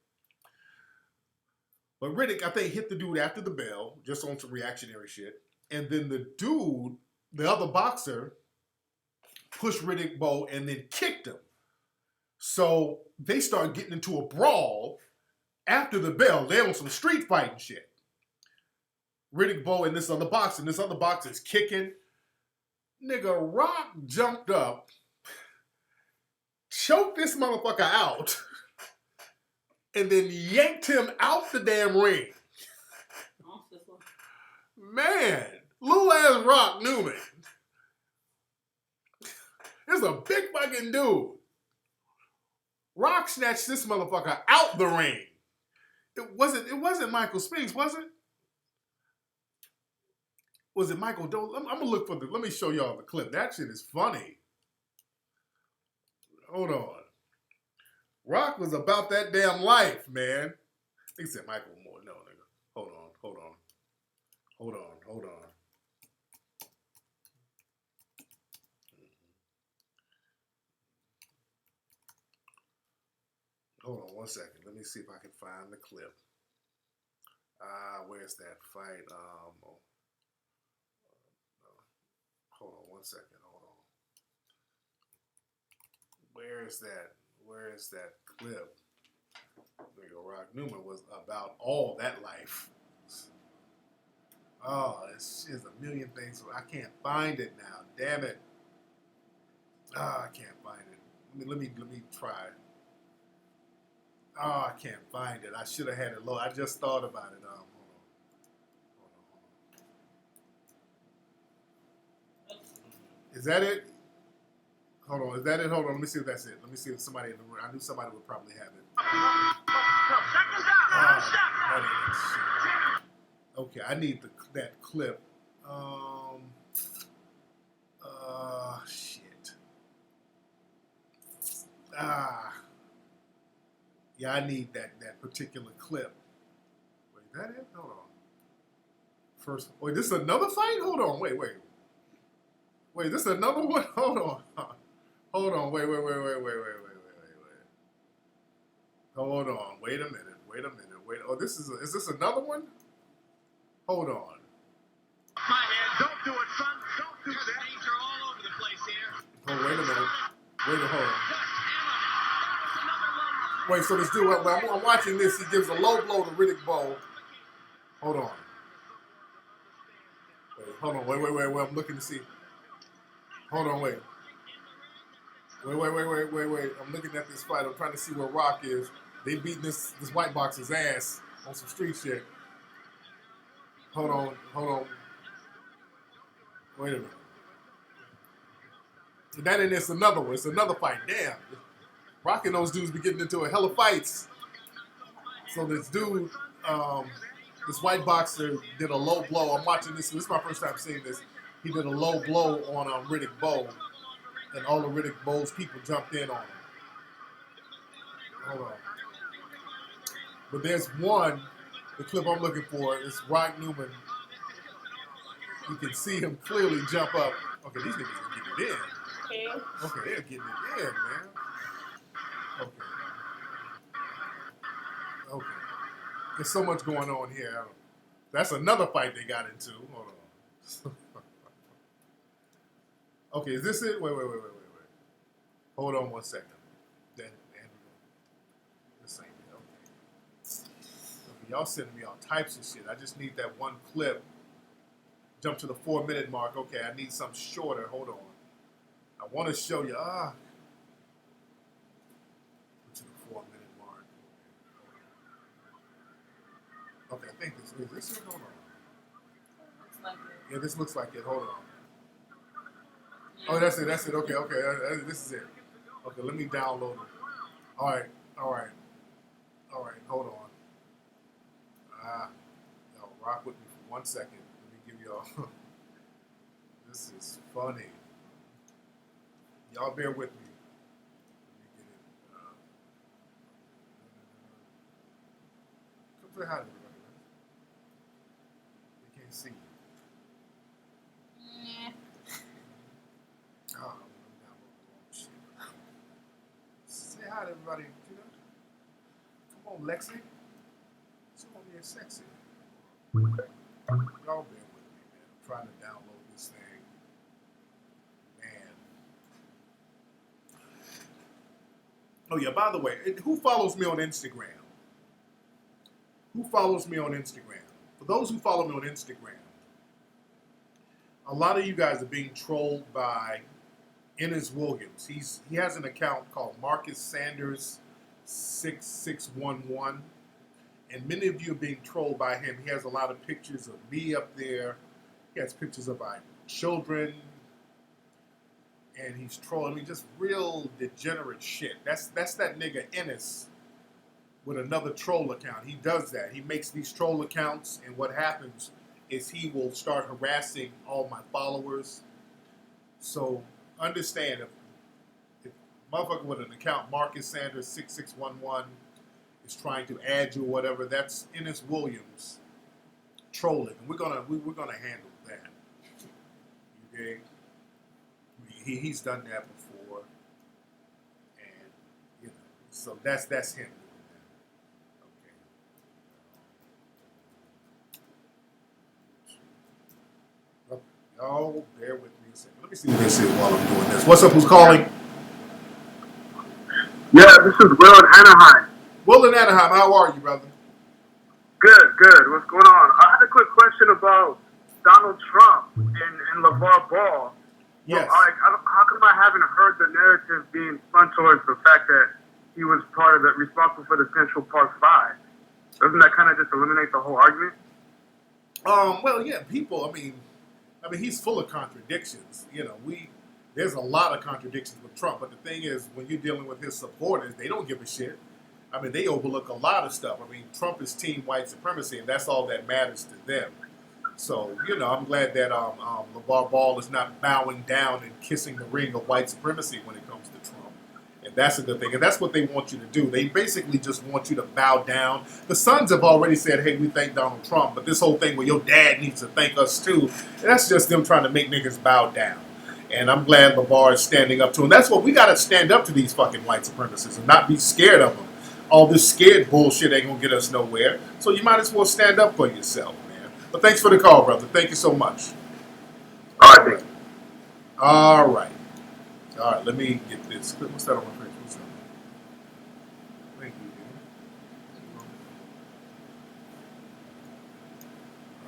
But Riddick, I think, hit the dude after the bell, just on some reactionary shit. And then the dude, the other boxer, pushed Riddick Bowe and then kicked him. So they start getting into a brawl after the bell. They're on some street fighting shit. Riddick Bowe and this other boxer is kicking. Nigga, Rock jumped up, choked this motherfucker out, and then yanked him out the damn ring. Man, little ass Rock Newman. This is a big fucking dude. Rock snatched this motherfucker out the ring. It wasn't Michael Spinks, was it? Was it Michael Doe? I'm gonna look for let me show y'all the clip. That shit is funny. Hold on. Rock was about that damn life, man. He said Michael Moore. No, nigga. Hold on. Hold on 1 second. Let me see if I can find the clip. Where's that fight? Hold on 1 second. Hold on. Where is that clip? Nigga, Rock Newman was about all that life. Oh, there's a million things. I can't find it now. Damn it. I can't find it. Let me try. I can't find it. I should have had it low. I just thought about it. Hold on. Is that it? Hold on. Is that it? Hold on. Let me see if that's it. Let me see if somebody in the room. I knew somebody would probably have it. Okay, I need that clip. Shit. Yeah, I need that particular clip. Wait, is that it? Hold on. First, wait, this is another fight? Hold on, wait. Wait, this is another one? Hold on. Hold on, wait. Hold on, wait a minute. Oh, is this another one? Hold on. My head. Don't do it, son. Don't do that. Things are all over the place here. Oh, wait a minute. Wait a hold on. Wait, so this dude, I'm watching this. He gives a low blow to Riddick Bowe. Hold on. Wait, hold on. Wait. I'm looking to see. Hold on, wait. Wait. I'm looking at this fight. I'm trying to see where Rock is. They beating this white boxer's ass on some street shit. Hold on. Wait a minute. That and it's another one. It's another fight. Damn. Rock and those dudes be getting into a hell of fights. So this dude, this white boxer did a low blow. I'm watching this. This is my first time seeing this. He did a low blow on Riddick Bowe. And all of Riddick Bowe's people jumped in on him. Hold on. But there's one, the clip I'm looking for is Rock Newman. You can see him clearly jump up. Okay, these niggas are getting it in. Okay, they're getting it in, man. Okay. There's so much going on here. That's another fight they got into. Hold on. Okay, is this it? Wait. Hold on 1 second. Then this ain't it. Okay, y'all sending me all types of shit. I just need that one clip. Jump to the 4-minute mark. Okay, I need something shorter. Hold on. I want to show you. To the 4-minute mark. Okay, I think this is it. Hold on. Looks like it. Yeah, this looks like it. Hold on. Oh, that's it. Okay. This is it. Okay, let me download it. All right. Hold on. Y'all rock with me for 1 second. Let me give y'all. This is funny. Y'all bear with me. Let me get it. Come say hi to everybody. They can't see you. Oh, I'm downloading the wrong shit. Say hi to everybody. Come on, Lexi. She want me sexy. Y'all bear with me, man. I'm trying to download this thing. Man. Oh, yeah, by the way, who follows me on Instagram? For those who follow me on Instagram, a lot of you guys are being trolled by Ennis Williams. He has an account called Marcus Sanders 6611, and many of you are being trolled by him. He has a lot of pictures of me up there. He has pictures of our children, and he's trolling me, just real degenerate shit. That's that nigga Ennis with another troll account. He does that. He makes these troll accounts, and what happens is he will start harassing all my followers. So understand, if motherfucker with an account, Marcus Sanders 6611, is trying to add you or whatever, that's Ennis Williams trolling. And we're gonna handle that. Okay? He's done that before. And so that's him doing that. Okay. Y'all bear with me a second. Let me see what this is while I'm doing this. What's up? Who's calling? Yeah, this is Will in Anaheim. Will in Anaheim, how are you, brother? Good. What's going on? I had a quick question about Donald Trump and LeVar Ball. Yes. How come I haven't heard the narrative being spun towards the fact that he was responsible for the Central Park 5? Doesn't that kind of just eliminate the whole argument? Well, yeah, people, I mean, he's full of contradictions. There's a lot of contradictions with Trump, but the thing is, when you're dealing with his supporters, they don't give a shit. They overlook a lot of stuff. Trump is team white supremacy, and that's all that matters to them. So, I'm glad that LeVar Ball is not bowing down and kissing the ring of white supremacy when it comes to Trump. And that's a good thing. And that's what they want you to do. They basically just want you to bow down. The Sons have already said, hey, we thank Donald Trump, but this whole thing where your dad needs to thank us too, that's just them trying to make niggas bow down. And I'm glad LeVar is standing up to him. That's what we got to stand up to, these fucking white supremacists, and not be scared of them. All this scared bullshit ain't going to get us nowhere. So you might as well stand up for yourself, man. But thanks for the call, brother. Thank you so much. All right, thank you. All right. All right, let me get this. What's that on my face? What's that? Thank you,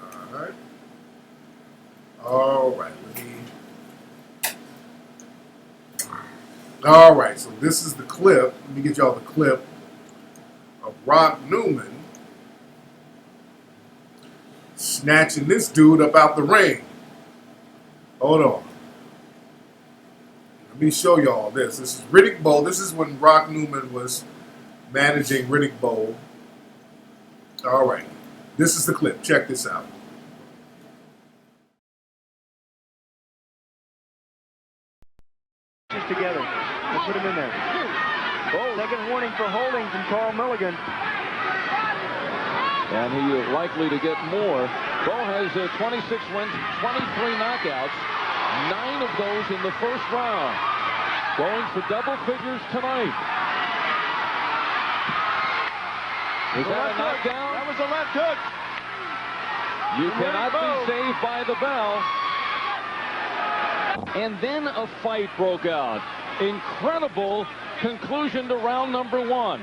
dude. All right. All right, let me. All right, so this is the clip. Let me get y'all the clip of Rock Newman snatching this dude up out the ring. Hold on. Let me show y'all this. This is Riddick Bowe. This is when Rock Newman was managing Riddick Bowe. All right. This is the clip. Check this out. Together. We'll put him in there. Oh, second warning for holding from Carl Milligan. And he is likely to get more. Bowe has 26 wins, 23 knockouts, 9 of those in the first round. Going for double figures tonight. Is that a knockdown? That was a left hook. You cannot be saved by the bell. And then a fight broke out. Incredible conclusion to round number 1.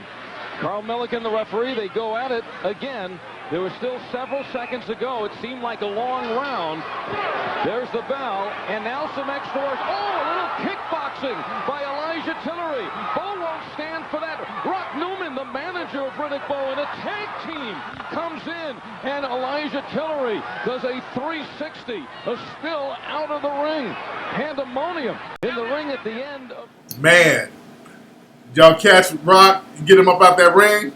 Carl Milligan, the referee, they go at it again. There was still several seconds to go. It seemed like a long round. There's the bell, and now some extra work. Oh, a little kickboxing by Elijah Tillery. Bowe won't stand for that. Rock Newman, the manager of Riddick Bowe, and a tag team comes in, and Elijah Tillery does a 360, a spill out of the ring. Pandemonium in the ring at the end of... Man, did y'all catch Rock and get him up out that ring?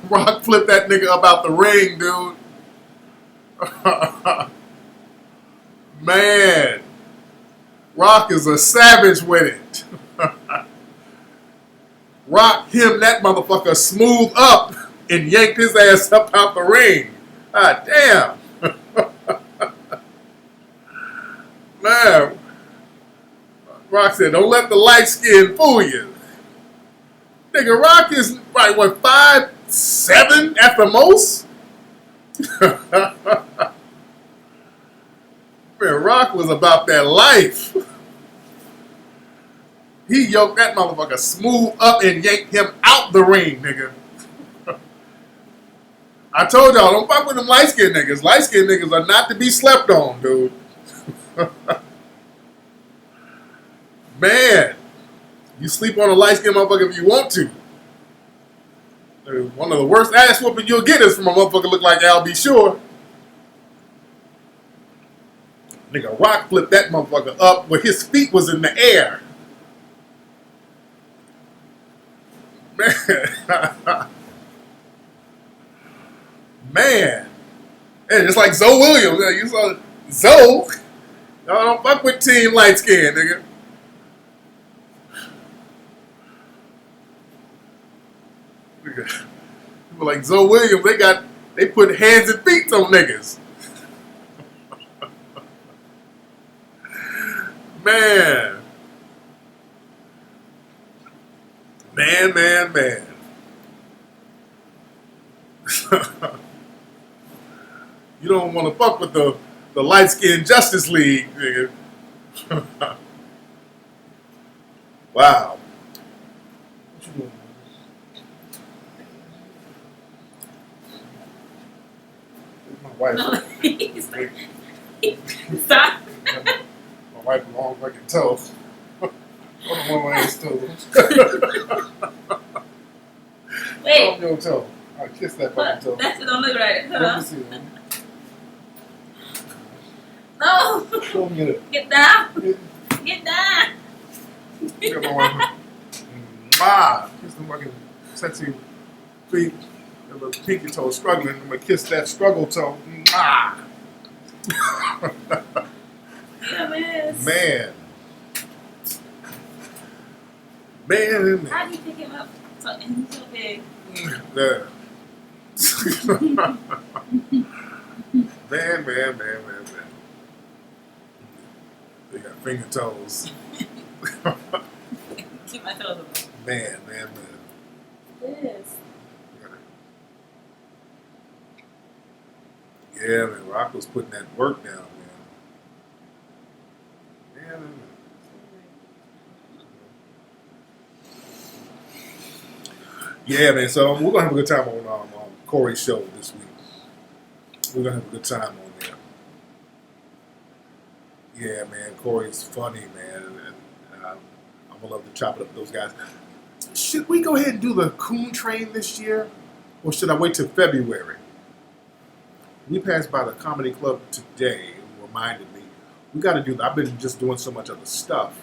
Rock flipped that nigga up out the ring, dude. Man, Rock is a savage with it. Rock him that motherfucker smooth up and yanked his ass up out the ring. God damn. Man, Rock said, don't let the light skin fool you. Nigga, Rock is, right, what, 5'7" at the most? Man, Rock was about that life. He yoked that motherfucker smooth up and yanked him out the ring, nigga. I told y'all, don't fuck with them light-skinned niggas. Light-skinned niggas are not to be slept on, dude. Man, you sleep on a light-skinned motherfucker if you want to. One of the worst ass whooping you'll get is from a motherfucker look like Al B. Sure. Nigga, Rock flipped that motherfucker up where his feet was in the air. Man. Man. And just like Zoe Williams. You saw Zoe. Y'all don't fuck with Team Light Skin, nigga. People like Zoe Williams, they put hands and feet on niggas. Man. Man. You don't want to fuck with the light skinned Justice League, nigga. Wow. What you doing? My wife. No, stop. My wife long fucking toe. One of my ass toes. Wait. Oh, your toe. I kiss that fucking toe. That shit don't look right. Hold Let me on. see, man. No. Show me it. Get down. Get down. Get my wife. Ah, kiss the fucking sexy feet. The little pinky toe struggling. I'm gonna kiss that struggle toe. Ah. Yeah, man. Man. How do you pick him up? So, and he's so big. Yeah. Man. They got finger toes. Keep my toes away. Man. It is. Yeah, man, Rocco's putting that work down, man. Man. Yeah, man. So we're gonna have a good time on Corey's show this week. We're gonna have a good time on there. Yeah, man. Corey's funny, man. And I'm gonna love to chop it up with those guys. Should we go ahead and do the Coon Train this year, or should I wait till February? We passed by the comedy club today. And reminded me we got to do. I've been just doing so much other stuff,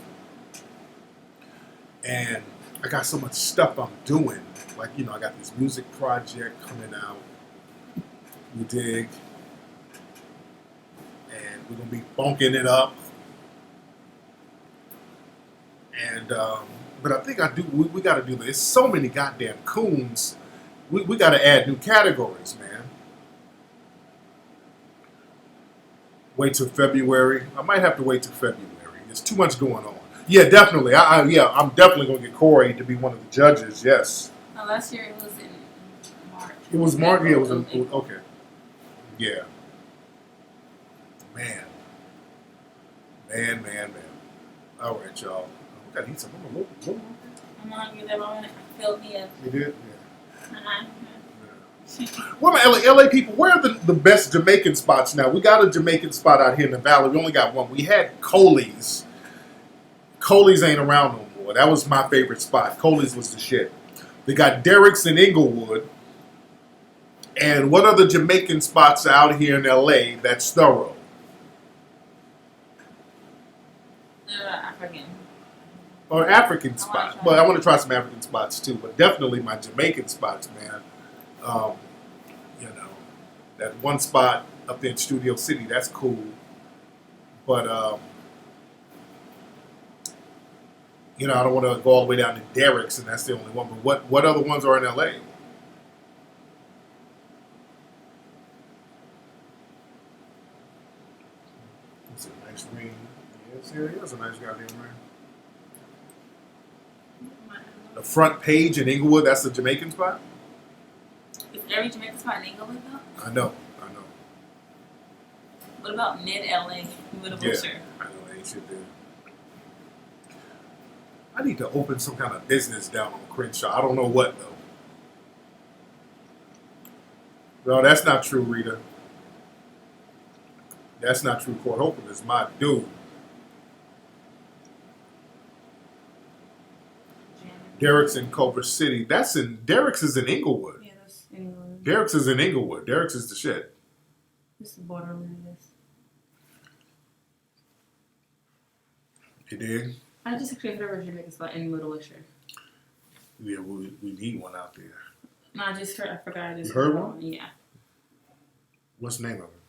and I got so much stuff I'm doing. Like, I got this music project coming out. You dig? And we're gonna be bunking it up. And but I think we got to do this. So many goddamn coons. We got to add new categories, man. Wait till February. I might have to wait till February. There's too much going on. Yeah, definitely. I'm definitely gonna get Corey to be one of the judges. Yes. No, last year it was in March. It was March. Yeah, it was okay. Yeah. Man. All right, y'all. We gotta eat something. I'm hungry. That moment filled me up. You did? Yeah. Uh-huh. What about LA people? Where are the best Jamaican spots now? We got a Jamaican spot out here in the valley. We only got one. We had Coley's. Coley's ain't around no more. That was my favorite spot. Coley's was the shit. They got Derek's in Inglewood. And what other Jamaican spots out here in LA that's thorough? African. Or African spots. But I want to try some African spots too. But definitely my Jamaican spots, man. That one spot up there in Studio City, that's cool. But, I don't want to go all the way down to Derek's, and that's the only one. But what other ones are in LA? It's a nice ring. Yes, here it is a nice goddamn ring. The front page in Inglewood, that's the Jamaican spot? Is every Jamaican spot in Inglewood though? I know. What about mid-LA? With a bullshit? I know, ain't shit there. I need to open some kind of business down on Crenshaw. I don't know what, though. No, that's not true, Rita. That's not true. Court Holcomb is my dude. Derek's in Culver City. Derek's is in Inglewood. Yeah, that's Inglewood. Derek's is in Inglewood. Derek's is the shit. This is borderline this. You dig? I just actually heard of Jamaican spot in Little Wilshire. Yeah, we need one out there. No, I forgot. You heard one? Yeah. What's the name of it?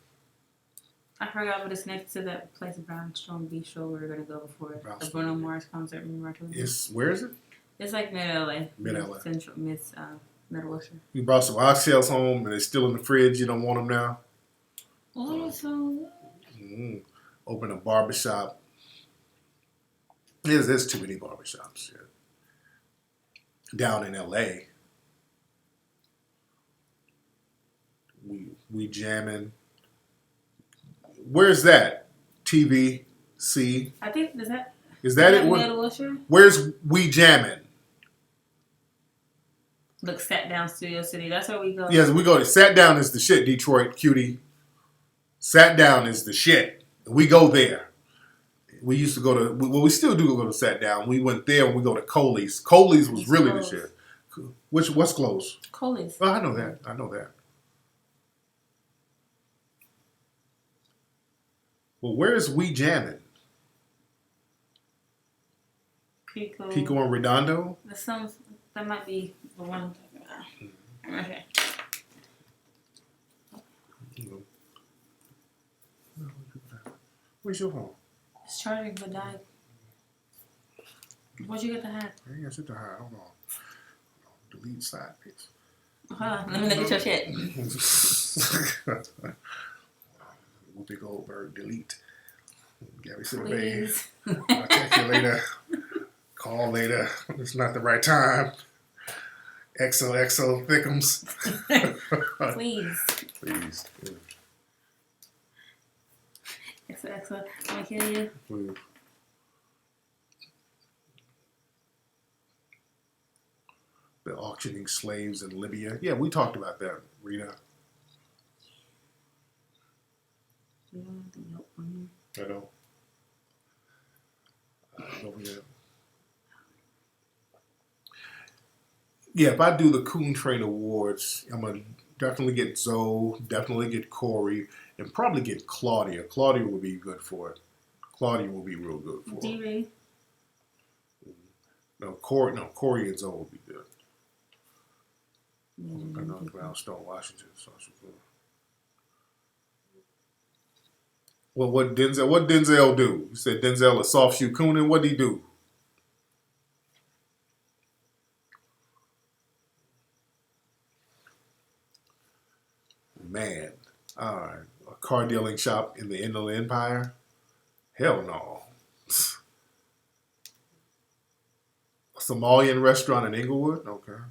I forgot, but it's next to that place, Brownstone Bistro, we're going to go before the Bruno Mars concert. Remember I told you? Where is it? It's like mid-LA. Mid-LA. Central, Middle Wilshire. You brought some oxtails home and they're still in the fridge. You don't want them now? Oh, that's so good. Open a barbershop. There's too many barbershops. Yeah. Down in LA. We jamming. Where's that? TVC. I think is that it? Where's We Jamming? Look, Sat Down Studio City. That's where we go. Yes, we go. Sat Down is the shit, Detroit cutie. Sat Down is the shit. We go there. We used to go to. Well, we still do go to Sat Down. We went there and we go to Coley's. Coley's was really the shit. What's closed? Coley's. Oh, I know that. Well, where's We Jamming? Pico and Redondo? That might be the one I'm talking about. Okay. Where's your phone? It's charging but died. Where'd you get the hat? I ain't got shit to hide. Hold on. Delete side pics. Let me look at your shit. Whoopi Goldberg, delete. Gabby Silverberg. I'll text you later. Call later. It's not the right time. XOXO Thickums. Please. Please. XOXO. I'm gonna kill you. Please. The auctioning slaves in Libya. Yeah, we talked about that, Rita. We don't have to help on I know. Over there. Yeah, if I do the Coon Train Awards, I'm going to definitely get Zoe, definitely get Corey, and probably get Claudia. Claudia will be good for it. Claudia will be real good for it. D-Ray. No, Corey and Zoe will be good. Yeah, I know Brownstone, Washington. Well, what Denzel do? You said Denzel a soft shoe coonin. What did he do? Man, all right. A car dealing shop in the Inland Empire? Hell no. A Somalian restaurant in Inglewood? Okay.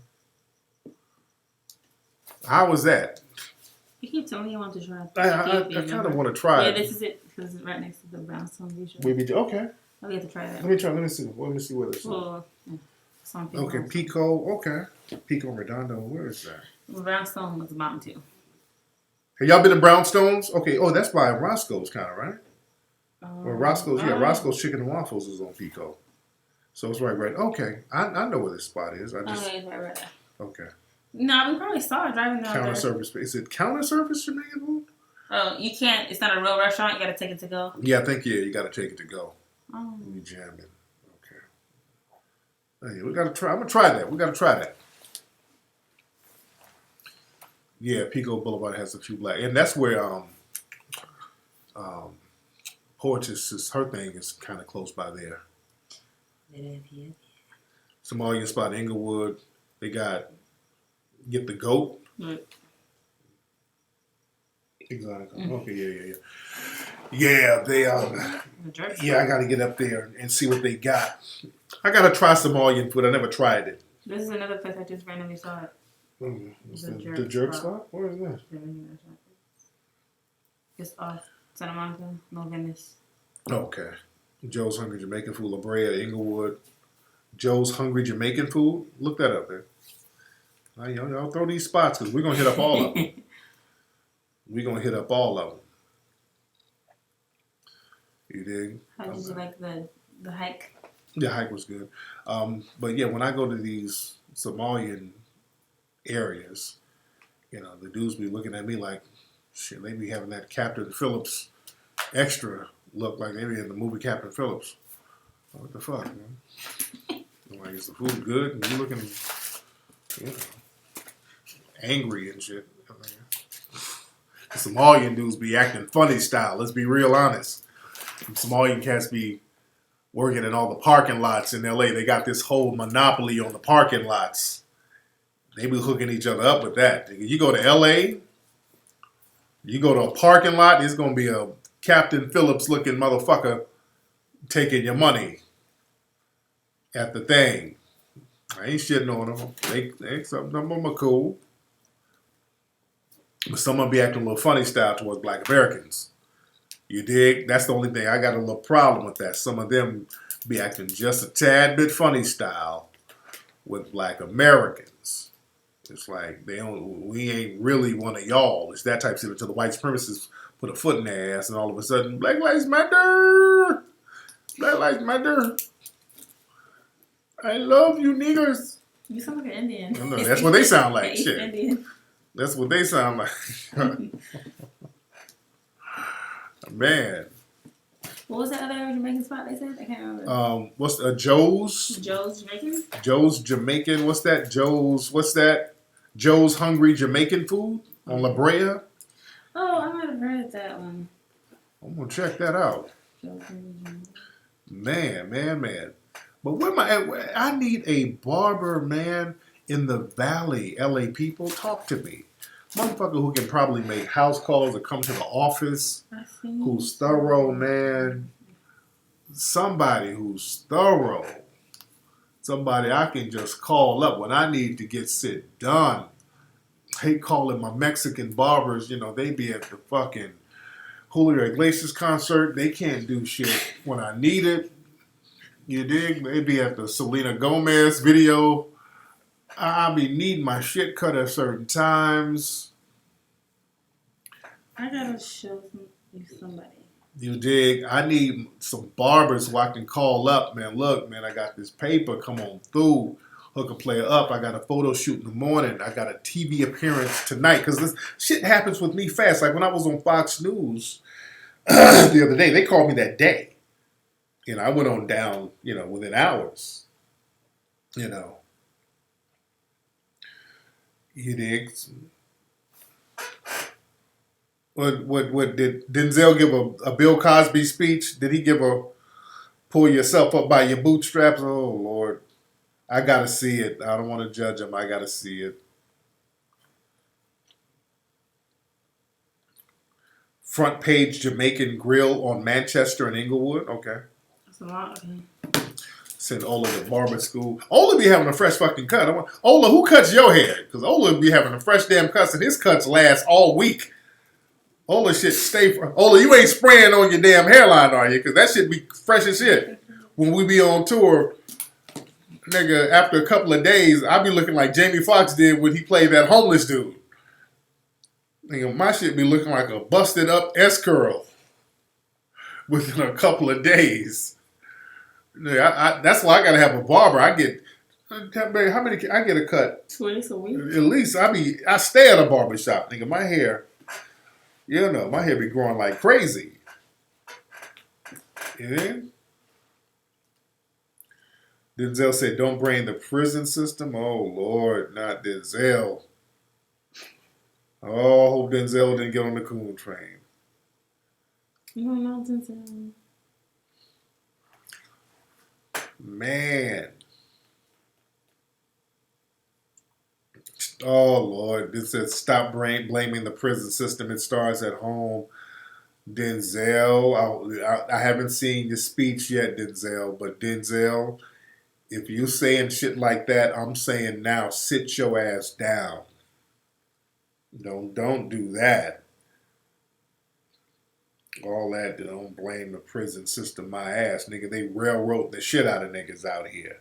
How was that? You keep telling me you want to try. I kind of want to try Yeah, it. this is it because it's right next to the Brownstone Beach. Okay. I'll get to try that. Let me try. Let me see where this is. Well, some people. Okay, Pico. Okay. Pico Redondo. Where is that? Brownstone was the bottom too. Have y'all been to Brownstones? Okay. Oh, that's by Roscoe's, kind of, right? Or Roscoe's. Yeah, Roscoe's Chicken and Waffles is on Pico. So it's right. Okay. I know where this spot is. Okay, it's right there. Okay. No, we probably saw it driving down Counter there. service. Is it counter service Jamaican food? Oh, you can't. It's not a real restaurant. You got to take it to go. Yeah, I think you got to take it to go. Oh. We jamming. Okay. Hey, we got to try. I'm gonna try that. We got to try that. Yeah, Pico Boulevard has a few black, and that's where Portis, her thing is kind of close by there. Somalian spot in Inglewood. They got Get the Goat. Right. Exactly. Mm-hmm. Okay, yeah. They I got to get up there and see what they got. I got to try Somalian food. I never tried it. This is another place I just randomly saw it. The jerk spot? Where is that? It's off Santa Monica, no Venice. Okay. Joe's Hungry Jamaican Food, La Brea, Inglewood. Joe's Hungry Jamaican Food. Look that up there. Y'all throw these spots because we're going to hit up all of them. We're going to hit up all of them. You dig? How did you like the hike? The hike was good. But yeah, when I go to these Somalian areas, the dudes be looking at me like, shit, they be having that Captain Phillips extra look like they be in the movie Captain Phillips. What the fuck, man? Like, is the food good? And you looking, angry and shit. The Somalian dudes be acting funny style. Let's be real honest. The Somalian cats be working in all the parking lots in LA. They got this whole monopoly on the parking lots. They be hooking each other up with that. You go to LA, you go to a parking lot, it's going to be a Captain Phillips looking motherfucker taking your money at the thing. I ain't shitting on them. Some of them are cool. But some of them be acting a little funny style towards Black Americans. You dig? That's the only thing. I got a little problem with that. Some of them be acting just a tad bit funny style with Black Americans. It's like we ain't really one of y'all. It's that type of shit until the white supremacists put a foot in their ass and all of a sudden, Black Lives Matter! Black Lives Matter! I love you niggers! You sound like an Indian. I know, that's what they sound like. Shit. Indian. That's what they sound like. Man. What was that other Jamaican spot they said? I can't remember. What's Joe's? Joe's Jamaican? Joe's Jamaican. What's that? What's that? Joe's Hungry Jamaican Food on La Brea. Oh, I might have heard that one. I'm going to check that out. Man. But where am I at? I need a barber, man, in the valley. LA people, talk to me. Motherfucker who can probably make house calls or come to the office, who's thorough, man. Somebody who's thorough. Somebody I can just call up when I need to get shit done. I hate calling my Mexican barbers. You know, they be at the fucking Julio Iglesias concert. They can't do shit when I need it. You dig? They be at the Selena Gomez video. I be needing my shit cut at certain times. I gotta show you somebody. You dig? I need some barbers who I can call up, man. Look, man, I got this paper. Come on through. Hook a player up. I got a photo shoot in the morning. I got a TV appearance tonight. Because this shit happens with me fast. Like when I was on Fox News the other day, they called me that day. You know, I went on down, you know, within hours. You know. You dig? What did Denzel give a Bill Cosby speech? Did he give a pull yourself up by your bootstraps? Oh, Lord. I got to see it. I don't want to judge him. I got to see it. Front page Jamaican grill on Manchester and Inglewood. Okay. That's a lot. Okay. Send Ola to barber school. Ola be having a fresh fucking cut. Ola, who cuts your hair? Because Ola be having a fresh damn cut, and his cuts last all week. Ola shit stay for Ola. You ain't spraying on your damn hairline, are you? Because that shit be fresh as shit. When we be on tour, nigga, after a couple of days, I be looking like Jamie Foxx did when he played that homeless dude. Nigga, my shit be looking like a busted up S-curl within a couple of days. Nigga, that's why I gotta have a barber. I get how many? I get a cut twice a week. At least I stay at a barber shop, nigga. My hair. You know, my hair be growing like crazy. Yeah. Denzel said, don't blame the prison system. Oh, Lord, not Denzel. Oh, hope Denzel didn't get on the coon train. You don't know Denzel. Man. Oh, Lord. This says, stop blaming the prison system. It starts at home. Denzel, I haven't seen your speech yet, Denzel. But Denzel, if you saying shit like that, I'm saying now, sit your ass down. Don't do that. All that, don't blame the prison system, my ass, nigga. They railroad the shit out of niggas out here.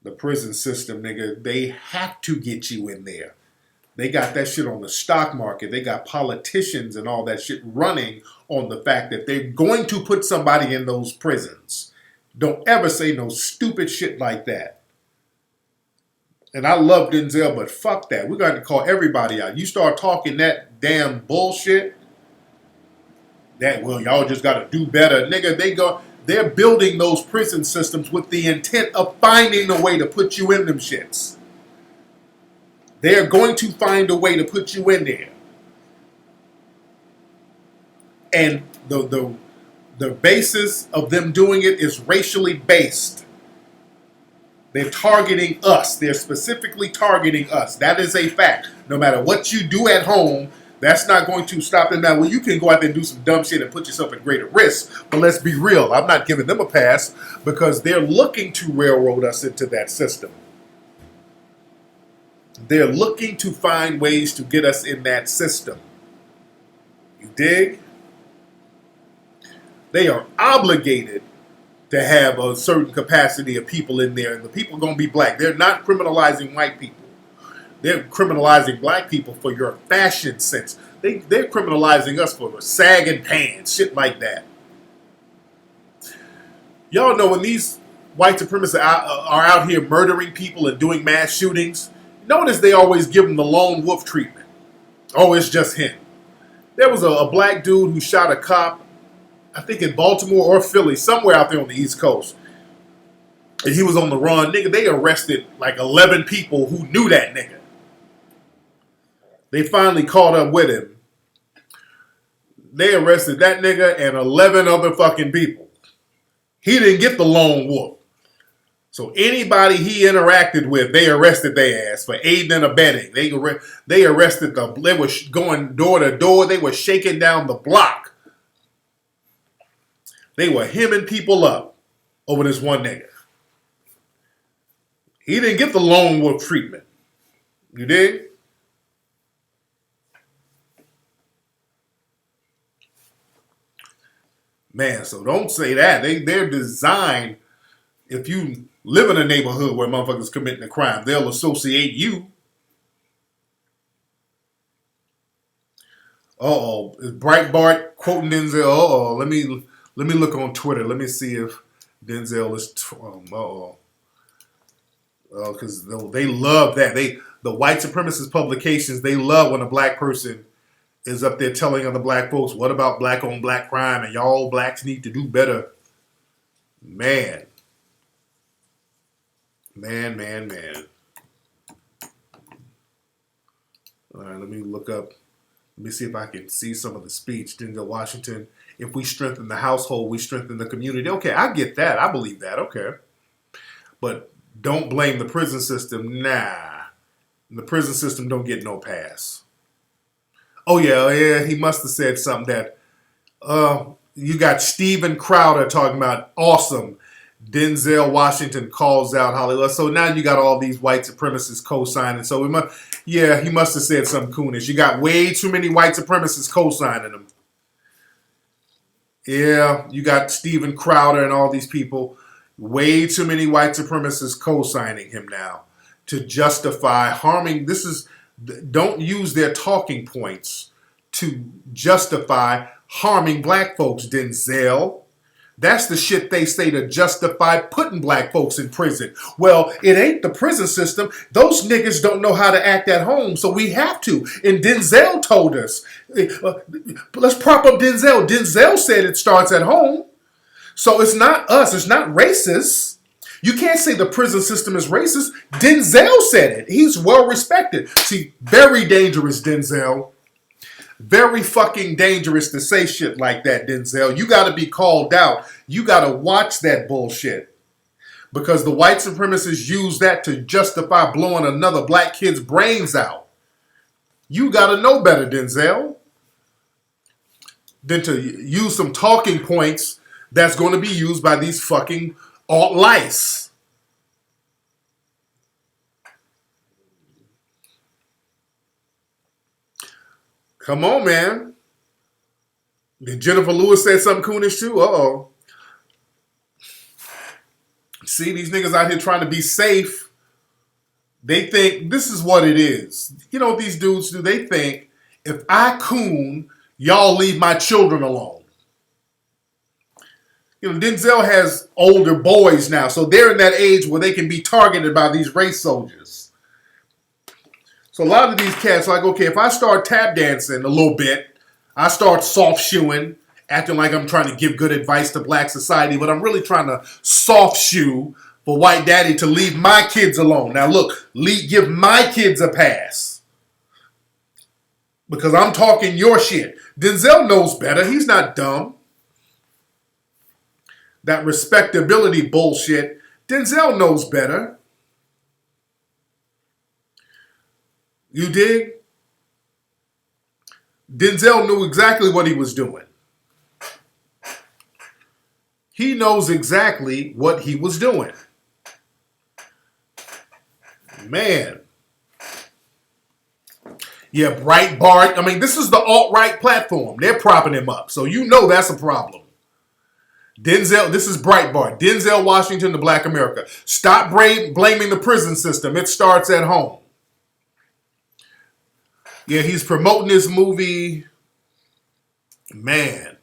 The prison system, nigga, they have to get you in there. They got that shit on the stock market. They got politicians and all that shit running on the fact that they're going to put somebody in those prisons. Don't ever say no stupid shit like that. And I love Denzel, but fuck that. We're going to call everybody out. You start talking that damn bullshit, y'all just got to do better. Nigga, they're building those prison systems with the intent of finding a way to put you in them shits. They're going to find a way to put you in there. And the basis of them doing it is racially based. They're targeting us. They're specifically targeting us. That is a fact. No matter what you do at home, that's not going to stop them. Now, well, you can go out there and do some dumb shit and put yourself at greater risk. But let's be real. I'm not giving them a pass because they're looking to railroad us into that system. They're looking to find ways to get us in that system. You dig? They are obligated to have a certain capacity of people in there. And the people are going to be black. They're not criminalizing white people. They're criminalizing black people for your fashion sense. They're criminalizing us for sagging pants, shit like that. Y'all know when these white supremacists are out here murdering people and doing mass shootings, notice they always give them the lone wolf treatment. Oh, it's just him. There was a black dude who shot a cop, I think in Baltimore or Philly, somewhere out there on the East Coast. And he was on the run. Nigga, they arrested like 11 people who knew that nigga. They finally caught up with him. They arrested that nigga and 11 other fucking people. He didn't get the lone wolf. So anybody he interacted with, they arrested their ass for aiding and abetting. They arrested they were going door to door. They were shaking down the block. They were hemming people up over this one nigga. He didn't get the lone wolf treatment. You dig? Man, so don't say that. They're designed, if you live in a neighborhood where motherfuckers committing a crime, they'll associate you. Uh-oh. Is Breitbart quoting Denzel? Uh-oh. Let me look on Twitter. Let me see if Denzel is uh-oh. Because they love that. The white supremacist publications, they love when a black person is up there telling other black folks, what about black on black crime and y'all blacks need to do better. Man. All right, let me look up. Let me see if I can see some of the speech. Denzel Washington, if we strengthen the household, we strengthen the community. Okay, I get that. I believe that. Okay. But don't blame the prison system. Nah. The prison system don't get no pass. Oh, yeah, he must have said something that, you got Steven Crowder talking about awesome. Denzel Washington calls out Hollywood. So now you got all these white supremacists co-signing. So he must have said something coonish. You got way too many white supremacists co-signing him. Yeah, you got Steven Crowder and all these people. Way too many white supremacists co-signing him now to justify harming. Don't use their talking points to justify harming black folks, Denzel. That's the shit they say to justify putting black folks in prison. Well, it ain't the prison system. Those niggas don't know how to act at home, so we have to. And Denzel told us. Let's prop up Denzel. Denzel said it starts at home. So it's not us. It's not racist. You can't say the prison system is racist. Denzel said it. He's well respected. See, very dangerous, Denzel. Very fucking dangerous to say shit like that, Denzel. You got to be called out. You got to watch that bullshit. Because the white supremacists use that to justify blowing another black kid's brains out. You got to know better, Denzel, than to use some talking points that's going to be used by these fucking alt-lice. Come on, man. Did Jennifer Lewis say something coonish too? Uh-oh. See, these niggas out here trying to be safe. They think this is what it is. You know what these dudes do? They think, if I coon, y'all leave my children alone. You know, Denzel has older boys now, so they're in that age where they can be targeted by these race soldiers. So a lot of these cats are like, okay, if I start tap dancing a little bit, I start soft shoeing, acting like I'm trying to give good advice to black society, but I'm really trying to soft shoe for white daddy to leave my kids alone. Now look, give my kids a pass. Because I'm talking your shit. Denzel knows better. He's not dumb. That respectability bullshit, Denzel knows better. You dig? Denzel knew exactly what he was doing. He knows exactly what he was doing. Man. Yeah, Breitbart. I mean, this is the alt-right platform. They're propping him up. So you know that's a problem. Denzel, this is Breitbart. Denzel Washington to Black America. Stop blaming the prison system. It starts at home. Yeah, he's promoting this movie. Man.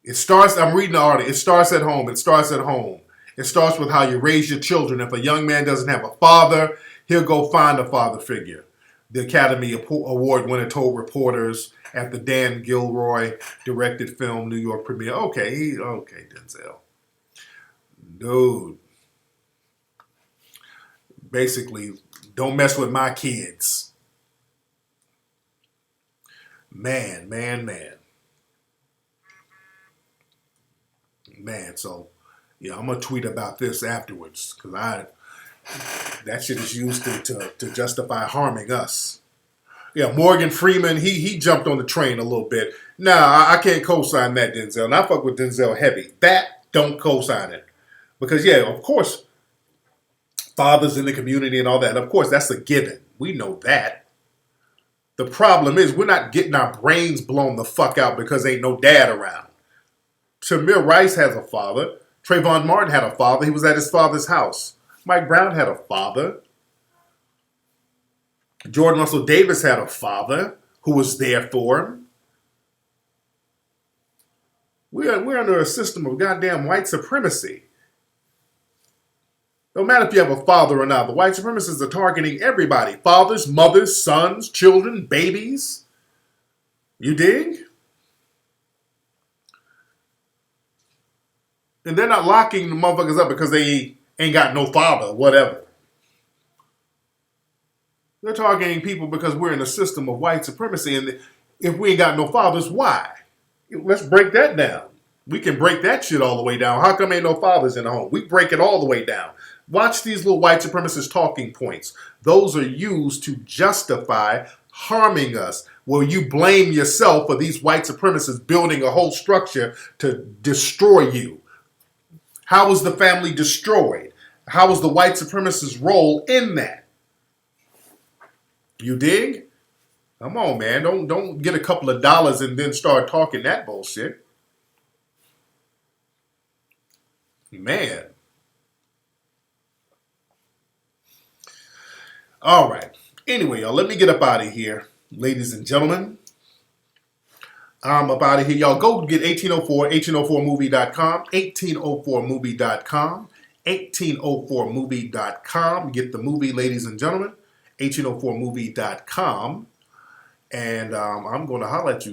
It starts, I'm reading the article. It starts at home. It starts at home. It starts with how you raise your children. If a young man doesn't have a father, he'll go find a father figure. The Academy Award winner told reporters at the Dan Gilroy directed film New York premiere. Okay, Denzel. Dude. Basically, don't mess with my kids. Man. So, yeah, I'm going to tweet about this afterwards. Because that shit is used to justify harming us. Yeah, Morgan Freeman, he jumped on the train a little bit. Nah, I can't co-sign that, Denzel. And I fuck with Denzel heavy. That, don't co-sign it. Because, yeah, of course, fathers in the community and all that, of course, that's a given. We know that. The problem is we're not getting our brains blown the fuck out because ain't no dad around. Shamir Rice has a father. Trayvon Martin had a father. He was at his father's house. Mike Brown had a father. Jordan Russell Davis had a father who was there for him. We're under a system of goddamn white supremacy. No matter if you have a father or not, the white supremacists are targeting everybody. Fathers, mothers, sons, children, babies. You dig? And they're not locking the motherfuckers up because they ain't got no father, whatever. They're targeting people because we're in a system of white supremacy. And if we ain't got no fathers, why? Let's break that down. We can break that shit all the way down. How come ain't no fathers in the home? We break it all the way down. Watch these little white supremacist talking points. Those are used to justify harming us. Where you blame yourself for these white supremacists building a whole structure to destroy you. How was the family destroyed? How was the white supremacist role in that? You dig? Come on, man. Don't get a couple of dollars and then start talking that bullshit. Man. All right. Anyway, y'all, let me get up out of here, ladies and gentlemen. I'm up out of here. Y'all go get 1804, 1804movie.com, 1804movie.com, 1804movie.com. Get the movie, ladies and gentlemen, 1804movie.com. And I'm going to holler at you guys.